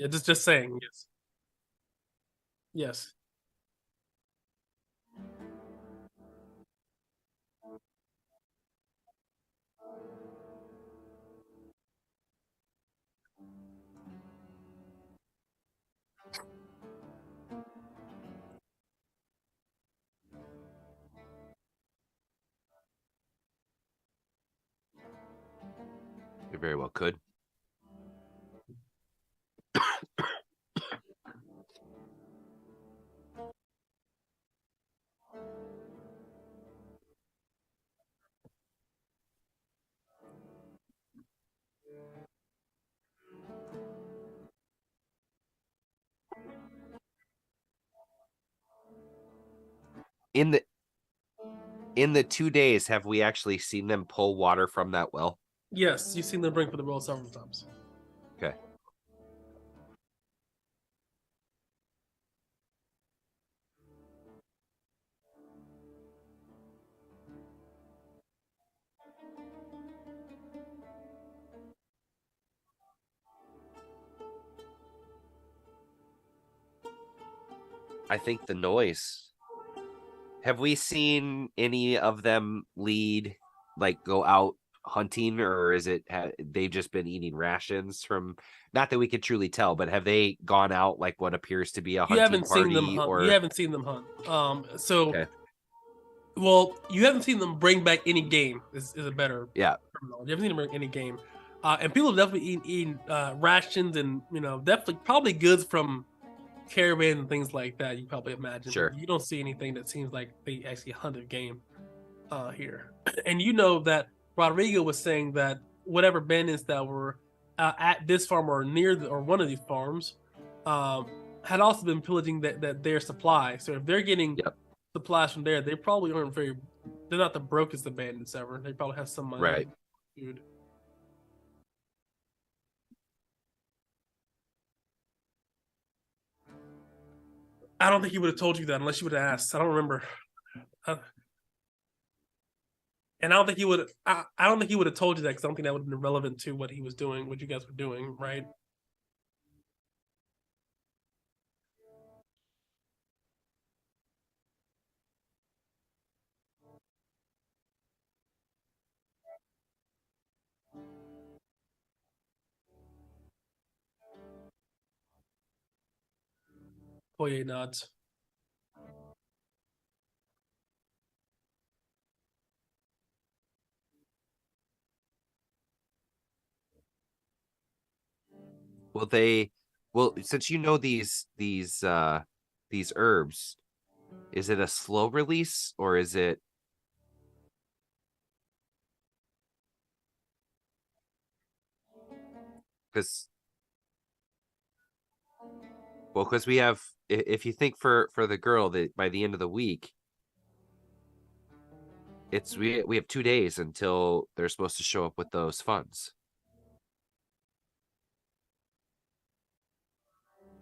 Just saying. Yes. You very well could. In the 2 days, have we actually seen them pull water from that well? Yes, you've seen them bring for the well several times. Okay. I think the noise. Have we seen any of them lead, like go out hunting, or is it they've just been eating rations from? Not that we could truly tell, but have they gone out like what appears to be a hunting party? Seen them hunt. Or You haven't seen them hunt. Okay. Well, you haven't seen them bring back any game. Is a better terminology. You haven't seen them bring any game, and people have definitely eaten rations and definitely probably goods from caravans and things like that. You probably imagine. Sure. You don't see anything that seems like they actually hunted game here, and you know that Rodrigo was saying that whatever bandits that were at this farm or near or one of these farms had also been pillaging their supply. So if they're getting supplies from there, they probably aren't they're not the brokest of bandits ever. They probably have some money. Right. Food. I don't think he would have told you that unless you would have asked. I don't remember. Uh, and I don't think he would. I don't think he would have told you that because I don't think that would have been relevant to what he was doing, what you guys were doing, right? Poye nods. Will they? Well, since you know these herbs, is it a slow release or is it? Because because we have, if you think for the girl that by the end of the week, it's we have 2 days until they're supposed to show up with those funds.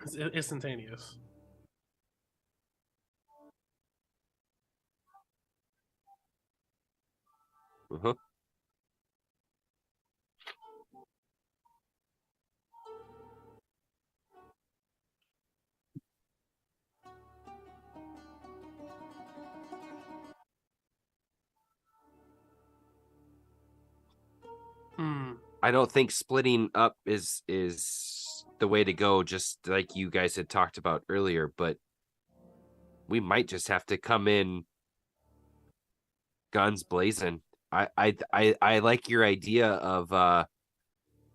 It's instantaneous. Uh-huh. Hmm. I don't think splitting up is the way to go, just like you guys had talked about earlier, but we might just have to come in guns blazing. I like your idea of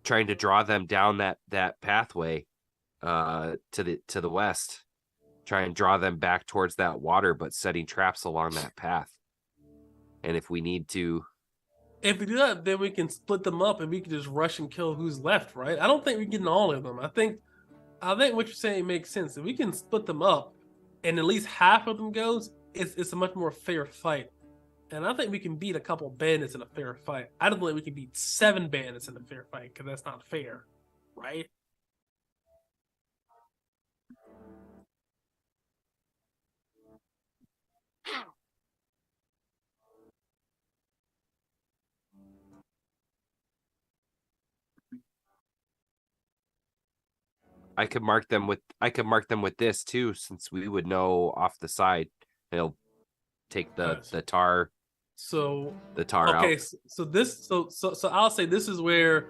trying to draw them down that pathway to the west. Try and draw them back towards that water, but setting traps along that path. And if we need to, If we do that, then we can split them up and we can just rush and kill who's left, right? I don't think we're getting all of them. I think what you're saying makes sense. If we can split them up and at least half of them goes, it's a much more fair fight. And I think we can beat a couple bandits in a fair fight. I don't think we can beat 7 bandits in a fair fight because that's not fair, right? I could mark them with this too, since we would know off the side. They'll take Nice. So the tar okay, out. so I'll say this is where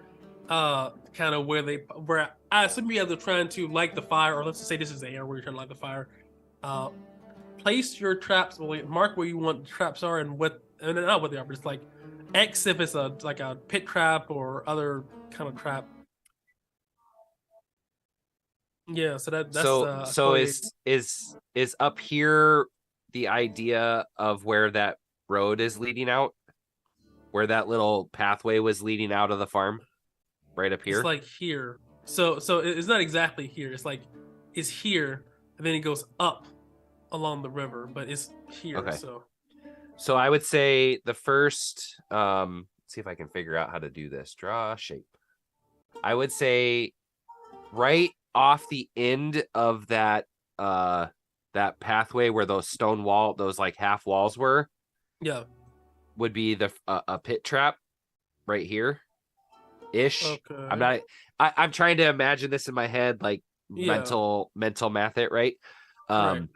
kind of where I assume you guys are trying to light the fire, or let's just say this is the area where you're trying to light the fire. Uh place your traps, well, mark where you want the traps are and what, and not what they are, but it's like X if it's a pit trap or other kind of trap. Yeah, so that's So is up here the idea of where that road is leading out, where that little pathway was leading out of the farm, right up it's here? like here. So it's not exactly here. It's like it's here, and then it goes up along the river, but it's here. Okay. So So I would say the first see if I can figure out how to do this. Draw shape. I would say right off the end of that pathway where those like half walls were, yeah, would be the a pit trap right here ish. I'm okay, not I'm trying to imagine this in my head, like yeah, mental math it, right? right, Um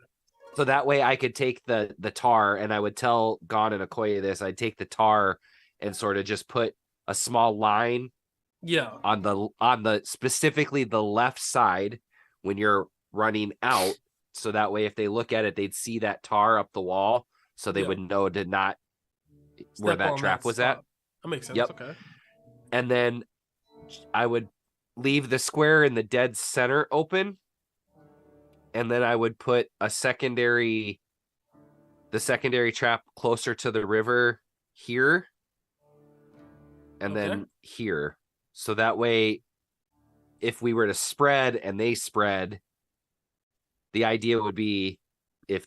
so that way I could take the tar, and I would tell Gon and Okoye this. I'd take the tar and sort of just put a small line yeah, on the specifically the left side when you're running out, so that way if they look at it they'd see that tar up the wall, so they yeah. would know to not where Step that on trap that was at. spot. That makes sense. Yep. Okay, And then I would leave the square in the dead center open, and then I would put the secondary trap closer to the river here, and okay. then here, so that way if we were to spread and they spread, the idea would be if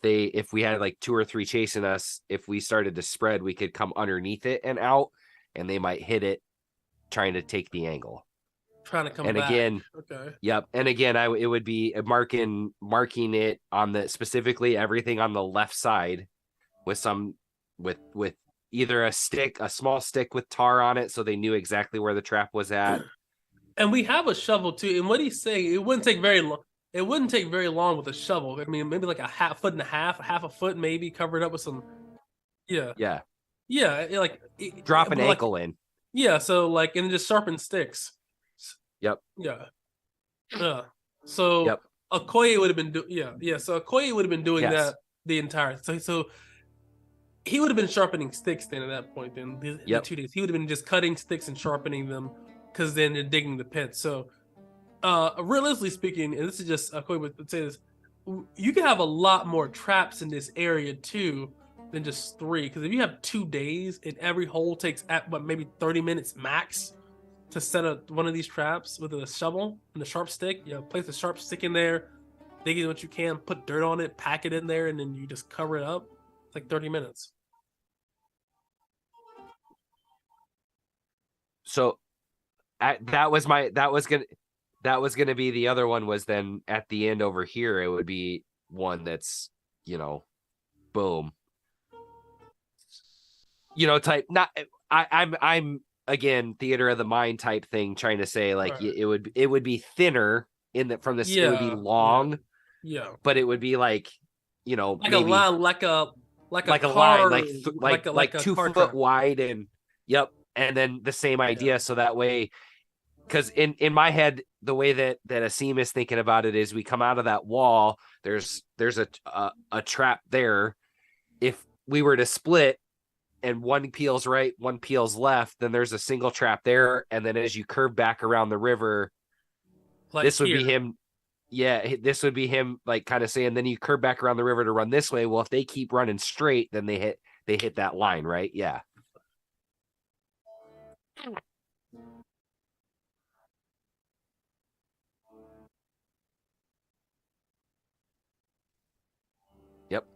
we had like 2 or 3 chasing us, if we started to spread, we could come underneath it and out, and they might hit it trying to take the angle. Trying to come And back. again, Okay. yep. And again, it would be marking it on the specifically everything on the left side with some with either a small stick with tar on it, so they knew exactly where the trap was at. And we have a shovel too. And what he's saying, it wouldn't take very long. It wouldn't take very long with a shovel. I mean, maybe like a half a foot, maybe covered up with some. Yeah, Yeah, like drop an but like, ankle in. yeah. So like, and just sharpen sticks. Yep. Yeah. So Yep. Okoye would have been yeah. So Okoye would have been doing Yes. that the entire. So he would have been sharpening sticks then at that point. Then the 2 days he would have been just cutting sticks and sharpening them, because then they're digging the pit. So realistically speaking, and this is just Okoye would say this, you can have a lot more traps in this area too than just 3. Because if you have 2 days and every hole takes maybe 30 minutes max to set up one of these traps with a shovel and a sharp stick, place a sharp stick in there, dig in what you can, put dirt on it, pack it in there, and then you just cover it up. It's like 30 minutes. So that was gonna be the other one. Was then at the end over here, it would be one that's, boom, type. Not I'm again, theater of the mind type thing, trying to say like, right, it would be thinner from the it would be long, but it would be like, like maybe a line, like a car, line, like 2 foot track wide, and and then the same idea, so that way, because in my head, the way that Asim is thinking about it is, we come out of that wall, there's a trap there. If we were to split and one peels right, one peels left, then there's a single trap there, and then as you curve back around the river, this would be him. Yeah, this would be him, like, kind of saying, then you curve back around the river to run this way. Well, if they keep running straight, then they hit that line, right? Yeah. Yep.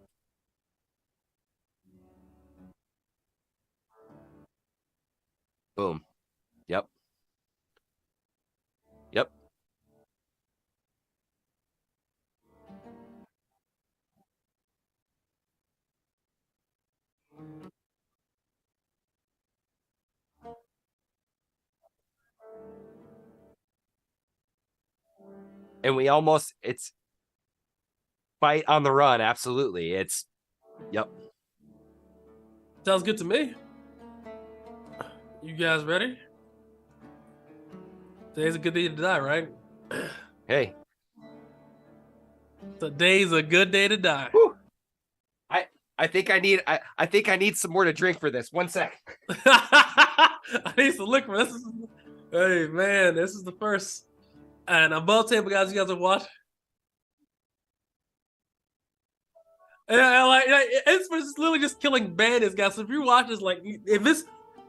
Boom. Yep. Yep. And it's fight on the run. Absolutely. Yep. Sounds good to me. You guys ready? Today's a good day to die, right? Hey. Today's a good day to die. Whew. I think I need some more to drink for this. 1 sec. I need some liquor. Hey man, this is the first. And above table, guys, you guys have watched. Yeah, like it's literally just killing bandits, guys. So if you watch this, like, if it's,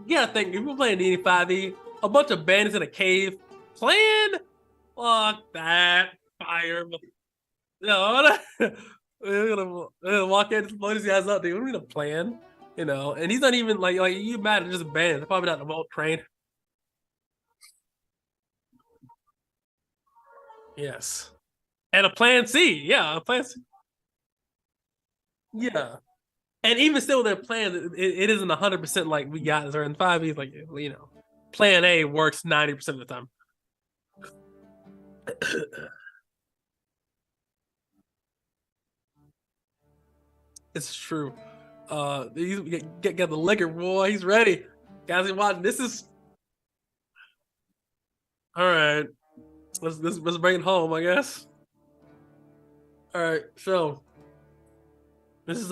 you gotta think, if you're playing D5E, a bunch of bandits in a cave playing, fuck that, fire. They're gonna walk in, blow these guys up. Dude, we don't need a plan, And he's not even like you mad at just a bandit. They're probably not well trained. Yes, and a plan C. Yeah, a plan C. Yeah, and even still, their plan it isn't 100% like we got this. Or in 5e, like, plan A works 90% of the time. It's true. He's got the liquor, boy. He's ready. Guys, watching. This is all right. Let's bring it home, I guess. All right, so let's just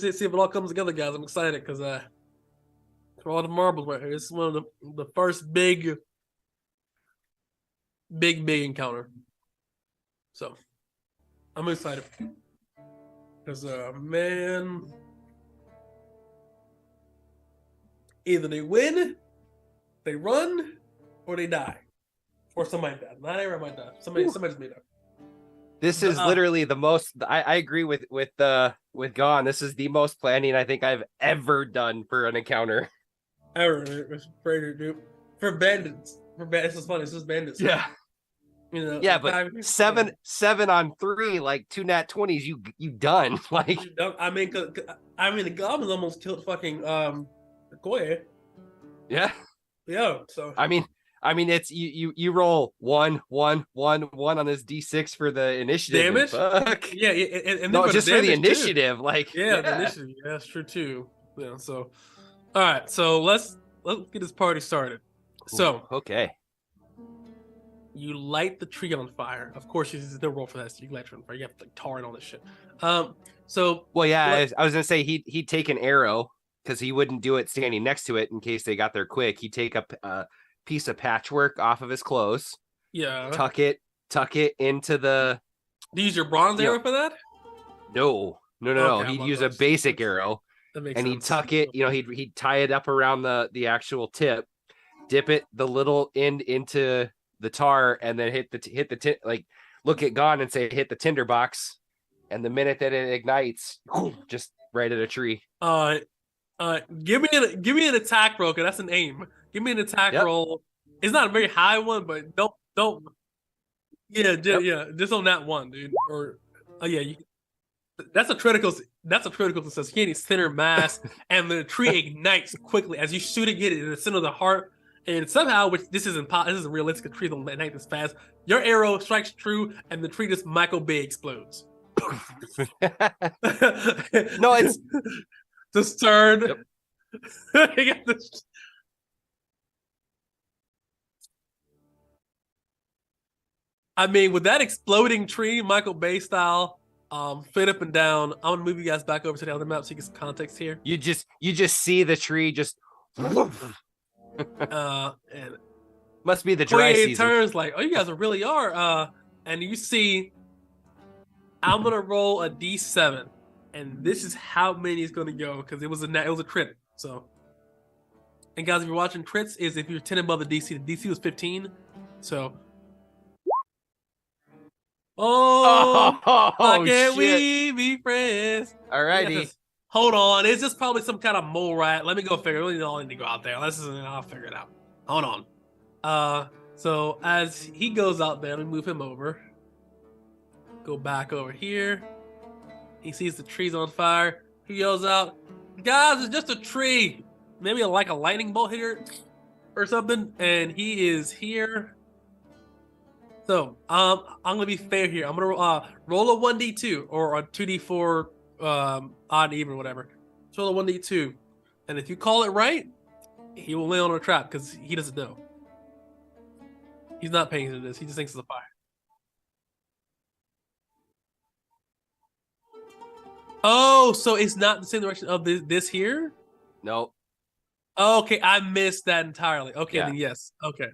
see if it all comes together, guys. I'm excited because for all the marbles right here. This is one of the first big encounter. So I'm excited because man, either they win, they run, or they die, or somebody dies. Not everyone might die. Somebody's may die. This is literally the most. I agree with Gon. This is the most planning I think I've ever done for an encounter. Ever, it's crazy, dude. For bandits, it's just funny. It's just bandits. Yeah. You know, Yeah, but seven on 3, like 2 nat 20s, you done. Like, I mean, the goblins almost killed fucking Koye. yeah. Yeah, so I mean, it's you roll 1 1 1 1 on this d6 for the initiative and damage. fuck. Yeah, and then No, for just the for the damage initiative. too. Like, Yeah, the initiative. Yeah, that's true too. Yeah, so all right, so let's get this party started. So ooh, okay. you light the tree on fire. Of course, there's no roll for that. So you light it on fire. You have to like tar and all this shit. So Well, yeah, I was gonna say he'd take an arrow because he wouldn't do it standing next to it in case they got there quick. He'd take a piece of patchwork off of his clothes, yeah, tuck it into the. do you use your bronze arrow for that? No. Okay, He'd use a basic arrow, that makes and sense. he'd tuck it. He'd tie it up around the actual tip, dip it the little end into the tar, and then hit the like look at Gone and say hit the tinder box, and the minute that it ignites, just right at a tree. Give me an attack roll, cause that's an aim. Give me an attack roll. It's not a very high one, but don't. Yeah, just on that one, dude. Or yeah, that's a critical. That's a critical success. You can't need center mass, and the tree ignites quickly as you shoot it. Get it in the center of the heart, and somehow, which this isn't realistic. A tree don't ignite this fast. Your arrow strikes true, and the tree just Michael Bay explodes. No, it's just turn. Yep. I mean, with that exploding tree, Michael Bay style, fade up and down. I'm gonna move you guys back over to the other map so you get some context here. You just see the tree just. And must be the dry season. Turns like, oh, you guys really are. And you see, I'm gonna roll a d7, and this is how many is gonna go because it was a crit. So, and guys, if you're watching crits, is if you're 10 above the DC was 15. So. Why can't we be friends? Alrighty. Hold on. It's just probably some kind of mole rat. Let me go figure it. We don't need to go out there. I'll figure it out. Hold on. So as he goes out there, let me move him over. Go back over here. He sees the trees on fire. He yells out, guys, it's just a tree. Maybe like a lightning bolt here or something. And he is here. So, I'm gonna be fair here. I'm gonna roll a 1d2 or a 2d4, odd, even, whatever. Let's roll a 1d2, and if you call it right, he will lay on a trap because he doesn't know. He's not paying attention to this. He just thinks it's a fire. Oh, so it's not the same direction of this here? Nope. Okay, I missed that entirely. Okay, Yeah. then yes. Okay,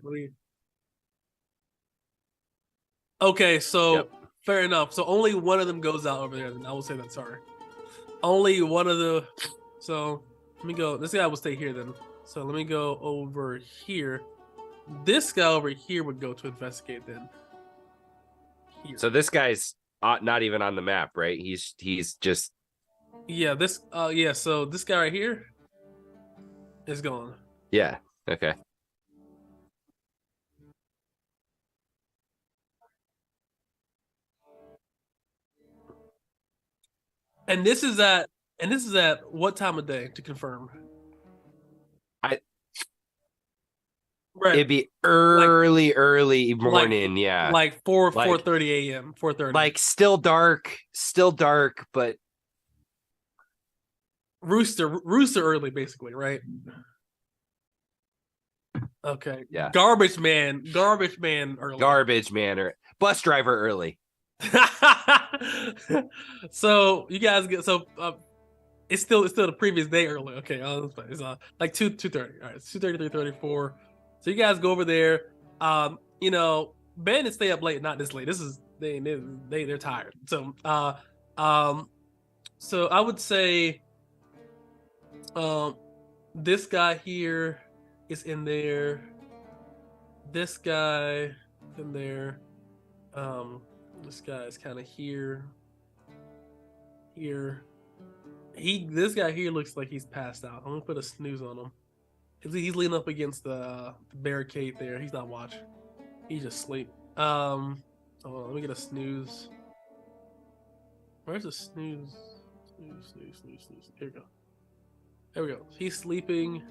Okay, so fair enough. So only one of them goes out over there. Then I will say that. Sorry, only one of the. So let me go. This guy will stay here then. So let me go over here. This guy over here would go to investigate then. Here. So this guy's not even on the map, right? He's just. Yeah. This. Yeah. So this guy right here is gone. Yeah. Okay. And this is at what time of day to confirm? Right. It'd be early morning, yeah. Like 4:30 a.m. 4:30. Like still dark, but rooster early, basically, right? Okay. Yeah. Garbage man early. Garbage man or bus driver early. So you guys get it's still the previous day early. Okay, it's like 2:30. All right, it's 2:30, 3:34. So you guys go over there. Ben and stay up late, not this late. This is they're tired. So so I would say this guy here is in there. This guy in there. This guy is kind of here. This guy here looks like he's passed out. I'm gonna put a snooze on him. He's leaning up against the barricade there. He's not watching. He's just asleep. Hold on, let me get a snooze. Where's the snooze? Snooze. Here we go. There we go. He's sleeping.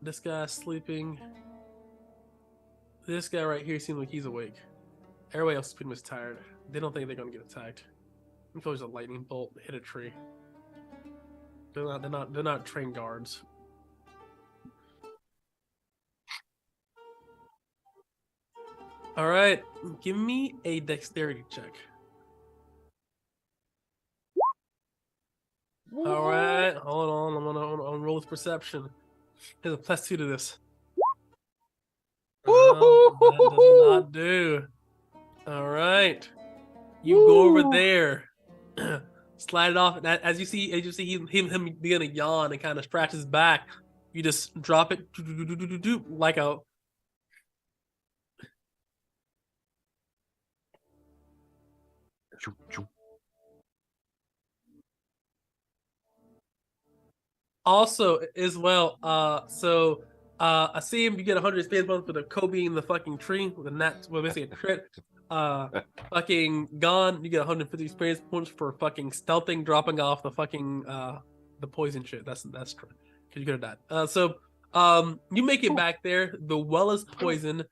This guy's sleeping. This guy right here seems like he's awake. Everybody else is pretty much tired. They don't think they're gonna get attacked. I'm sure there's a lightning bolt hit a tree. They're not trained guards. All right, give me a dexterity check. All right, hold on. I'm gonna roll with perception. There's a +2 to this. That does not do. All right, you go over there, slide it off, and as you see him begin to yawn and kind of scratch his back. You just drop it like a. Also, as well, I see him. You get 100 experience points for the Kobe in the fucking tree with a nat, well, basically a crit. Fucking gone. You get 150 experience points for fucking stealthing, dropping off the fucking the poison shit. That's true. Because you could have died. You make it back there. The well is poisoned.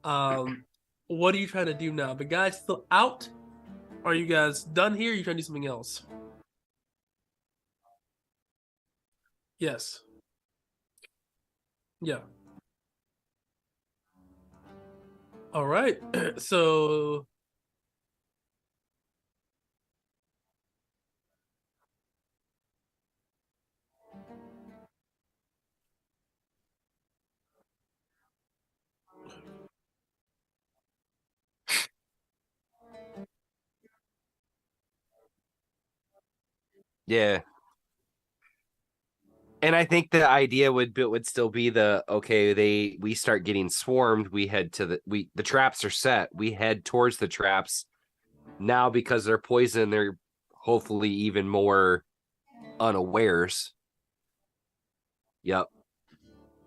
What are you trying to do now? The guy's still out. Are you guys done here? Or are you trying to do something else? Yes. Yeah. All right. So Yeah. And I think the idea would still be we start getting swarmed, we head to the traps are set, we head towards the traps. Now because they're poison, they're hopefully even more unawares. Yep.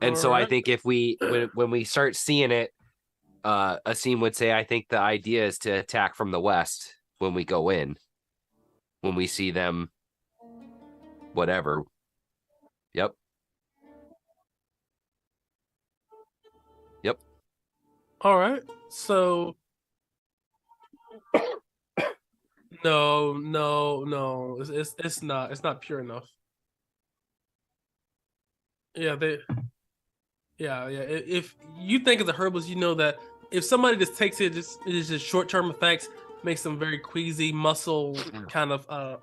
And so I think if when we start seeing it, Asim would say, I think the idea is to attack from the west when we go in. When we see them, whatever. Yep. Yep. all right. So no. It's not pure enough. Yeah, If you think as a herbalist, you know that if somebody just takes it, it's just short term effects, makes them very queasy, muscle kind of uh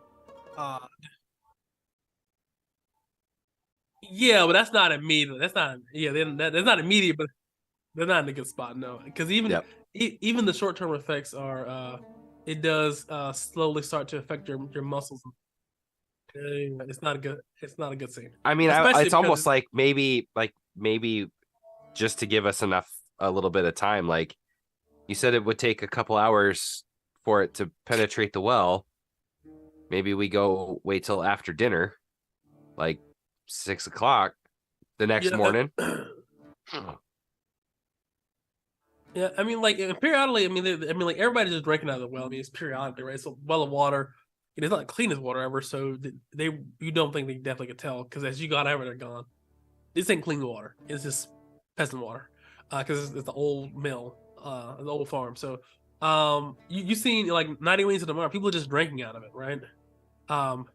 yeah, but that's not immediate. That's not that's not immediate, but they're not in a good spot, no. Because even the short term effects are it does slowly start to affect your muscles. It's not a good scene. I mean, Especially it's because almost like maybe just to give us a little bit of time. Like you said, it would take a couple hours for it to penetrate the well. Maybe we go wait till after dinner, like 6 o'clock the next morning. Yeah, I mean, like periodically, like everybody's just drinking out of the well. I mean, it's periodically, right? It's a well of water. It's not clean as water ever, so you don't think they definitely could tell because as you got over, they're gone. This ain't clean water. It's just peasant water, because it's the old mill, the old farm. So, you seen like 90 Wings of the Tomorrow. People are just drinking out of it, right? Um,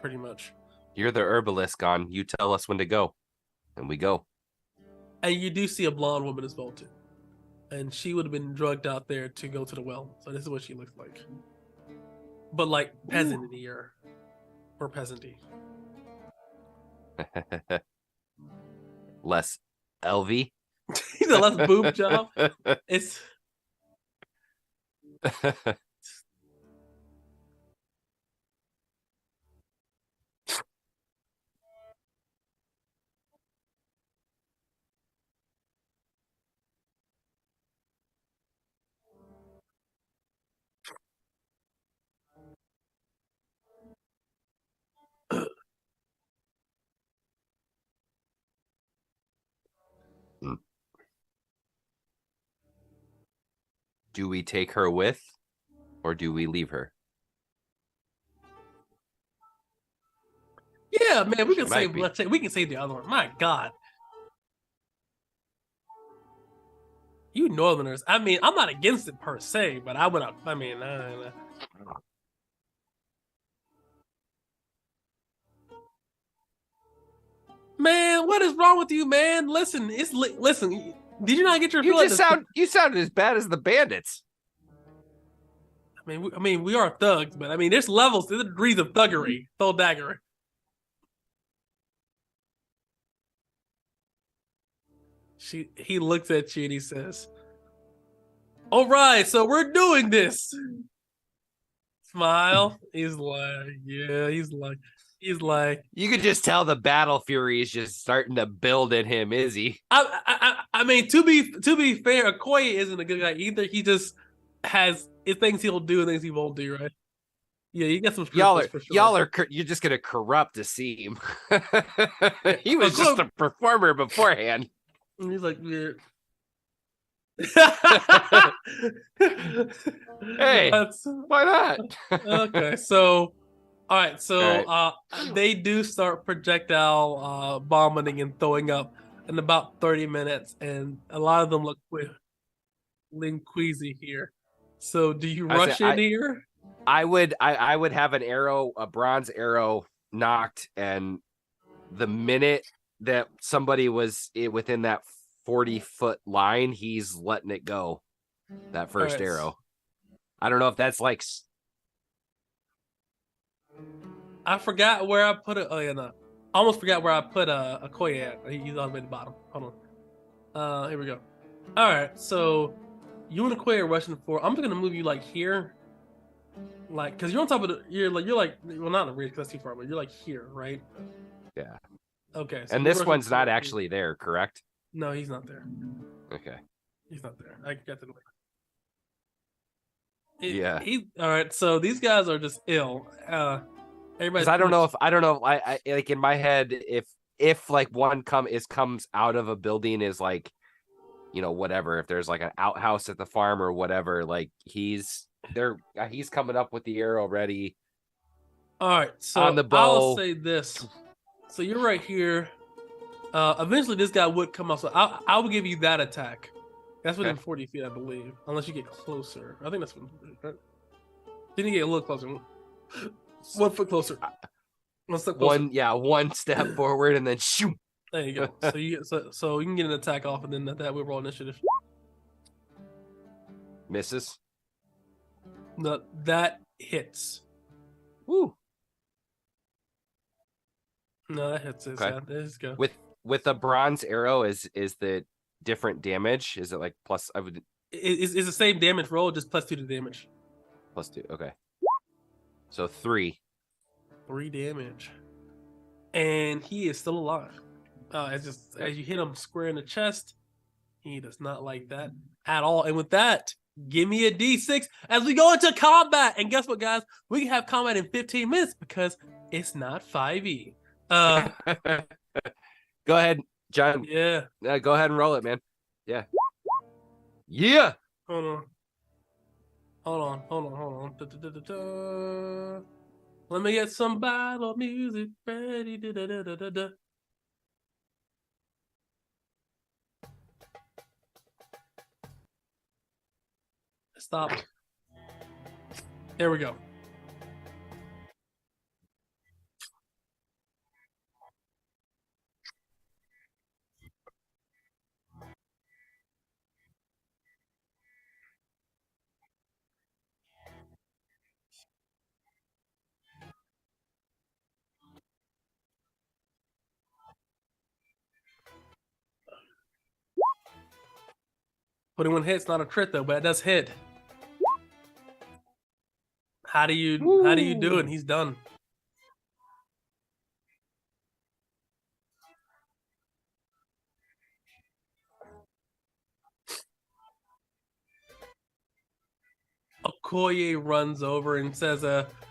pretty much. You're the herbalist, Gone. You tell us when to go, and we go. And you do see a blonde woman as well too, and she would have been drugged out there to go to the well. So this is what she looks like, but like peasant in the year, or peasanty. Less LV. He's a less boob job. It's Do we take her with, or do we leave her? Yeah, man, we can She save. might be. Let's say we can save the other one. My God, you Northerners. I mean, I'm not against it per se, but I would. I mean, man, what is wrong with you, man? Listen, listen. Did you not get your? You sounded as bad as the bandits. I mean, we are thugs, but I mean, there's levels, there's degrees of thuggery, daggery. He looks at you and he says, "All right, so we're doing this." Smile. He's like, yeah. He's like. You could just tell the battle fury is just starting to build in him. Is he? I mean, to be fair, Okoye isn't a good guy either. He just has things he'll do and things he won't do, right? Yeah, you got some. You're just gonna corrupt Asim. He was just a performer beforehand. And he's like, yeah. Hey, why not? Okay, so all right, so they do start projectile vomiting and throwing up in about 30 minutes, and a lot of them look queasy here. So do you rush in here? I would have a bronze arrow knocked, and the minute that somebody was within that 40-foot line, he's letting it go. That first arrow. I don't know if that's like. I forgot where I put it. Oh yeah, no. I almost forgot where I put Okoye at. He's all the way at the bottom. Hold on. Here we go. All right, so you and Okoye are rushing for. I'm just gonna move you like here, like because you're on top of the. You're like well, not in the rear because that's too far, but you're like here, right? Yeah. Okay. So and this one's not actually there, correct? No, he's not there. Okay. He's not there. I got the. Yeah. All right. So these guys are just ill. Everybody. I don't know. I like in my head if like one comes out of a building is like, whatever. If there's like an outhouse at the farm or whatever, like he's coming up with the arrow ready. All right. So on the bow. I'll say this. So you're right here. Eventually this guy would come up. So I will give you that attack. That's within 40 feet, I believe. Unless you get closer. I think that's right? Didn't you get a little closer? 1 foot closer. 1 step closer. One step forward and then shoot. There you go. So you can get an attack off, and then that will roll initiative. Misses. No, that hits. Woo. No, that hits. Okay. Yeah, let's go. With a bronze arrow, is the different damage? Is it like plus? It's the same damage roll, just +2 to damage. +2. Okay. So 3. 3 damage, and he is still alive. As you hit him square in the chest, he does not like that at all. And with that, give me a D6 as we go into combat. And guess what, guys? We can have combat in 15 minutes because it's not 5e. Go ahead, John. Yeah. Go ahead and roll it, man. Yeah. Yeah. Hold on. Da-da-da-da-da. Let me get some battle music ready. Da-da-da-da-da. Stop. There we go. One hits, not a crit though, but it does hit. How do you do it? He's done. Okoye runs over and says,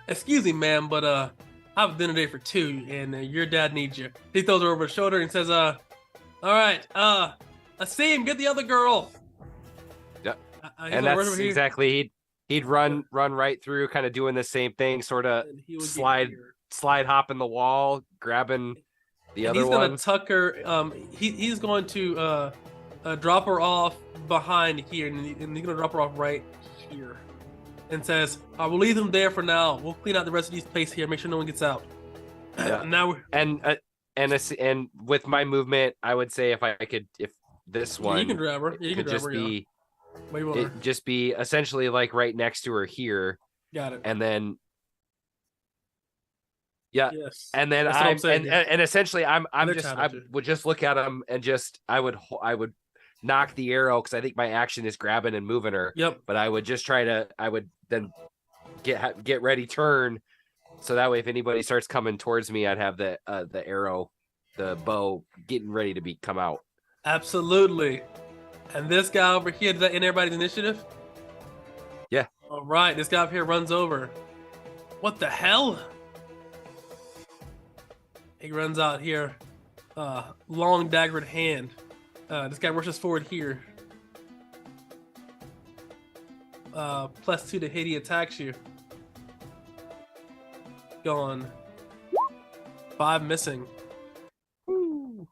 excuse me, ma'am, but I have a dinner date for 2 and your dad needs you. He throws her over his shoulder and says, all right, Asim, get the other girl. Yep. He's And gonna rush that's over here, exactly he'd run right through, kind of doing the same thing, sort of and he would get slide here. hopping the wall, grabbing the And other he's gonna one. tuck her. He's going to drop her off behind here, and he's gonna drop her off right here, and says, "I will leave them there for now. We'll clean out the rest of these place here. Make sure no one gets out." Yeah. Now we're And with my movement, I would say if this yeah, you can one grab her. Yeah, you can could grab just her. be Where you want her? it just be essentially like right next to her here, Got it. and then yeah, Yes. and then That's what I'm I'm saying. and essentially I'm They're just I talented. would just look at him and just I would knock the arrow, because I think my action is grabbing and moving her. Yep. But I would just I would then get ready, turn, so that way if anybody starts coming towards me, I'd have the arrow, the bow getting ready to come out. Absolutely. And this guy over here, does that end everybody's initiative? Yeah. All right, this guy up here runs over. What the hell? He runs out here. Long daggered hand. This guy rushes forward here. +2 to hit, he attacks you. Gone. 5 missing. Woo.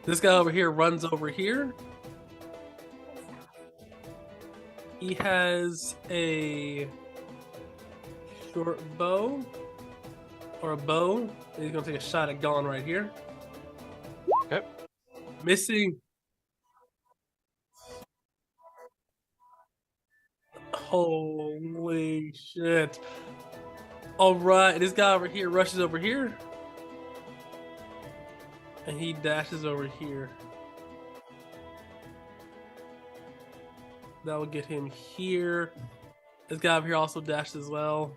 This guy over here runs over here. He has a short bow or a bow. He's gonna take a shot at Gone right here. Okay. Missing. Holy shit. All right, this guy over here rushes over here. And he dashes over here. That will get him here. This guy over here also dashed as well.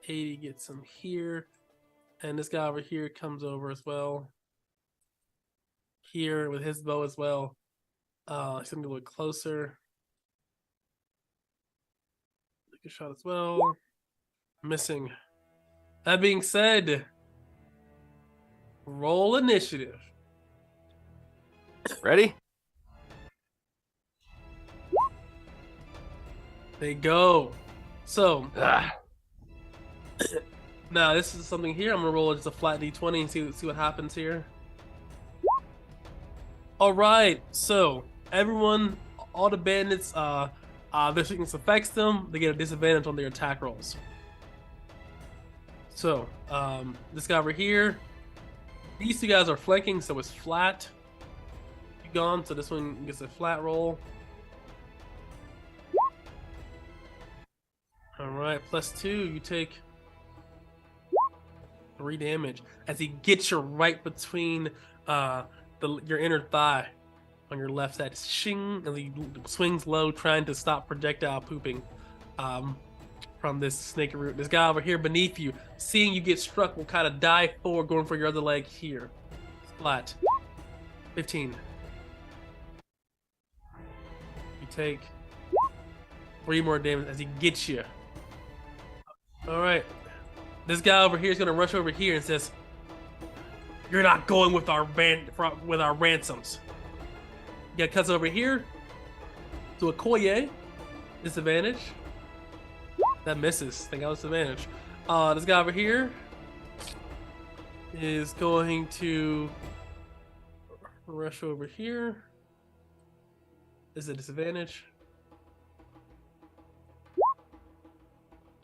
80 gets him here. And this guy over here comes over as well. Here with his bow as well. He's gonna be a little closer. Take a shot as well. Missing. That being said, roll initiative. Ready? They go. So Ah. now this is something here. I'm gonna roll just a flat d20 and see what happens here. All right. So everyone, all the bandits, their sickness affects them. They get a disadvantage on their attack rolls. So this guy over here, these two guys are flanking, so it's flat. Gone. So this one gets a flat roll. All right, +2. You take 3 damage as he gets you right between your inner thigh on your left side. Shing, as he swings low, trying to stop projectile pooping from this snake root. This guy over here beneath you, seeing you get struck, will kind of dive forward, going for your other leg here. Flat. 15. You take 3 more damage as he gets you. All right. This guy over here is gonna rush over here and says, "You're not going with our ransoms." Yeah, cuts over here to a Koye. Disadvantage. That misses. I think I was disadvantage. This guy over here is going to rush over here. This is a disadvantage.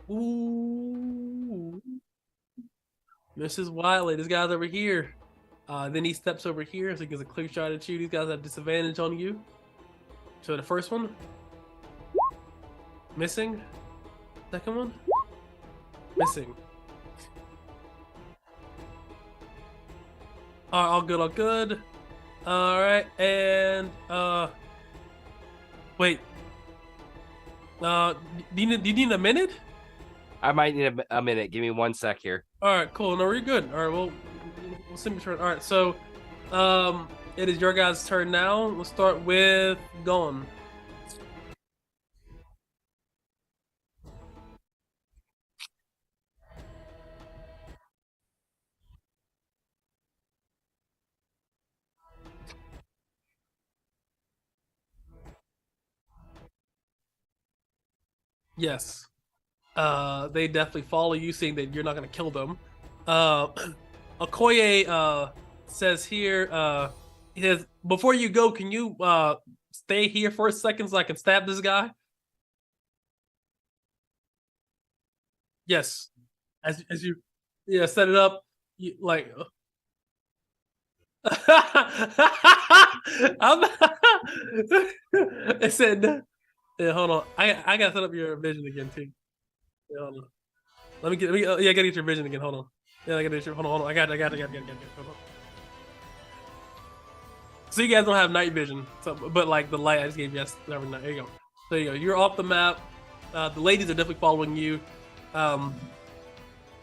Ooh. Misses wildly. This guy's over here. Then he steps over here, so he gets a clear shot at you. These guys have disadvantage on you. So the first one. Missing. Second one. Missing. All good, all good. All right, and wait. Do you need a minute? I might need a minute. Give me 1 sec here. All right, cool. No, we're good. All right, we'll see your turn. All right, so it is your guys' turn now. We'll start with Gon. Yes. They definitely follow you, seeing that you're not gonna kill them. Uh, Okoye says here, he says, before you go, can you stay here for a second so I can stab this guy? Yes. As you, yeah, set it up. You, like, I'm. It said, yeah, hold on. I gotta set up your vision again too. Yeah, hold on. Yeah, I gotta get your vision again. Hold on. Yeah, I gotta get your. Hold on. I got it. Hold on. So you guys don't have night vision, so but like the light I just gave you, yes, every night. There you go. There you go. You're off the map. The ladies are definitely following you. Um,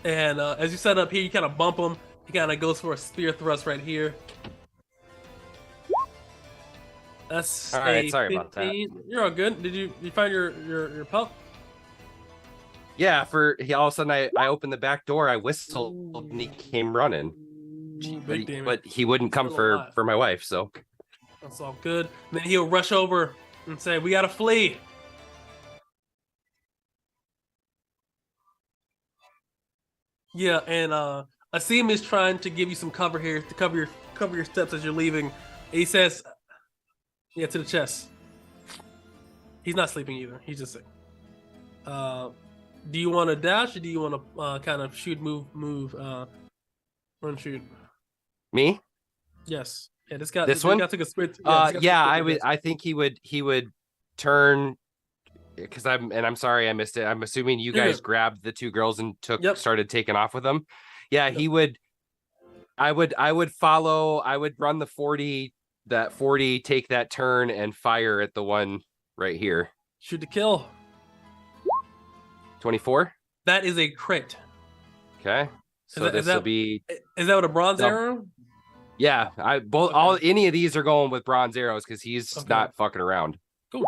and as you set up here, you kind of bump him. He kind of goes for a spear thrust right here. That's all right. a Sorry 15. about that. You're all good. Did you find your pup? Yeah. All of a sudden I opened the back door. I whistled and he came running. But he wouldn't come for my wife. So that's all good. And then he'll rush over and say, "We gotta flee." Yeah, and Asim is trying to give you some cover here to cover your steps as you're leaving. He says, "Yeah, to the chest." He's not sleeping either. He's just sick. Do you want to dash or do you want to kind of shoot, move, run, shoot? me? Yes. Yeah, this guy took a sprint. Yeah, I think he would turn because I'm sorry I missed it. I'm assuming you guys grabbed the two girls and started taking off with them. Yeah, he would. I would follow. I would run the 40, take that turn and fire at the one right here. Shoot to kill. 24. That is a crit. Okay. So this will be. Is that with a bronze arrow? Yeah, any of these are going with bronze arrows because he's not fucking around. Cool.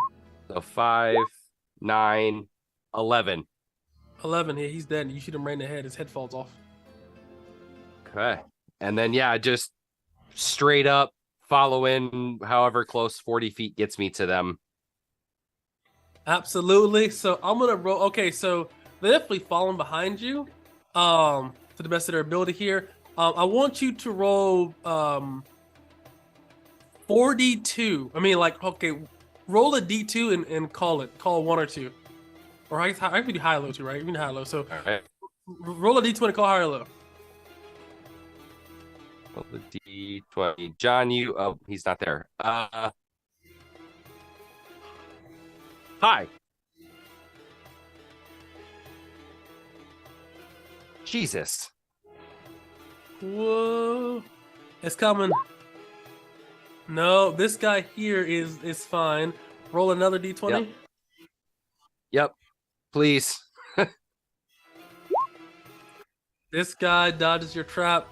So 5, 9, 11. 11. Yeah, he's dead. You shoot him right in the head. His head falls off. Okay. And then just straight up follow in however close 40 feet gets me to them. Absolutely. So I'm gonna roll. Okay, so they're definitely falling behind you. To the best of their ability here. I want you to roll 4d2. I mean, like, okay, roll a d2 and call it. Call 1 or 2. Or I can do high or low too, right? You can high or low. So roll a d20 and call high or low. Roll the d20. John, he's not there. Hi. Jesus. Whoa. It's coming. No, this guy here is fine. Roll another d20. Yep. Please. This guy dodges your trap.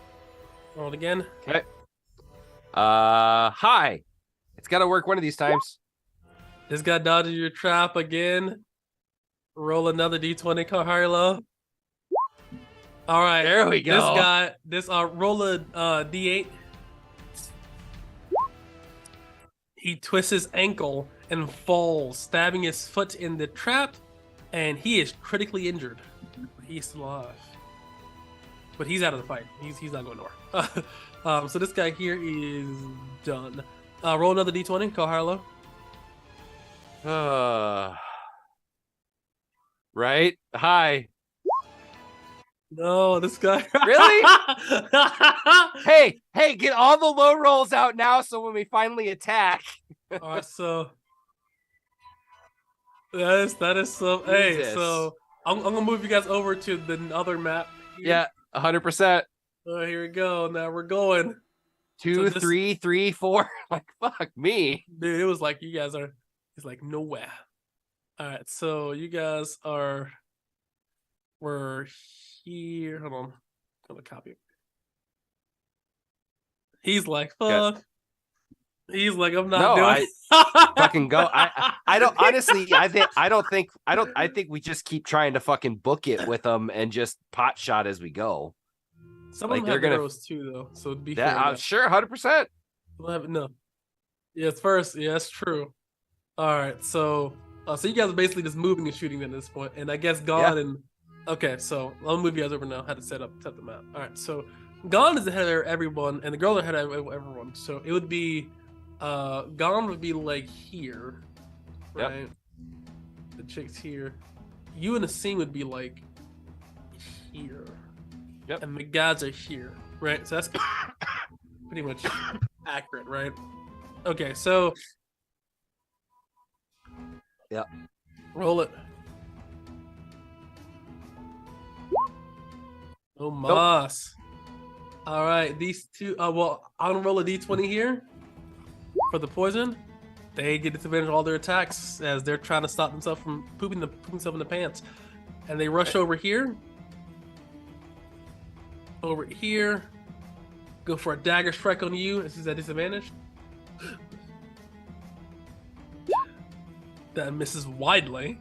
Roll it again. Okay. Hi. It's got to work one of these times. This guy dodges your trap again. Roll another d20, call high or low. All right. There we go. Roll a d8. He twists his ankle and falls, stabbing his foot in the trap, and he is critically injured. He's still alive. But he's out of the fight. He's not going nowhere. So this guy here is done. Roll another d20, call high or low. Right? Hi. No, this guy. Really? Hey, get all the low rolls out now so when we finally attack. All right, so that is so. Hey, so I'm gonna move you guys over to the other map. Yeah, 100%. Here we go. Now we're going 2, 3, 3, 4. Like fuck me, dude. It was like you guys are. It's like nowhere. All right, so you guys we're here. Hold on, I'm gonna copy it. He's like, fuck. Okay. He's like, I'm not doing it. Fucking go. I don't honestly. I think we just keep trying to fucking book it with them and just pot shot as we go. Some of them have arrows too, though. So be fair. Sure, 100%. No. Yeah, it's first. Yeah, that's true. All right, so So you guys are basically just moving and shooting at this point, and I guess Gone and okay, so I'll move you guys over now. How to set the map. All right, so Gone is ahead of everyone, and the girls are ahead of everyone. So it would be, Gone would be like here, right? Yep. The chicks here. You and the scene would be like here. Yep. And the gods are here, right? So that's pretty much accurate, right? Okay, so yeah, roll it. Oh, Moss. Nope. All right, these two. Well, I'm gonna roll a d20 here for the poison. They get disadvantage on all their attacks as they're trying to stop themselves from pooping themselves in the pants, and they rush over here. Over here, go for a dagger strike on you. This is at disadvantage. That misses widely.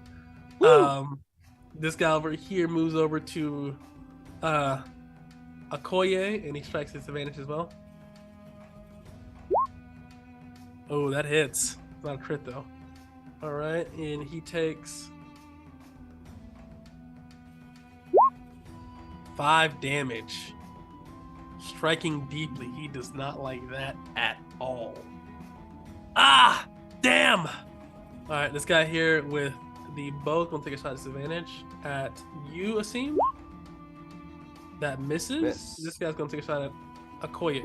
This guy over here moves over to Okoye, and he strikes disadvantage as well. Oh, that hits. It's not a crit though. All right, and he takes 5 damage. Striking deeply. He does not like that at all. Ah, damn. All right, this guy here with the bow gonna take a shot at disadvantage at you, Asim. That misses. This guy's gonna take a shot at Okoye.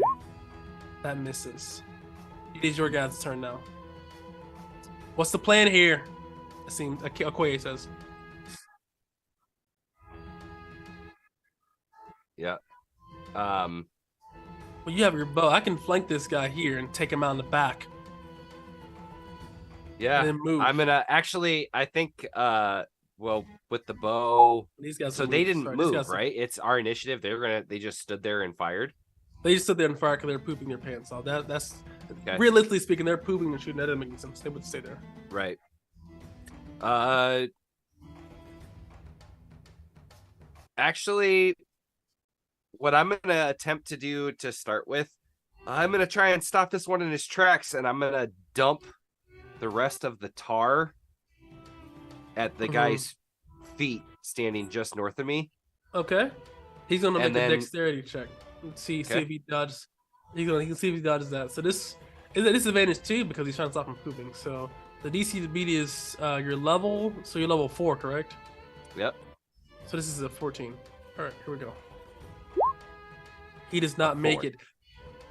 That misses. It is your guys' turn now. What's the plan here? Asim, Okoye says. Yeah. Well, you have your bow. I can flank this guy here and take him out in the back. Yeah, I'm gonna actually. I think. Well, with the bow, these guys. So they didn't move, right? It's our initiative. They just stood there and fired. They just stood there and fired because they're pooping their pants off. That's okay. Realistically speaking, they're pooping and shooting. That doesn't make sense. They would stay there. Right. Actually, what I'm gonna attempt to do to start with, I'm gonna try and stop this one in his tracks, and I'm gonna dump the rest of the tar at the guy's feet standing just north of me. Okay. He's gonna make a dexterity check. See if he dodges. He can see if he dodges that. So this is a disadvantage too because he's trying to stop him pooping. So the DC to beat is your level. So you're level 4, correct? Yep. So this is a 14. All right, here we go. He does not make it.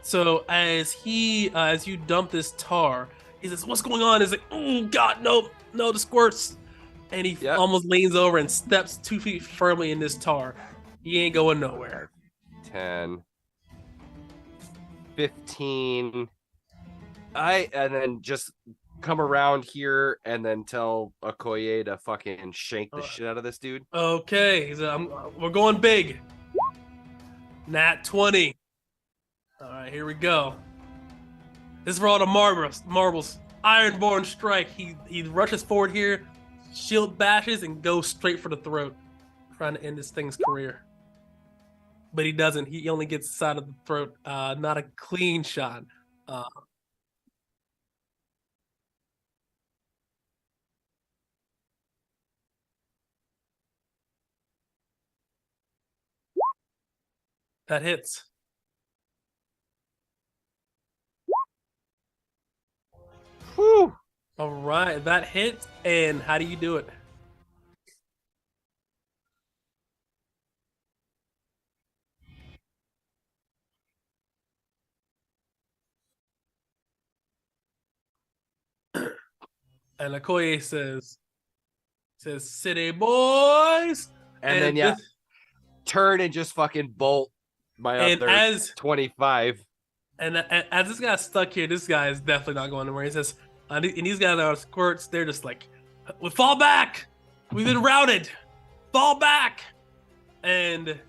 So as you dump this tar, he says, "What's going on?" He's like, "Oh God, no, the squirts!" And he almost leans over and steps 2 feet firmly in this tar. He ain't going nowhere. 10, 15. And then just come around here and then tell Okoye to fucking shank the shit out of this dude. Okay, he's we're going big. Nat 20. All right, here we go. This is for all the marbles. Ironborn strike. He rushes forward here, shield bashes, and goes straight for the throat, trying to end this thing's career. But he doesn't. He only gets the side of the throat. Not a clean shot. That hits. Whew. All right, that hits. And how do you do it? And Okoye says, "City boys," and then turn and just fucking bolt my other 25. And as this guy's stuck here, this guy is definitely not going anywhere. He says, and these guys are squirts. They're just like, "We fall back. We've been routed. Fall back." And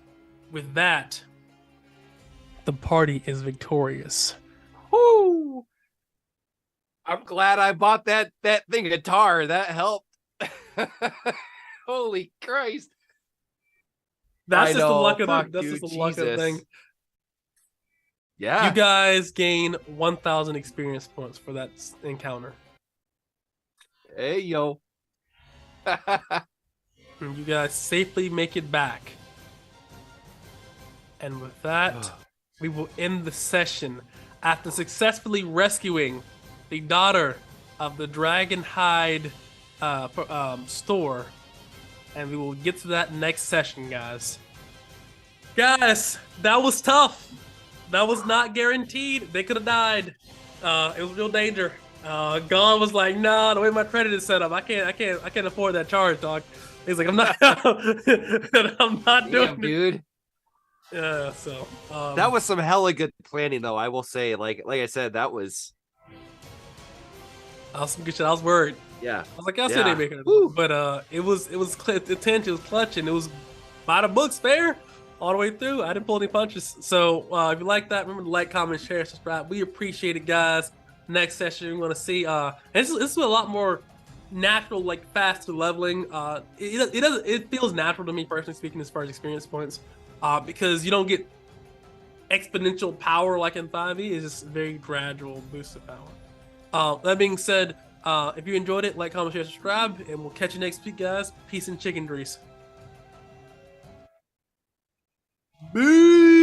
with that, the party is victorious. Woo! I'm glad I bought that thing of tar. That helped. Holy Christ. That's just the luck of the thing. Yeah. You guys gain 1,000 experience points for that encounter. Hey, yo. And you guys safely make it back. And with that, we will end the session after successfully rescuing the daughter of the Dragon Hide store. And we will get to that next session, guys. Guys, that was tough. That was not guaranteed. They could have died. It was real danger. Gon was like, "Nah, the way my credit is set up, I can't afford that charge, dog." He's like, "I'm not, I'm not doing it, dude." Yeah, so that was some hella good planning, though. I will say, like I said, that was some good shit. I was worried. Yeah, I was like, "I'll see they make it," but it was intense. It was clutch, and it was by the books, fair all the way through. I didn't pull any punches. So if you like that, remember to like, comment, share, subscribe. We appreciate it, guys. Next session, we're gonna see. And this is a lot more natural, like faster leveling. It feels natural to me personally speaking, as far as experience points, because you don't get exponential power like in 5e. It's just a very gradual boost of power. That being said, if you enjoyed it, like, comment, share, subscribe, and we'll catch you next week, guys. Peace and chicken grease. Peace.